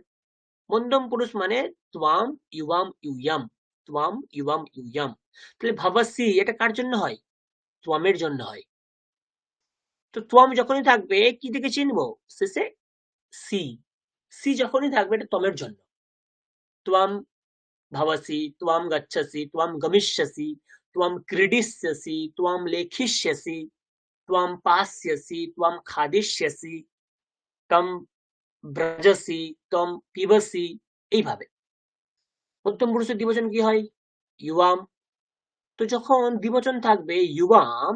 মধ্যম পুরুষ মানে ত্বাম, ইউয়াম, ইউয়াম, ত্বাম, ইউয়াম, ইউয়াম। তাহলে ভাবাসি এটা কার জন্য হয়? ত্বামের জন্য হয়। তো ত্বাম যখনই থাকবে কি থেকে চিনবো? শেষে সি, সি যখনই থাকবে এটা ত্বমের জন্য। ত্বাম भवसि, त्वं गच्छसि, त्वं गमिष्यसि, त्वं क्रीडिष्यसि, त्वं लेखिष्यसि, त्वं पास्यसि, त्वं खादिष्यसि, त्वं ব্রজসি, त्वं পিবসি, এইভাবে। মধ্যম পুরুষের দ্বিবচন কি হয়? ইউয়াম। তো যখন দ্বিবচন থাকবে ইউয়াম,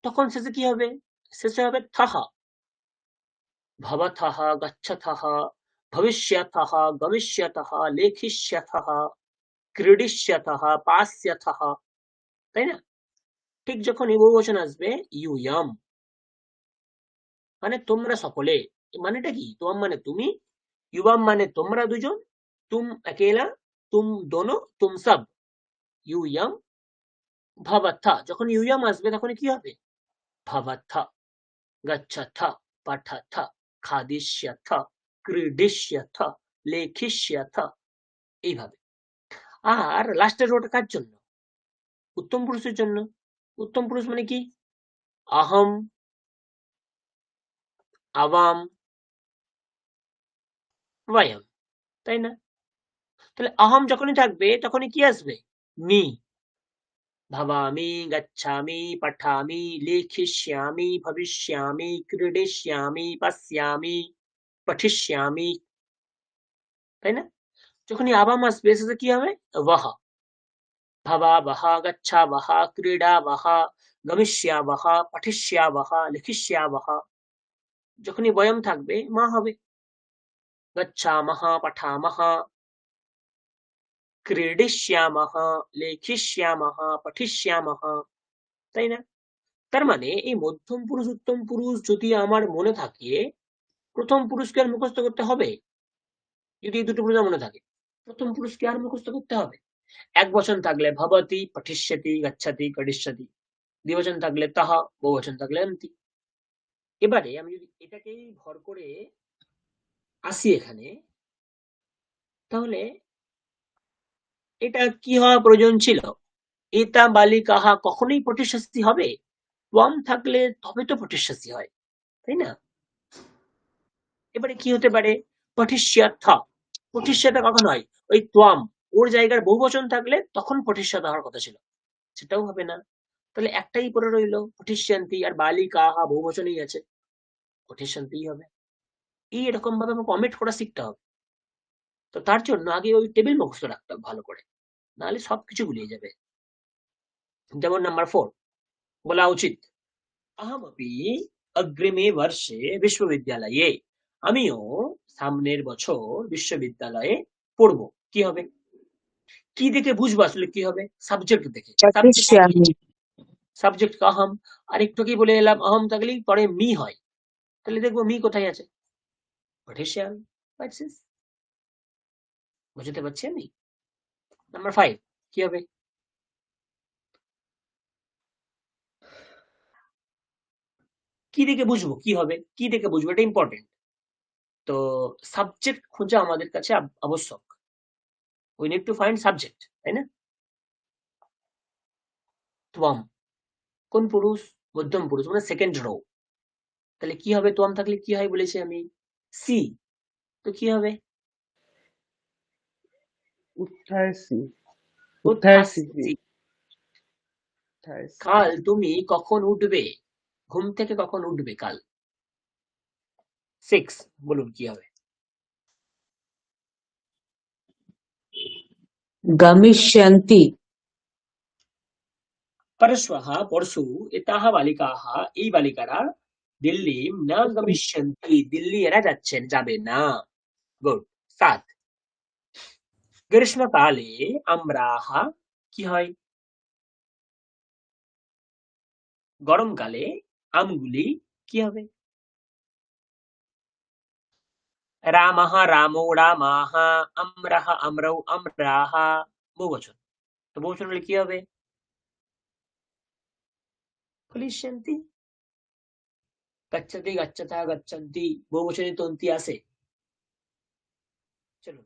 তখন শেষে কি হবে? শেষে হবে থহ। ভবথः, গচ্ছথः, ভবিষ্যথः, গমিষ্যথः, লেখিষ্যথः, ক্রীডিষ্যথः, পাস্যথः, তাই না? ঠিক যখন বহুবচন আসবে ইউয়াম মানে তোমরা সকলে। মানেটা কি? তোম মানে তুমি, ইউয়াম মানে তোমরা দুজন, তুম একেলা, তুম দোনো, তুম সব। ইউয়াম ভাবাথা, যখন ইউয়াম আসবে তখন কি হবে? ভাবাথা, গচ্ছাথ, পাঠাথ, খাদিষ্যথ, ক্রীডিষ্যথ, লেখিষ্যথ, এইভাবে। আর লাস্টের রোটা কার জন্য? উত্তম পুরুষের জন্য। উত্তম পুরুষ মানে কি? আহম, আওয়াম, ওয়ায়াম, তাই না? তাহলে আহম যখনই থাকবে তখনই কি আসবে? মি। ভাবামি, গচ্ছামি, পঠামি, লেখিষ্যামি, ভবিষ্যামি, ক্রীডিষ্যামি, পশ্যামি, পঠিষ্যামি, তাই না? যখনই আবাম আসবে শেষে কি হবে? ওয়াহ। ভাবাবহ, গচ্ছাবহ, ক্রীডাবহ, গমিষ্যাবহ, পঠিষ্যাবহ, লিখিষ্যাবহ। যখনই বয়ম থাকবে মা হবে। গচ্ছামহ, পঠামহ, ক্রীডিষ্যামহ, লেখিষ্যামহ, পঠিষ্যামহ, তাই না? তার মানে এই মধ্যম পুরুষ উত্তম পুরুষ যদি আমার মনে থাকে, প্রথম পুরুষকে আর মুখস্থ করতে হবে? যদি এই দুটো পুরুষ মনে থাকে, প্রথম পুরুষকে আর মুখস্থ করতে হবে? এক বচন থাকলে ভবতি, পঠিষ্যতি, গচ্ছতি, করিষ্যতি। দ্বিবচন থাকলে তাহা, বহুবচন থাকলে অন্তি। এবারে আমি যদি এটাকেই ভর করে আসি এখানে, তাহলে এটা কি হওয়া প্রয়োজন ছিল? এতা বালিকাহা কখনোই পঠিষ্যসি হবে? ওয়াম থাকলে তবে তো পঠিষ্যসি হয়, তাই না? এবারে কি হতে পারে? পঠিষ্যথা, পঠিষ্যথা কখন হয়? ওই ত্বাম, ওর জায়গার বহুবচন থাকলে তখন পঠিষ্যথা হওয়ার কথা ছিল, সেটাও হবে না। তাহলে একটাই পরে রইলো পঠিষ্যন্তি, আর বালিকাহা বহুবচনেই আছে, পঠিষ্যন্তিই হবে। এই এরকম ভাবে আমাকে অমিট করা শিখতে হবে। তো তার জন্য আগে ওই টেবিল মুখস্থ রাখতে হবে ভালো করে, নাহলে সবকিছু গুলিয়ে যাবে। যেমন নাম্বার 4 বলা উচিত, আহমপি অগ্রিমে বর্ষে বিশ্ববিদ্যালয়ে, আমিও সামনের বছর বিশ্ববিদ্যালয়ে পড়বো। কি হবে? কি দেখে বুঝবো আসলে কি হবে? সাবজেক্ট দেখে। সাবজেক্ট কি? পঠিষ্যামি। সাবজেক্ট আহম। আর একটু কি বলে এলাম, আহম থাকলেই পরে মি হয়। তাহলে দেখবো মি কোথায় আছে? পঠিষ্যামি। বুঝতে পারছি আমি। নাম্বার 5 কি হবে? কি দেখে বুঝবো কি হবে? কি দেখে বুঝবো? এটা ইম্পর্টেন্ট। তো সাবজেক্ট খোঁজা আমাদের কাছে আবশ্যক। We need to find subject, তাই না? ত্বম কোন পুরুষ? মধ্যম পুরুষ মানে সেকেন্ড রো। তাহলে কি হবে? ত্বম থাকলে কি হয় বলেছি আমি? সি। তো কি হবে? উঠাইছি উঠাসি। উঠাইছি উঠাইছি কাল তুমি কখন উঠবে? ঘুম থেকে কখন উঠবে কাল? 6 বলুন কি হবে? गमिष्यन्ति পরশ্বः পরশু এতাः বালিকাः এই বালিকারা দিল্লিম না গমিষ্যন্তি দিল্লি এরা যাচ্ছেন যাবে না। গুড। 7 গ্রীষ্মকালে আমরাহ কি হয়? গরমকালে আমগুলি কি হবে? রামः রামো রামাः আমরাহ আমরৌ আমরাহ বহুবচন। তো বহুবচন হলে কি হবে? ফলিষ্যন্তি। গচ্ছতি গচ্ছতः গচ্ছন্তি বহুবচনে তন্তি আছে। চলুন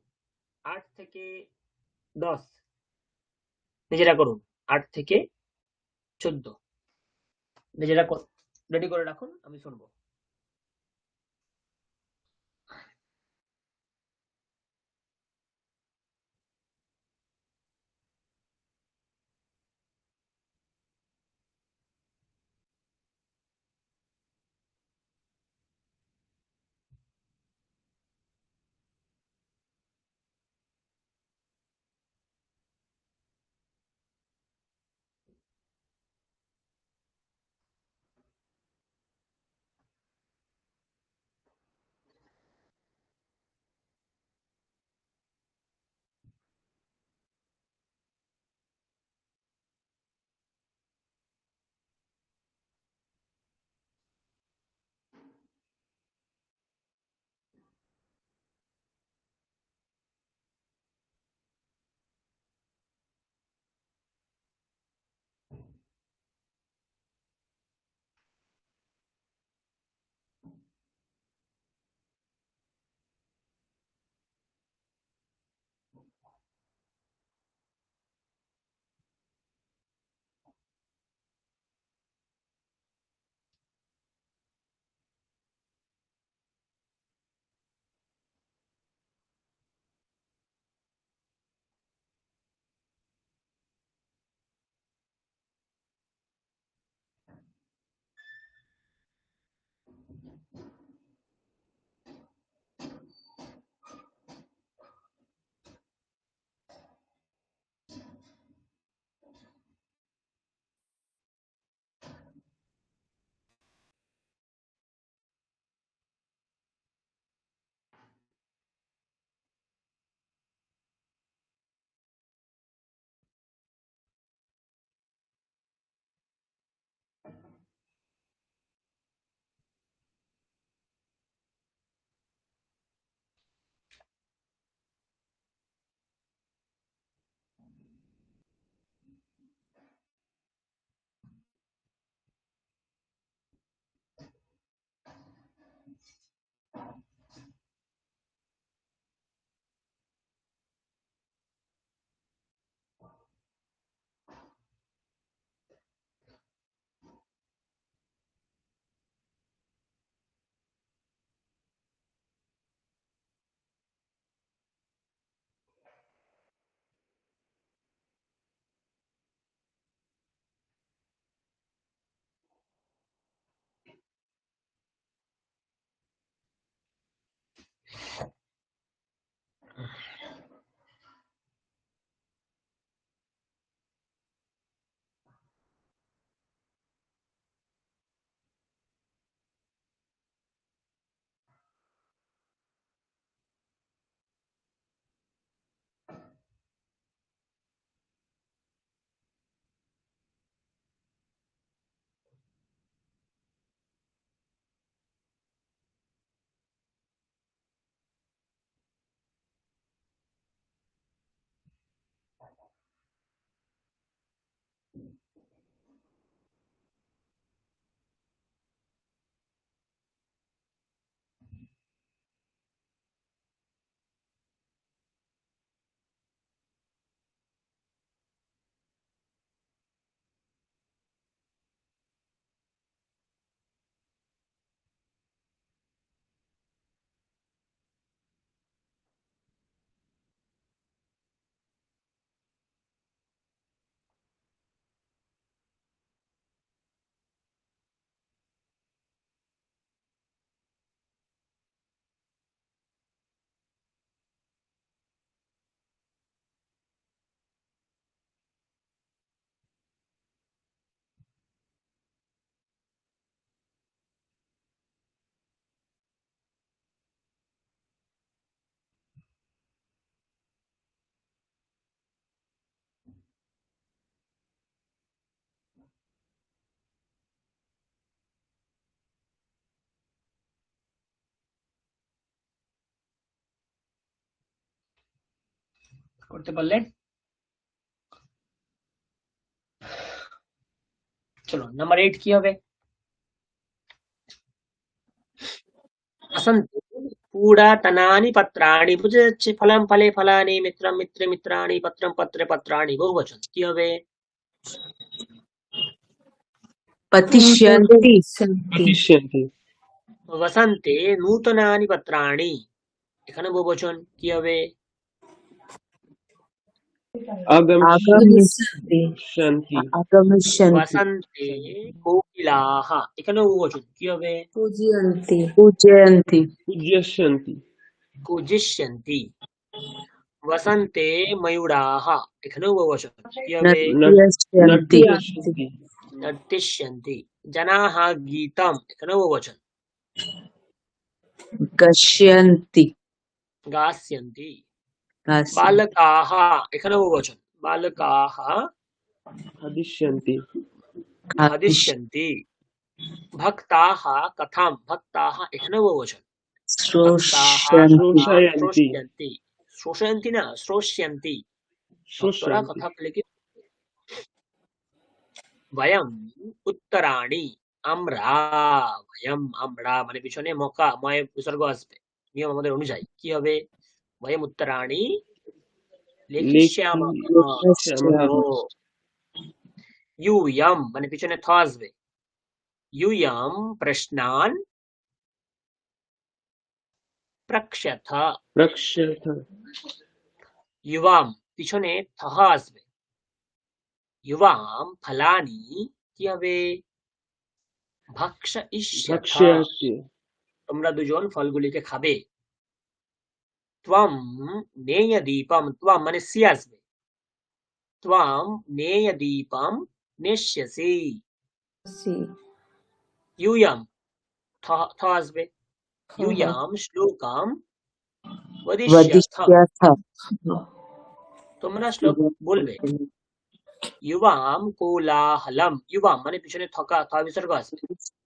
8 থেকে 10 নিজেরা করুন। 8 থেকে 14 নিজেরা রেডি করে রাখুন, আমি শুনবো। করতে পারলে? চলো নাম্বার 8 কি হবে? वसन्ते पूरातनानि पत्राणि বুঝে ফলম ফলে ফলানি মিত্রম মিত্রে মিত্রাণি পত্রম পত্রে পত্রাণি বহুবচন কি হবে? पतिष्यन्ति শান্তি। पठिष्यन्ति वसन्ते नूतनानि पत्राणि এখানে বহুবচন কি হবে? आगमिष्यन्ति শান্তি। आगमिष्यन्ति वसन्ते कोकिलाः এখানে বহুবচন কি হবে? পূজয়ন্তি। पूजयन्ति पूज्यष्यन्ति पूजिष्यन्ति। वसन्ते मयूराः एखानेও বহুবচন কি হবে? नर्तयन्ति नर्तयन्ति नर्तिष्यन्ति। जनाः गीतम् এখানেও বহুবচन गश्यन्ति गास्यन्ति। गास्यन्ति बालकाः एखानेও বহুবচन बालकाः खादिष्यन्ति खादिष्यन्ति खादिष्यन्ति। भक्ताः कथां भक्ताः एखानेও বহুবচन भक्ताः श्रोष्यन्ति श्रोषयन्ति शोषयन्ति ना श्रोष्यन्ति। ভক্তরা श्रोष्यन्ति কথা বলে কি वयम् उत्तराणि আমরা वयम् আমরা মানে পিছনে মকা ময় বিসর্গ আসবে নিয়ম আমাদের অনুযায়ী কি হবে? वयम् उत्तराणि লিখিষ্যামः लेखिष्यामः यूयम् মানে পিছনে থ আসবে यूयं प्रश्नान् प्रक्षथ प्रक्षथ युवाम পিছনে থহ আসবে युवाम फलानि কি হবে? ভক্ষয়িষ্যথ भक्ष्यस्य তোমরা দুজন ফলগুলিকে খাবে। ত্বম নেয়দীপম ত্বম মানে সি আসবে ত্বম নেয়দীপম নেষ্যসি। यूयम থ আসবে यूयम শ্লোকম वदिष्यথ वदिष्यथ তোমরা শ্লোক বলবে। युवाम कोलाहलम युवाम মানে পিছনে থকা থ বিসর্গ আসবে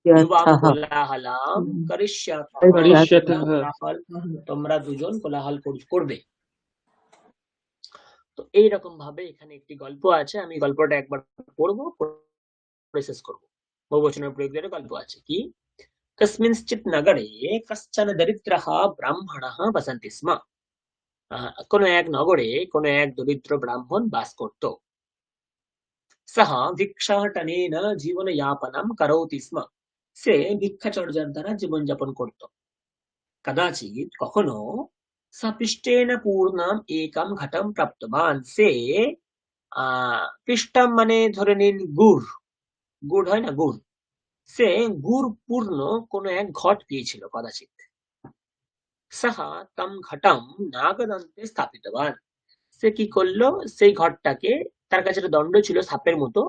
युवाम यथः कोलाहलम करिष्यথ करिष्यतः কোলাহল তোমরা দুজন কোলাহল করবে। তো এইরকম ভাবে এখানে একটি গল্প আছে আমি গল্পটা একবার পড়বো পড়ে শেষ করব। বহুবচনের প্রয়োগ দিয়ে গল্প আছে কি কস্মিंश्चित् নগরে কশ্চন দরিদ্রः ব্রাহ্মণः বসন্তি স্ম। কোন এক নগরে কোন এক দরিদ্র ব্রাহ্মণ বাস করত। সহ ভিক্ষাটনেন জীবনযাপনম করোতি স্ম। সে ভিক্ষাচর্যার দ্বারা জীবনযাপন করত। কদাচিৎ কখনো সপিষ্টেন পূর্ণম একম ঘটম প্রাপ্তবান সে পিষ্টম মানে ধরে নিন গুড় গুড় হয় না গুড় সে গুড় পূর্ণ কোন এক ঘট পেয়েছিল কদাচিৎ। সহ তম ঘটম নাগদন্তে স্থাপিতবান সে কি করলো সেই ঘটটাকে তার কাছে একটা দণ্ড ছিল সাপের মতো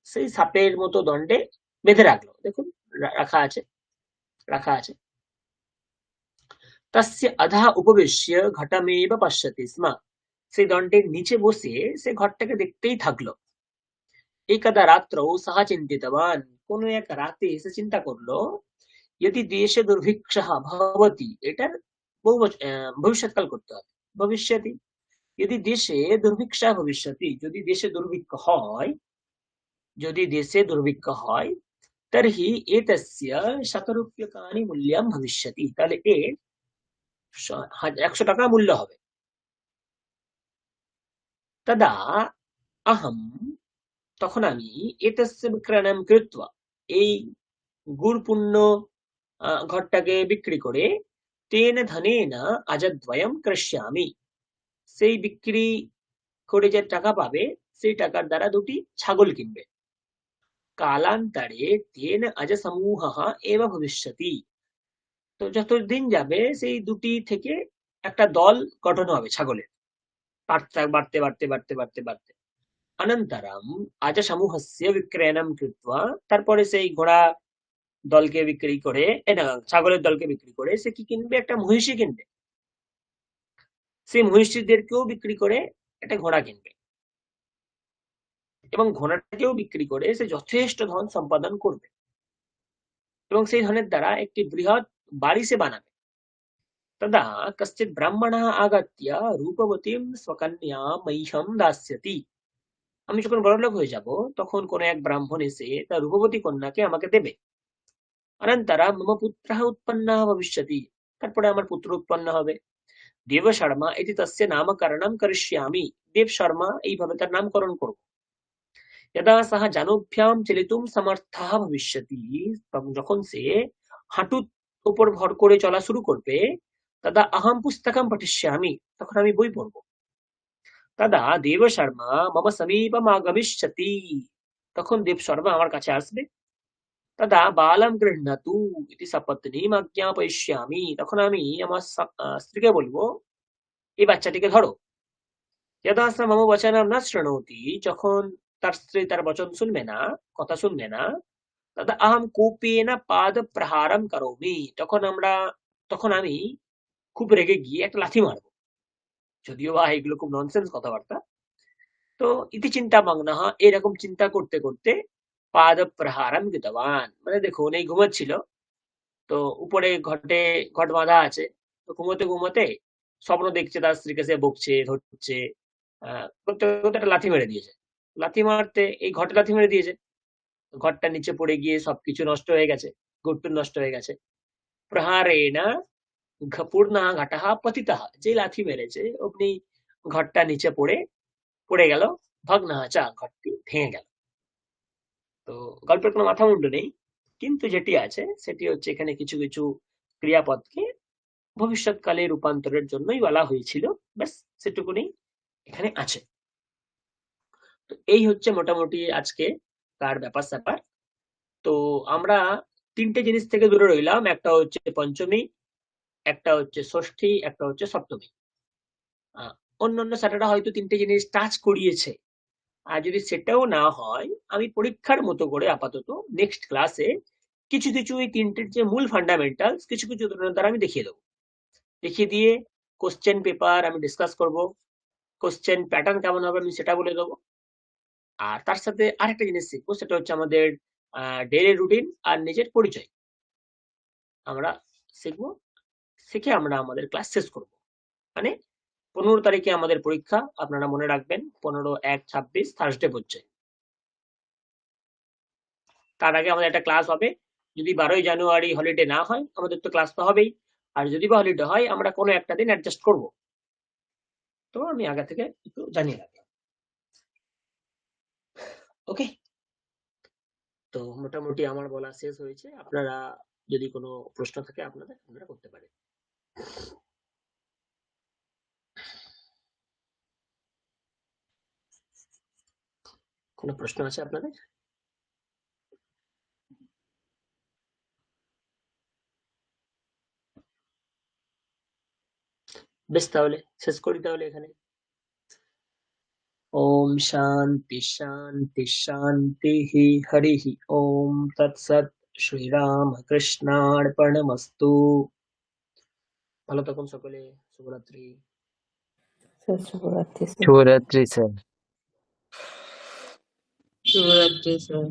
সেই সাপের মতো দণ্ডে বেঁধে রাখলো দেখুন রাখা আছে তস্য অধঃ উপবিশ্য ঘটমেব পশ্যতি স্ম সেই দণ্ডের নিচে বসে সে ঘটটাকে দেখতেই থাকলো। একদা রাত্রৌ সহ চিন্তিতবান কোন এক রাতে সে চিন্তা করলো यदि देशे दुर्भिक्षः भवति এটার ভবিষ্যৎকাল করতে হবে ভবিষ্যতি यदि देशे दुर्भिक्षः भविष्यति যদি দেশে দুর্ভিক্ষ হয় तर्हि एतस्य शतरूप्यकाणि मूल्यं भविष्यति তাহলে এর 100 টাকা মূল্য হবে। तदा अहं তখন আমি एतस्य विक्रयणं कृत्वा এই গুড়পূর্ণ ঘরটাকে বিক্রি করে তেন ধনেন আজদ্বয়ম কৃষ্যামি সেই বিক্রি করে যে টাকা পাবে সেই টাকার দ্বারা দুটি ছাগল কিনবে। কালান্তরে তেন আজ সমূহ এব ভবিষ্যতি তো যতদিন যাবে সেই দুটি থেকে একটা দল গঠন হবে ছাগলের বাড়তে বাড়তে বাড়তে বাড়তে বাড়তে অনন্তরম আজ সমূহস্য বিক্রয়ণম কৃত্বা তারপরে সেই ঘোড়া দলকে বিক্রি করে ছাগলের দলকে বিক্রি করে সে কি কিনবে একটা মহিষী কিনবে সেই মহিষীদেরকেও বিক্রি করে একটা ঘোড়া কিনবে এবং ঘোড়াটাকেও বিক্রি করে সে যথেষ্ট ধন সম্পাদন করবে এবং সেই ধনের দ্বারা একটি বৃহৎ বাড়ি সে বানাবে तदा कश्चित् ब्राह्मणः आगत्य रूपवतीं स्वकन्यां मह्यं दास्यति। আমি যখন বড়লোক হয়ে যাব তখন কোন এক ব্রাহ্মণ এসে তার রূপবতী কন্যাকে আমাকে দেবে। অনন্তরম মম পুত্রः উৎপন্নः ভবিষ্যতি, তারপরে আমার পুত্র উৎপন্ন হবে। দেব শর্মা ইতি তস্য নামকরণম করিষ্যামি, দেব শর্মা এইভাবে তার নামকরণ করব। यदा सः জানুভ্যাম চলিতুম সমর্থः ভবিষ্যতি, যখন সে হাঁটুর উপর ভর করে চলা শুরু করবে, তদা অহম পুস্তকম পঠিষ্যামি, তখন আমি বই পড়ব। তদা দেব শর্মা মম সমীপম আগমিষ্যতি, তখন দেব শর্মা আমার কাছে আসবে। তদা বালম গৃহ্ণাতু ইতি সপত্নীম আজ্ঞাপয়িষ্যামি, তখন আমি আমার স্ত্রীকে বলবো এই বাচ্চাটিকে ধরো। यदा स मम वचनं न शृणोति, যখন তার স্ত্রী তার বচন শুনবে না, কথা শুনবে না, তদা আহম কোপেন পাদ প্রহারম করোমি, তখন আমি খুব রেগে গিয়ে একটা লাথি মারবো। যদিও বা এগুলো খুব ননসেন্স কথাবার্তা। তো ইতি চিন্তা মগ্নঃ, এরকম চিন্তা করতে করতে পাদ প্রহারম কৃতবান, মানে দেখুন এই ঘুমাচ্ছিল, তো উপরে ঘট বাঁধা আছে, তো ঘুমোতে ঘুমোতে স্বপ্ন দেখছে তার স্ত্রীকে সে বকছে, ধরছে, করতে করতে একটা লাথি মেরে দিয়েছে। লাথি মারতে এই ঘটে লাথি মেরে দিয়েছে, ঘরটা নিচে পড়ে গিয়ে সবকিছু নষ্ট হয়ে গেছে, গুড়টুর নষ্ট হয়ে গেছে। প্রহারেণ পূর্ণা ঘাটাহ পতিতঃ, যে লাথি মেরেছে অমনি ঘরটা নিচে পড়ে গেল। ভগ্নঃ চা, ঘরটি ভেঙে গেল। তো গল্পের কোনো মাথা মুন্ডু নেই, কিন্তু যেটি আছে সেটি হচ্ছে এখানে কিছু কিছু ক্রিয়াপদকে ভবিষ্যৎকালে রূপান্তরের জন্যই বলা হয়েছিল, ব্যাস সেটুকুনি এখানে আছে। তো এই হচ্ছে মোটামুটি আজকে কার ব্যাপার স্যাপার। তো আমরা তিনটে জিনিস থেকে দূরে রইলাম, একটা হচ্ছে পঞ্চমী, একটা হচ্ছে ষষ্ঠী, একটা হচ্ছে সপ্তমী। অন্যান্য স্যারেরা হয়তো তিনটে জিনিস টাচ করিয়েছে, আর যদি সেটাও না হয় আমি পরীক্ষার মতো করে আপাতত নেক্সট ক্লাসে কিছু কিছু এই তিনটের যে মূল ফান্ডামেন্টালস কিছু কিছু উদাহরণ দ্বারা আমি দেখিয়ে দেবো। দেখিয়ে দিয়ে কোশ্চেন পেপার আমি ডিসকাস করব, কোশ্চেন প্যাটার্ন কেমন হবে আমি সেটা বলে দেবো। আর তার সাথে আরেকটা জিনিস শিখবো, সেটা হচ্ছে আমাদের ডেইলি রুটিন আর নিজের পরিচয় আমরা শিখবো। শিখে আমরা আমাদের ক্লাস শেষ করব। মানে 15 তারিখে আমাদের পরীক্ষা, আপনারা মনে রাখবেন 15/1/26 থার্সডে পড়ছে। তার আগে আমাদের একটা ক্লাস হবে। যদি 12ই জানুয়ারি হলিডে না হয় আমাদের তো ক্লাস তো হবেই, আর যদি বা হলিডে হয় আমরা কোনো একটা দিন অ্যাডজাস্ট করব। তো আমি আগে থেকে একটু জানিয়ে রাখলাম। ওকে, তো মোটামুটি আমার বলা শেষ হয়েছে। আপনারা যদি কোনো প্রশ্ন থাকে আপনারা করতে পারেন। কোনো প্রশ্ন আছে আপনাদের? বেশ, তাহলে শেষ করি তাহলে এখানে। ओम शांति शांति शांति ही हरि ही ओम तत्सत श्री राम कृष्णार्पणमस्तु। ভালো থাকুন সকলে, শুভরাত্রি। শুভরাত্রি স্যার। শুভরাত্রি স্যার। শুভরাত্রি স্যার।